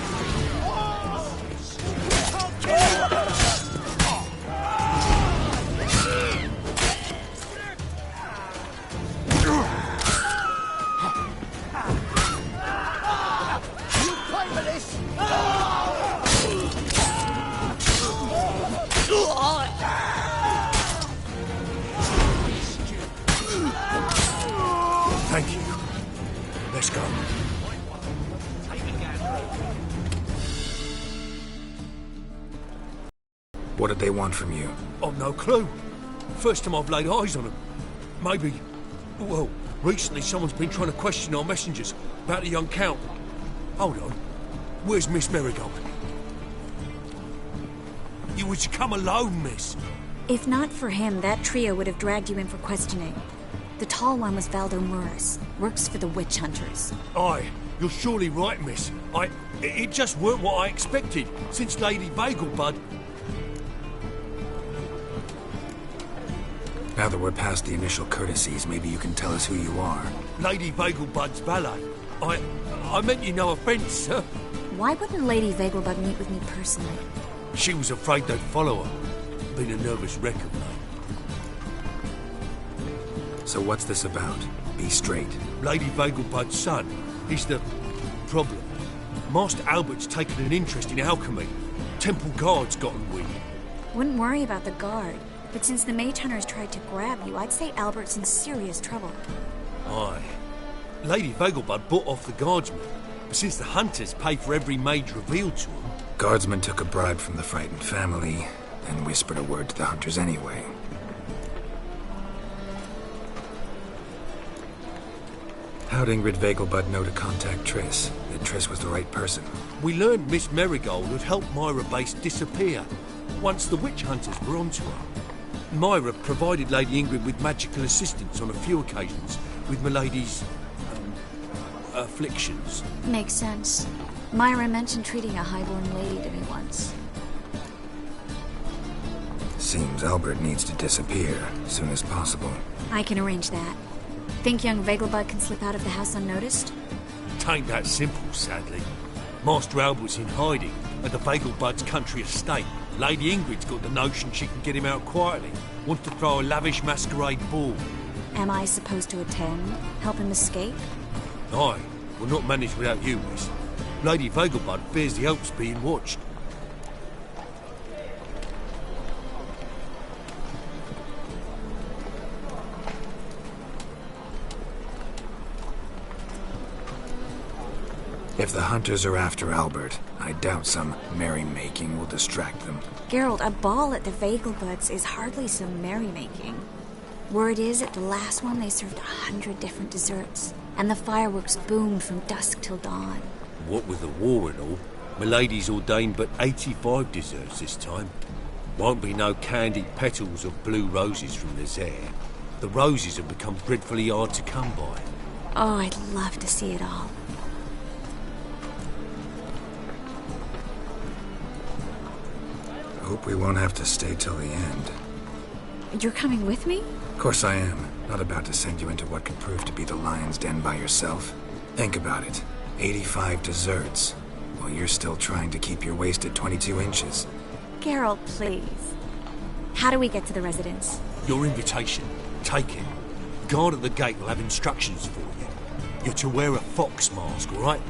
Thank you. Let's go. What did they want from you? I've no clue. First time I've laid eyes on them. Maybe... Well, recently someone's been trying to question our messengers about the young Count. Hold on. Where's Miss Marigold? You was to come alone, miss. If not for him, that trio would have dragged you in for questioning. The tall one was Valdo Muris. Works for the witch hunters. Aye, you're surely right, miss. It just weren't what I expected, since Lady Bagelbud... Now that we're past the initial courtesies, maybe you can tell us who you are. Lady Bagelbud's valet. I meant you no offence, sir. Why wouldn't Lady Vegelbud meet with me personally? She was afraid they'd follow her. Been a nervous wreck of late. So what's this about? Be straight. Lady Vegelbud's son. He's the problem. Master Albert's taken an interest in alchemy. Temple guards gotten wind. Wouldn't worry about the guard. But since the mage hunters tried to grab you, I'd say Albert's in serious trouble. Aye. Lady Vegelbud bought off the guardsmen. But since the hunters pay for every mage revealed to them... Guardsmen took a bribe from the frightened family, and whispered a word to the hunters anyway. How'd Ingrid Vegelbud know to contact Triss? That Triss was the right person. We learned Miss Marigold had helped Myra Base disappear, once the witch hunters were onto her. Myra provided Lady Ingrid with magical assistance on a few occasions, with Milady's... afflictions. Makes sense. Myra mentioned treating a highborn lady to me once. Seems Albert needs to disappear as soon as possible. I can arrange that. Think young Vegelbud can slip out of the house unnoticed? Tain't that simple, sadly. Master Albert's in hiding at the Vegelbud's country estate. Lady Ingrid's got the notion she can get him out quietly. Wants to throw a lavish masquerade ball. Am I supposed to attend? Help him escape? Aye. We'll not manage without you, miss. Lady Vegelbud fears the Alps being watched. If the hunters are after Albert, I doubt some merrymaking will distract them. Geralt, a ball at the Vegelbuds is hardly some merrymaking. Word is, at the last one they served 100 different desserts. and the fireworks boomed from dusk till dawn. What with the war and all, Milady's ordained but 85 desserts this time. Won't be no candied petals of blue roses from the Zaire. The roses have become dreadfully hard to come by. Oh, I'd love to see it all. Hope we won't have to stay till the end. You're coming with me? Of course I am. Not about to send you into what could prove to be the lion's den by yourself. Think about it. 85 desserts, while you're still trying to keep your waist at 22 inches. Geralt, please. How do we get to the residence? Your invitation. Take it. Guard at the gate will have instructions for you. You're to wear a fox mask, all right?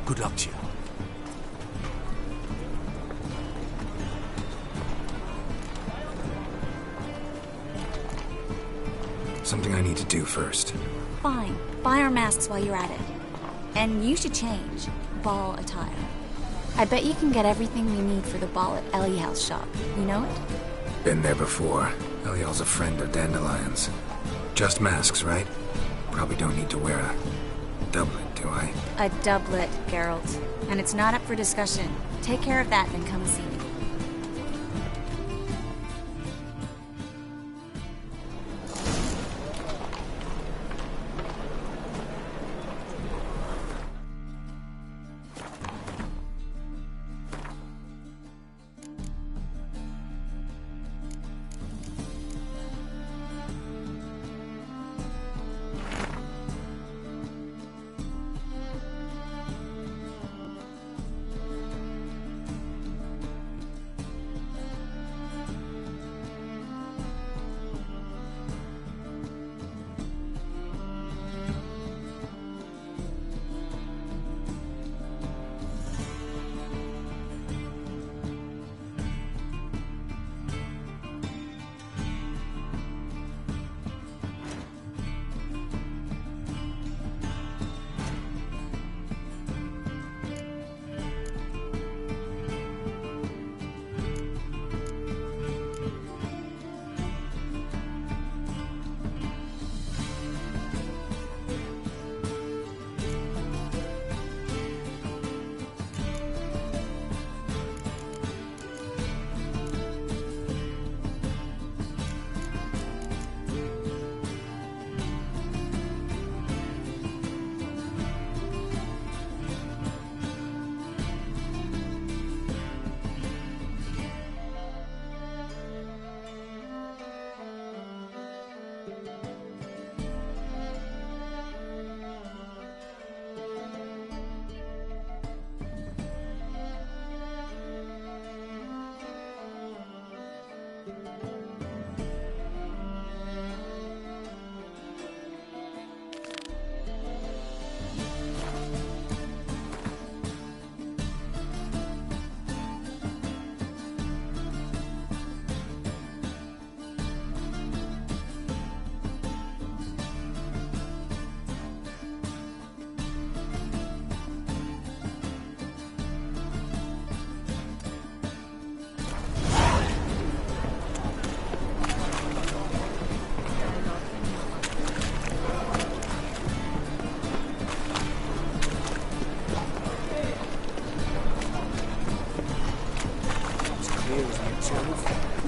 Good luck to you. Something I need to do first. Fine. Buy our masks while you're at it. And you should change. Ball attire. I bet you can get everything we need for the ball at Eliel's shop. You know it? Been there before. Eliel's a friend of Dandelion's. Just masks, right? Probably don't need to wear a doublet, do I? A doublet, Geralt. And it's not up for discussion. Take care of that, then come see me.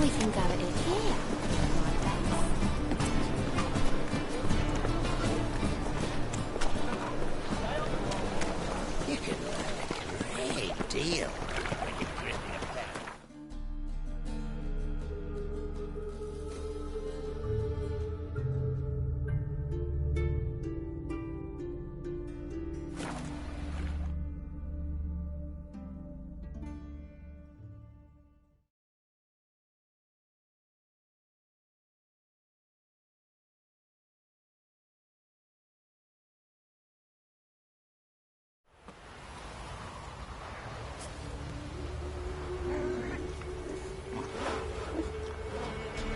We can go in here. You can learn a great deal.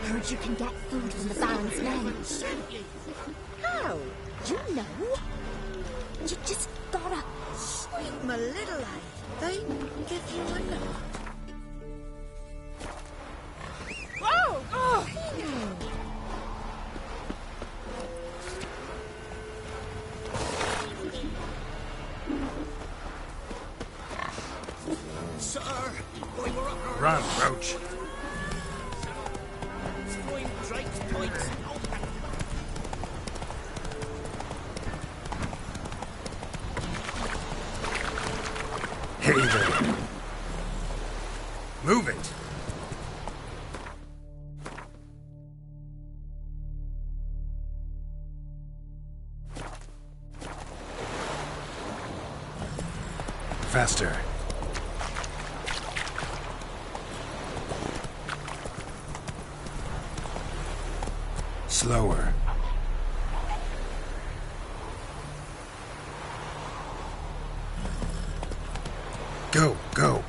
Heard you can get food from the band's men. How? You know? You just gotta... Sweet my little lad. They give you a look. Whoa! Oh! on, Roach. Hey there. Move it. Faster. Slower. Go, go.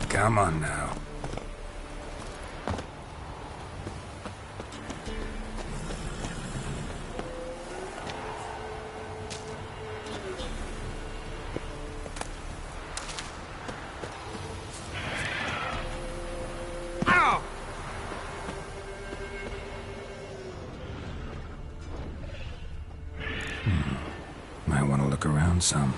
Come on now. Ow! Might want to look around some.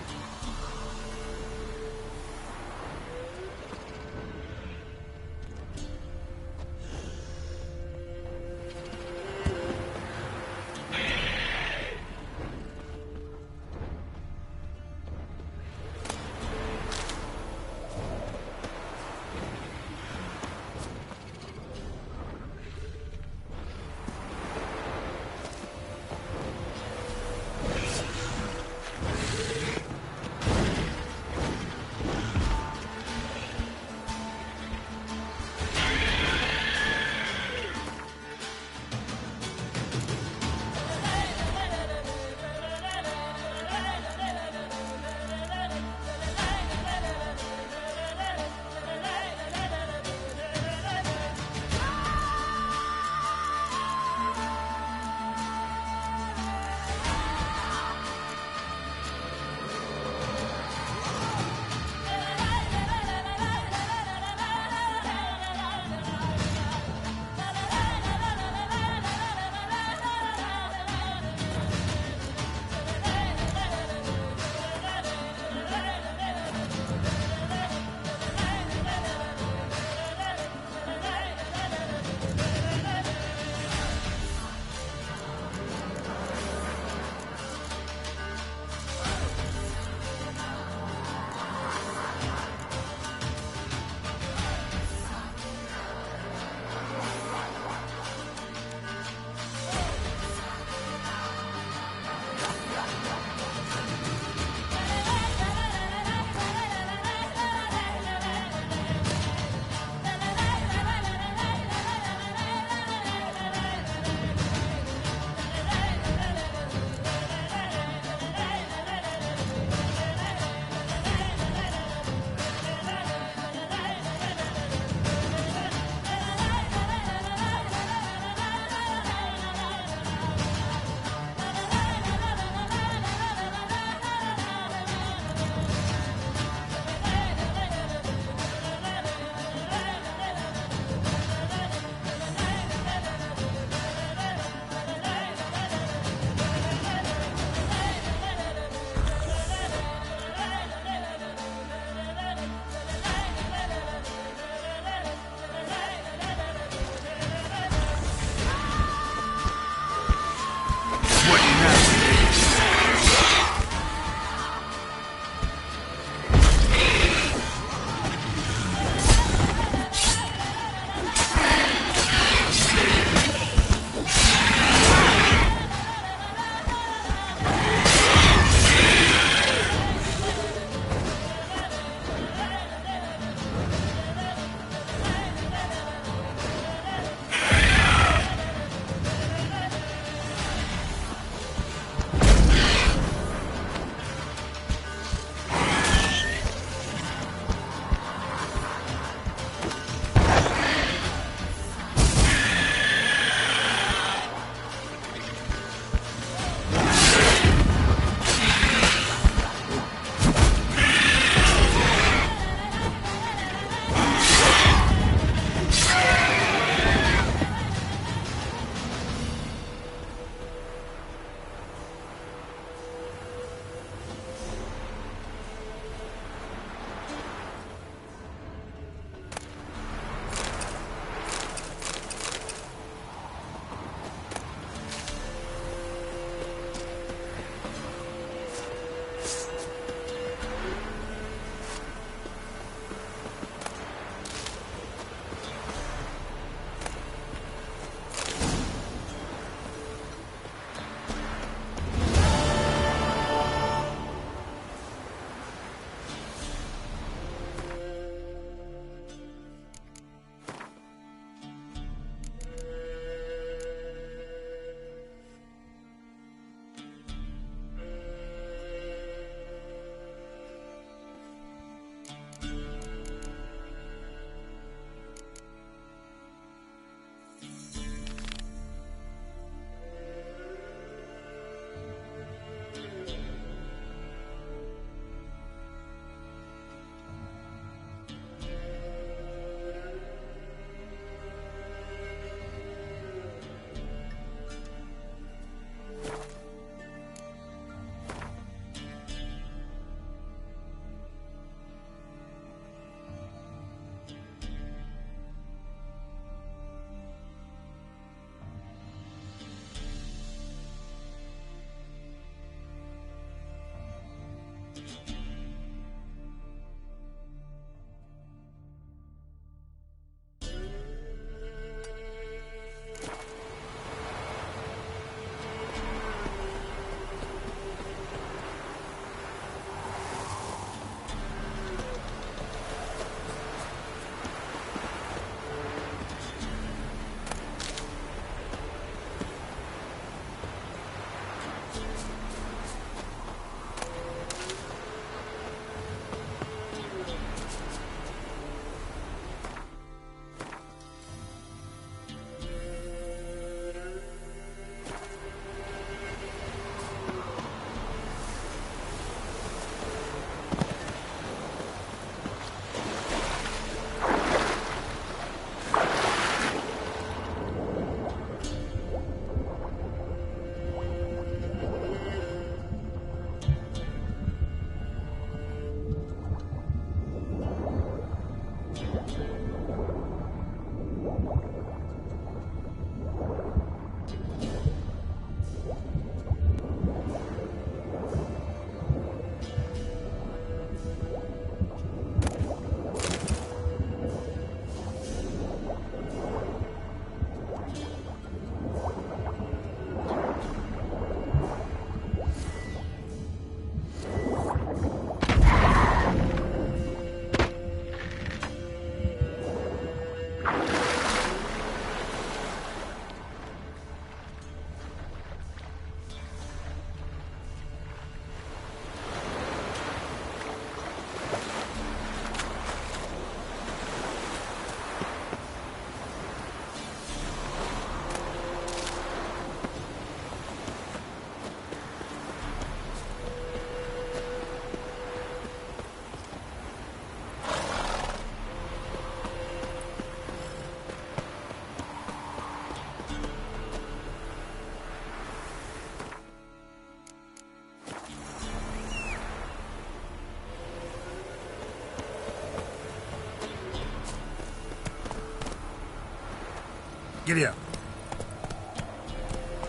Giddy up.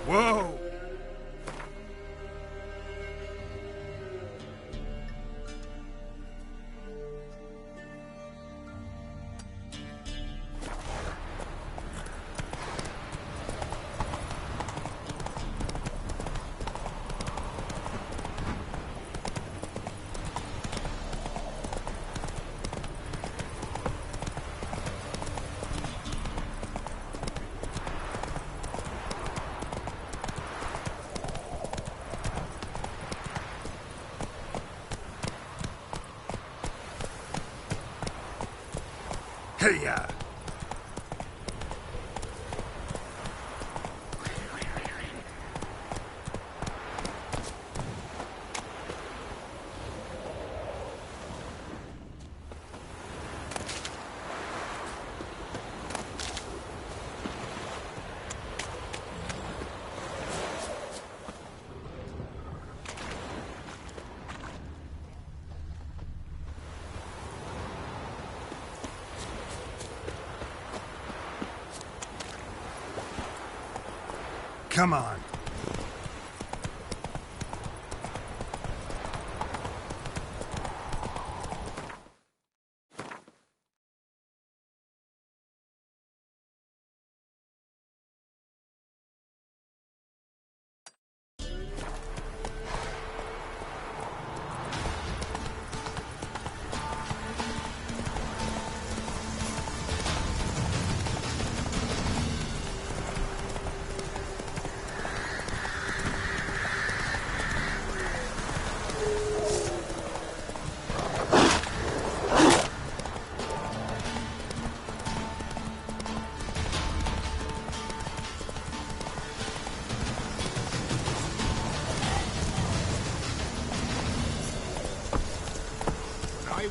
Whoa! Hey-ya! Come on.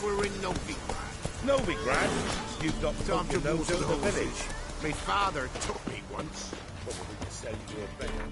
We're in Novigrad. Novigrad? You've got Time to know water the the village. horses. My father took me once. Probably to sell you a better.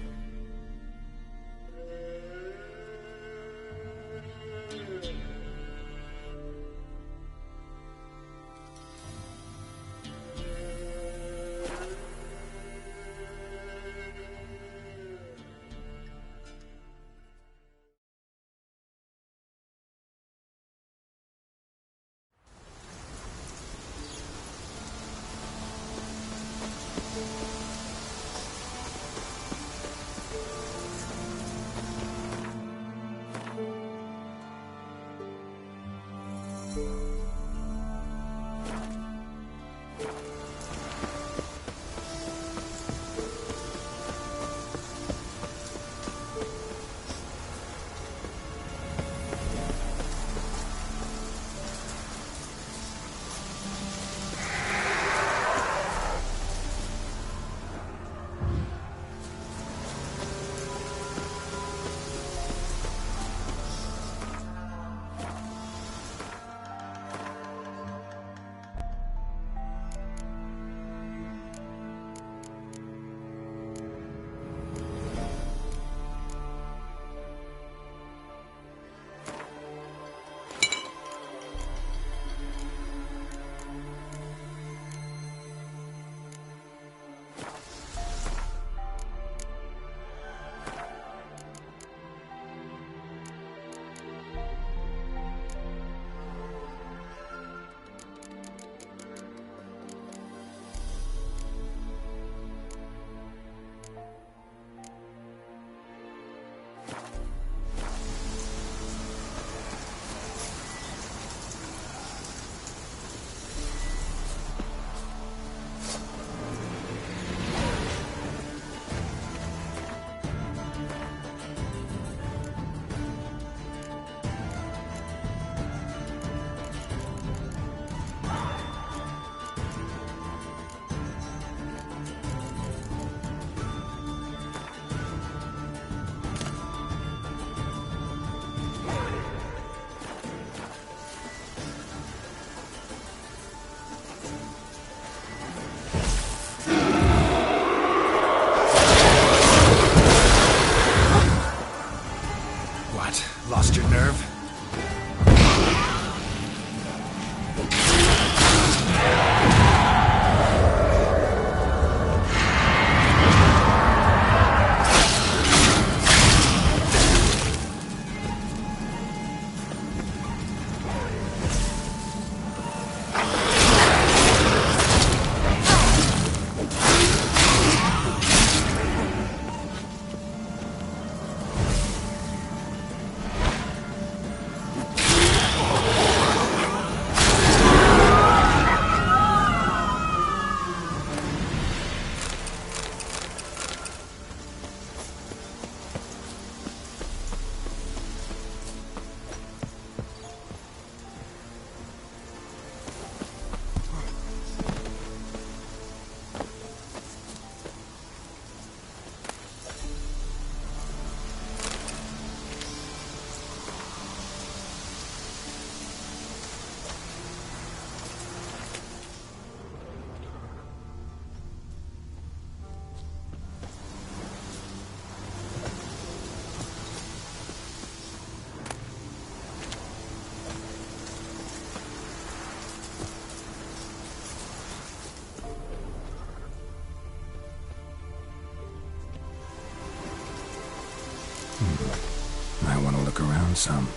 Might want to look around some.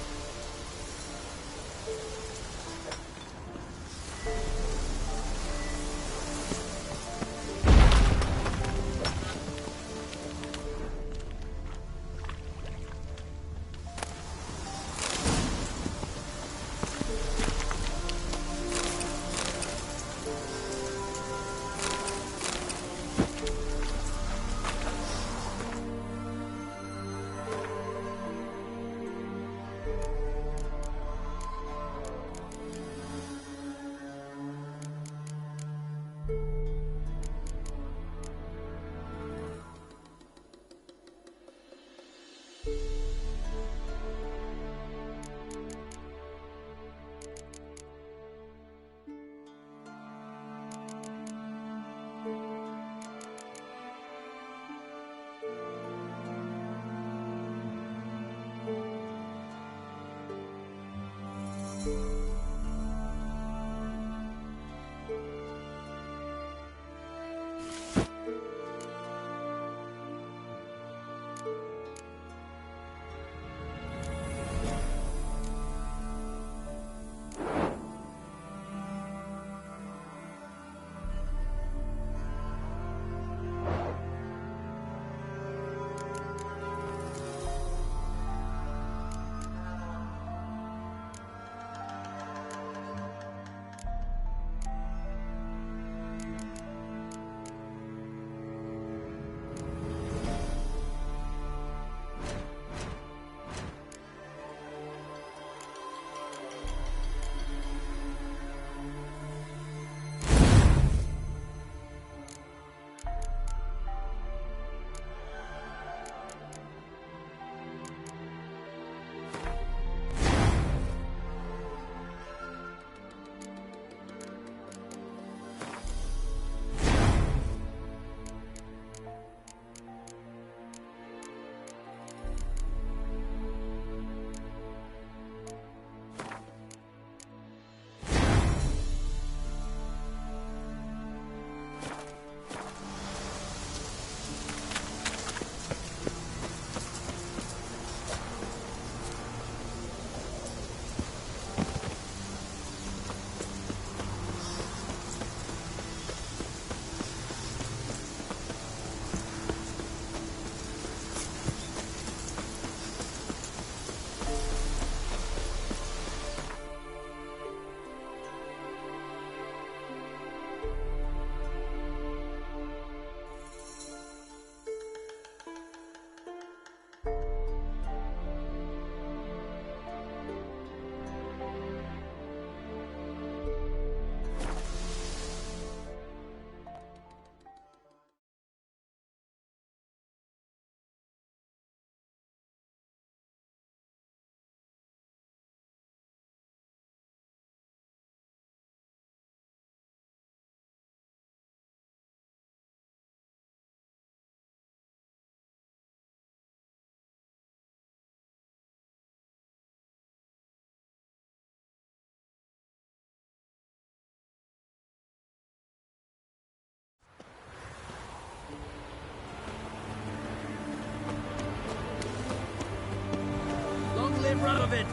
Radovid!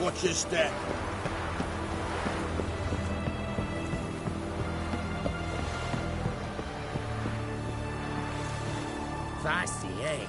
Watch your step. Fasty, eh?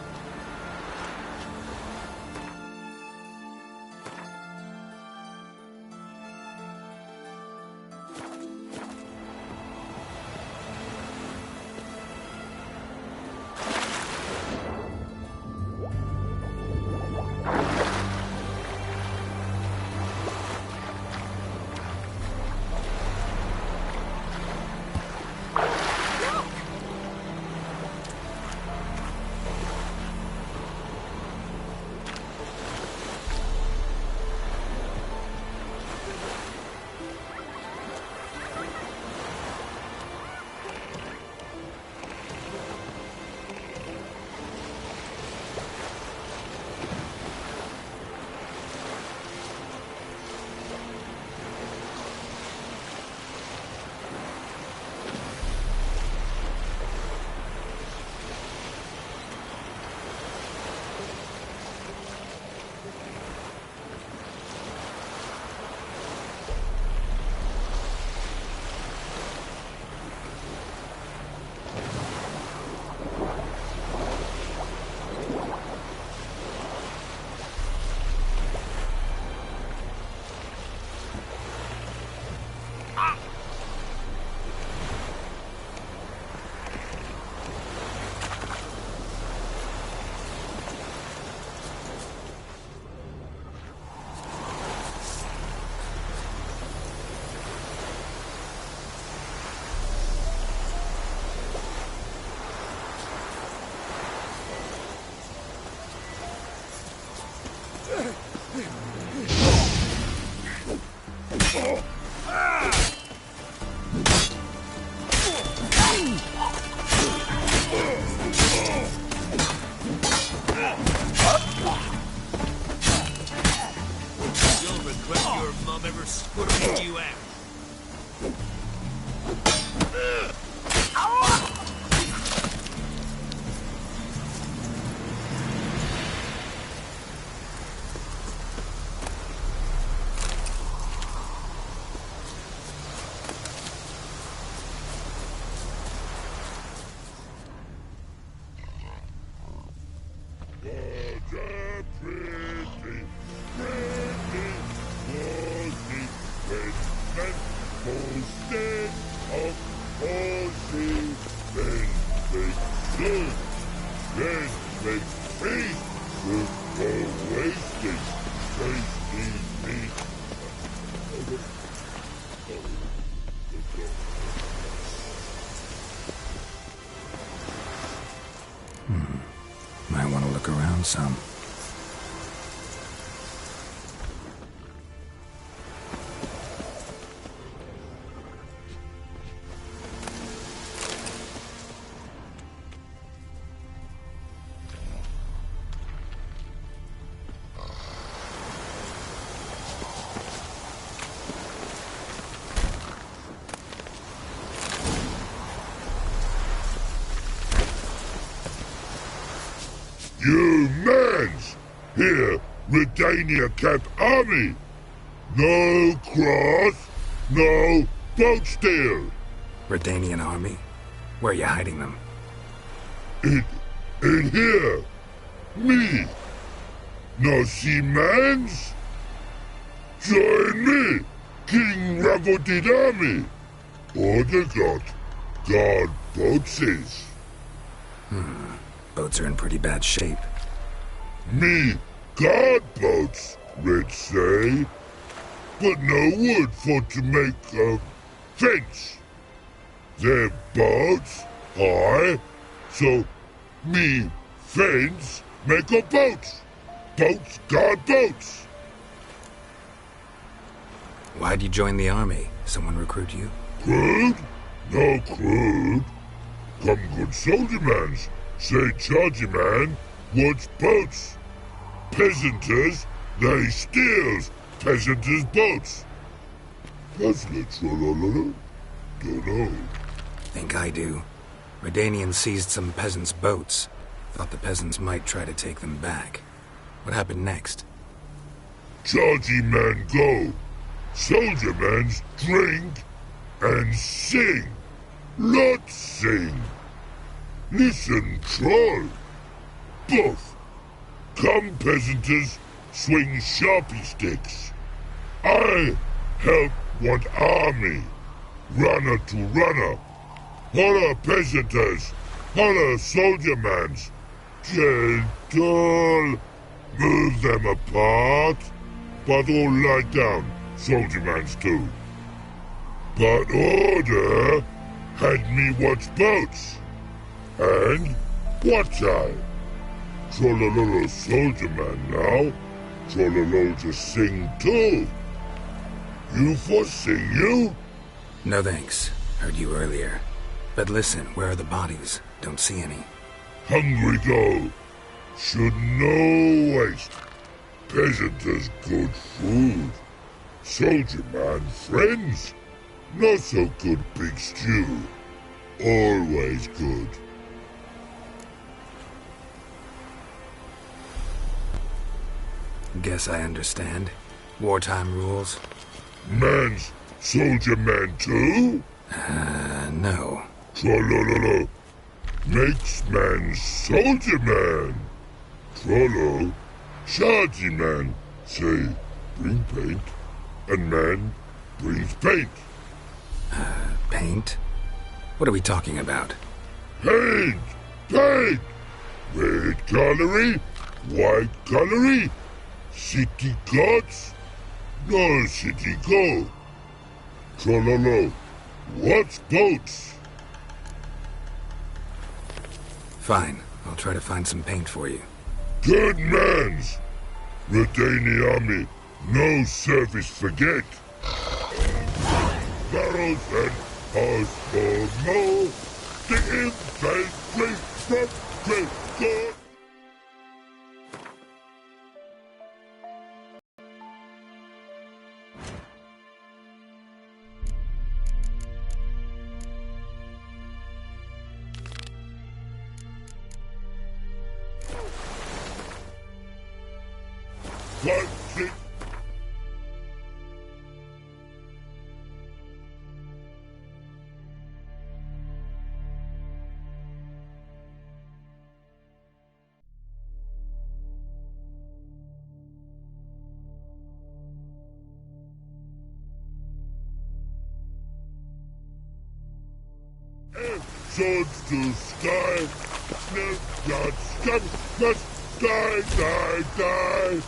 All these men make good, then make peace with the wasted, tasty meat. Might want to look around some. You mans! Here, Redania Camp Army! No cross, no boat steal! Redanian army? Where are you hiding them? In here! Me! No see mans? Join me, King Ravodid Army! Order God boatses. Boats are in pretty bad shape. Me guard boats, Red say. But no wood for to make a fence. Their boats high, so me fence make a boats. Boats guard boats. Why'd you join the army? Someone recruit you? Crude? No crude. Come good soldier mans. Say chargy man wants boats. Peasanters, they steals peasanters' boats. That's literal. Dunno. Think I do. Redanians seized some peasants' boats. Thought the peasants might try to take them back. What happened next? Chargy man go. Soldier mans drink and sing. Lot sing. Listen, troll. Both. Come, peasanters, swing sharpie sticks. I help one army. Runner to runner. Holla, peasanters. Holla, soldier mans. Gentle. Move them apart. But all lie down, soldier mans too. But order had me watch boats. And what I? Trollololo soldier man now. Trollolo just sing too. You for sing you? No thanks. Heard you earlier. But listen, where are the bodies? Don't see any. Hungry go. Should no waste. Peasanters good food. Soldier man friends. Not so good big stew. Always good. Guess I understand. Wartime rules? Man's soldier man too? No. Trollololo. Makes man soldier man. Trollo. Shardy man. Say, bring paint. And man brings paint. Paint? What are we talking about? Paint! Paint! Red colory, white colory, city gods, no city go. Trollolo, what's boats? Fine, I'll try to find some paint for you. Good mans! Redani army, no service forget. Barrels and horse for no, the infantry from Great God. One, Swords to sky. Not stop. Not die.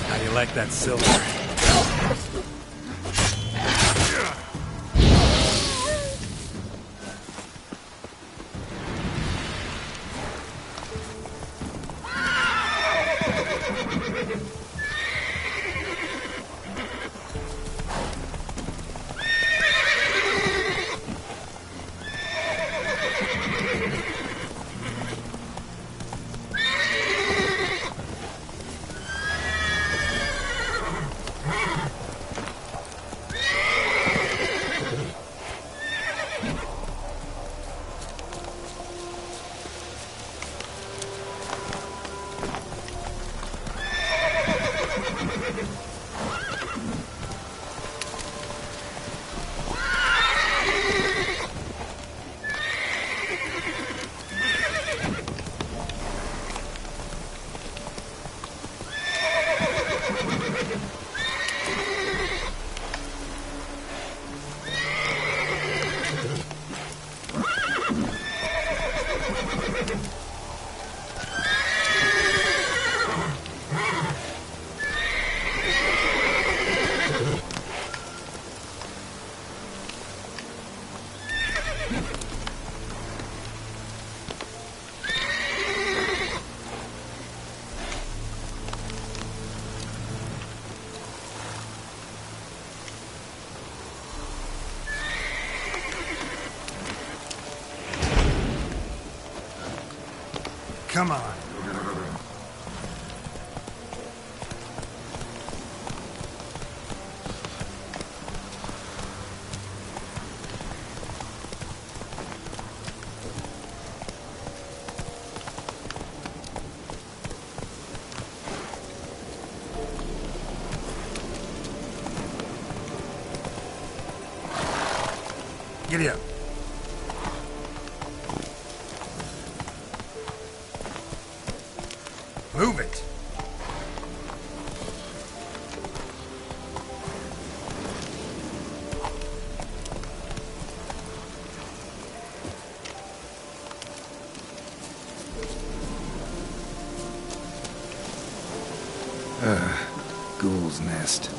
How do you like that silver? Come on. Giddy up. Move it. Ghoul's nest.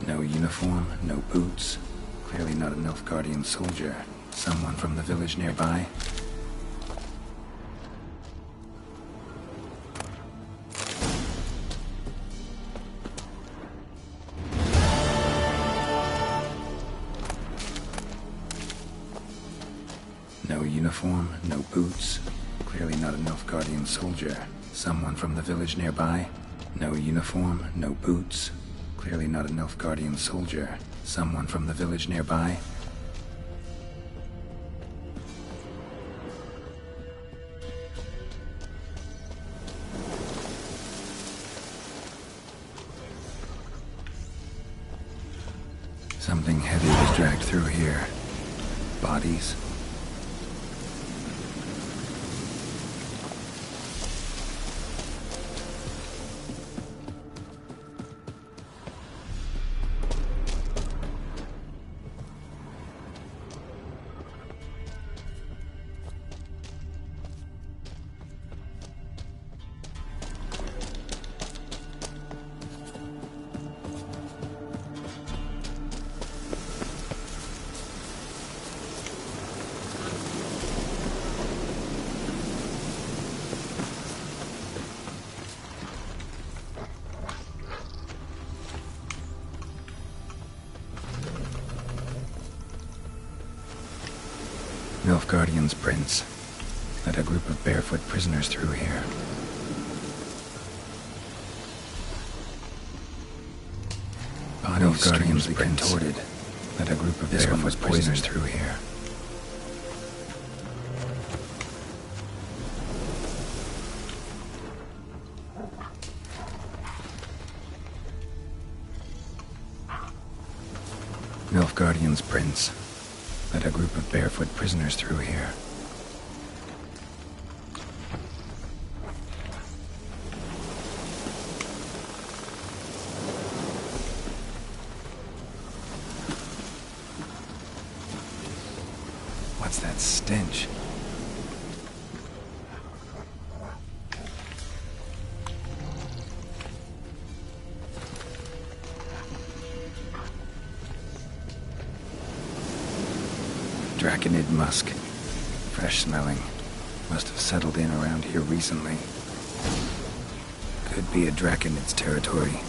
No uniform, no boots. Clearly not an Nilfgaardian soldier. Someone from the village nearby? No uniform, no boots. Clearly not a Nilfgaardian soldier. Someone from the village nearby? No uniform, no boots. Clearly not a Nilfgaardian soldier. Someone from the village nearby? Something heavy was dragged through here. Bodies? Nilfgaardian's prince led a group of barefoot prisoners through here. Nilfgaardian's contorted led a group of barefoot prisoners through here. Nilfgaardian's prince led a group of barefoot prisoners through here. What's that stench? Draconid musk. Fresh smelling. Must have settled in around here recently. Could be a Draconid's territory.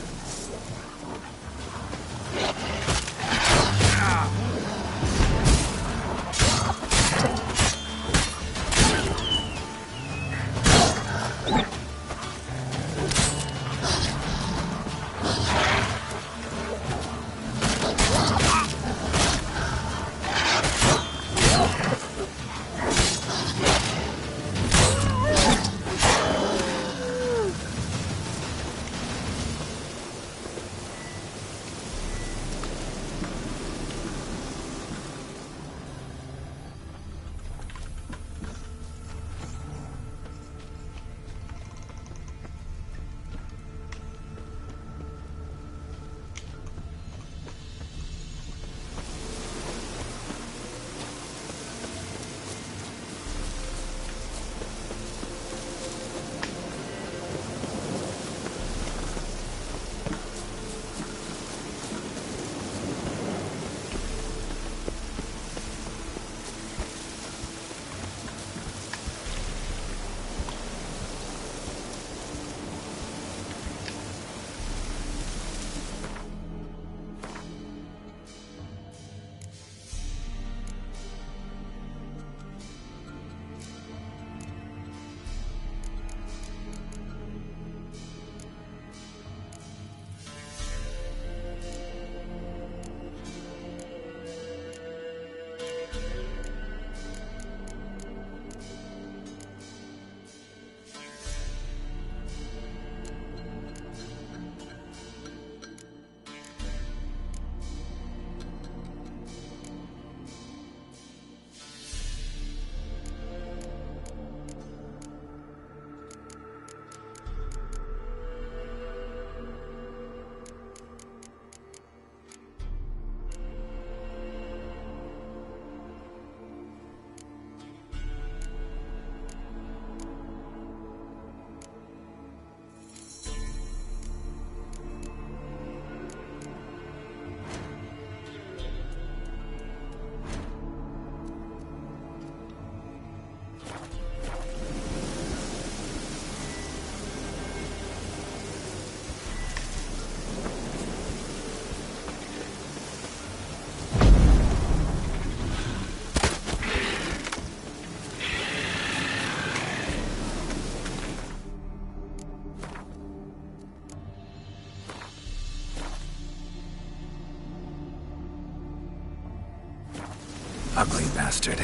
Ugly bastard.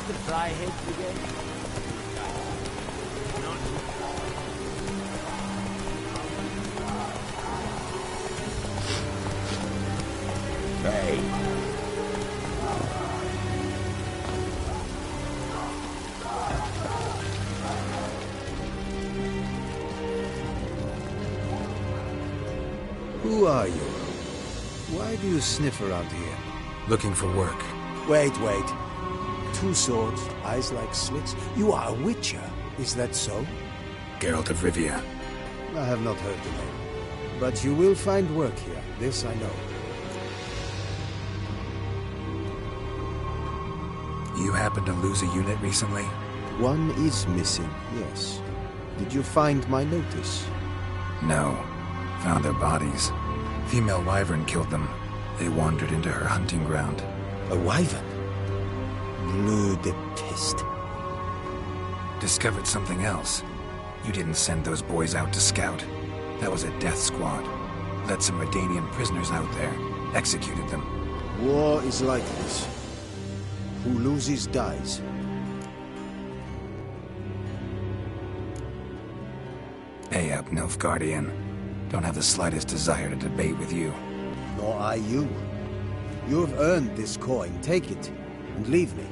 the Fryhead Brigade? Hey. Who are you? Why do you sniff around here? Looking for work. Wait. 2 swords, eyes like slits. You are a witcher, is that so? Geralt of Rivia. I have not heard the name. But you will find work here, this I know. You happen to lose a unit recently? One is missing, yes. Did you find my notice? No. Found their bodies. Female wyvern killed them. They wandered into her hunting ground. A wyvern? Bleu de peste. Discovered something else. You didn't send those boys out to scout. That was a death squad. Led some Redanian prisoners out there. Executed them. War is like this. Who loses dies. Pay up, Nilfgaardian. Don't have the slightest desire to debate with you. Nor I you. You have earned this coin. Take it, and leave me.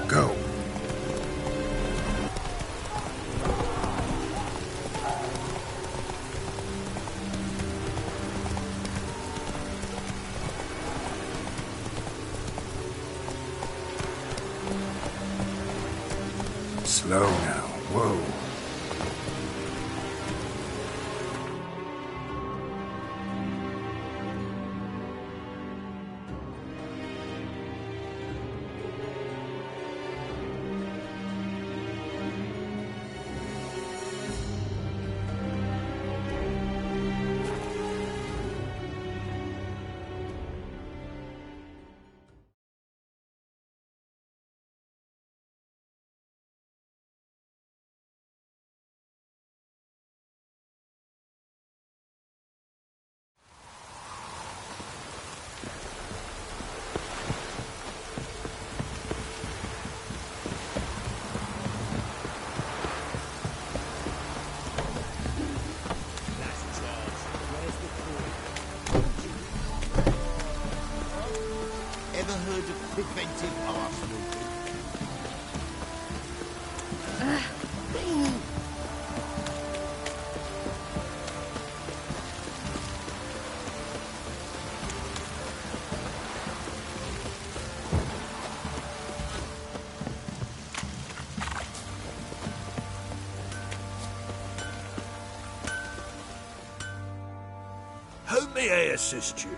Go. Slow now. Whoa. Ever heard of preventive arsenal? How may I assist you?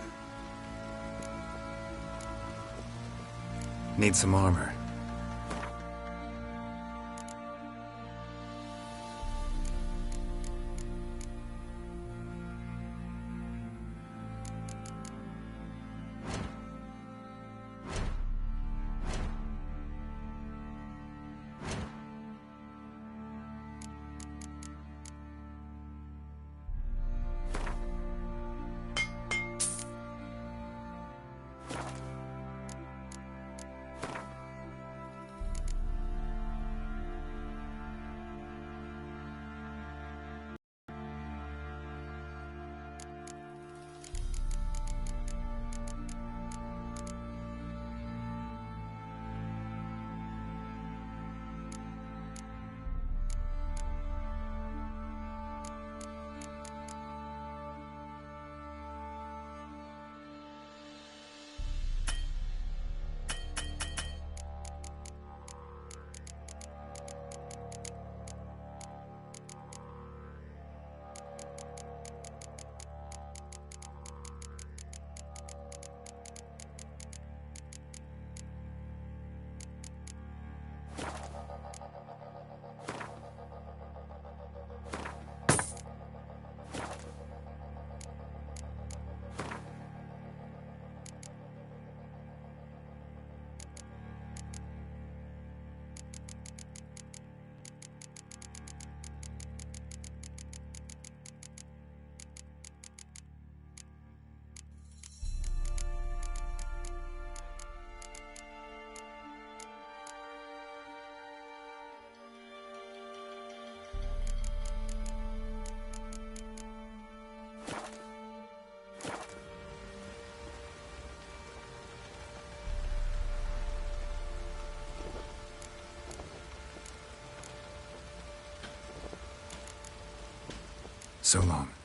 Need some armor. So long.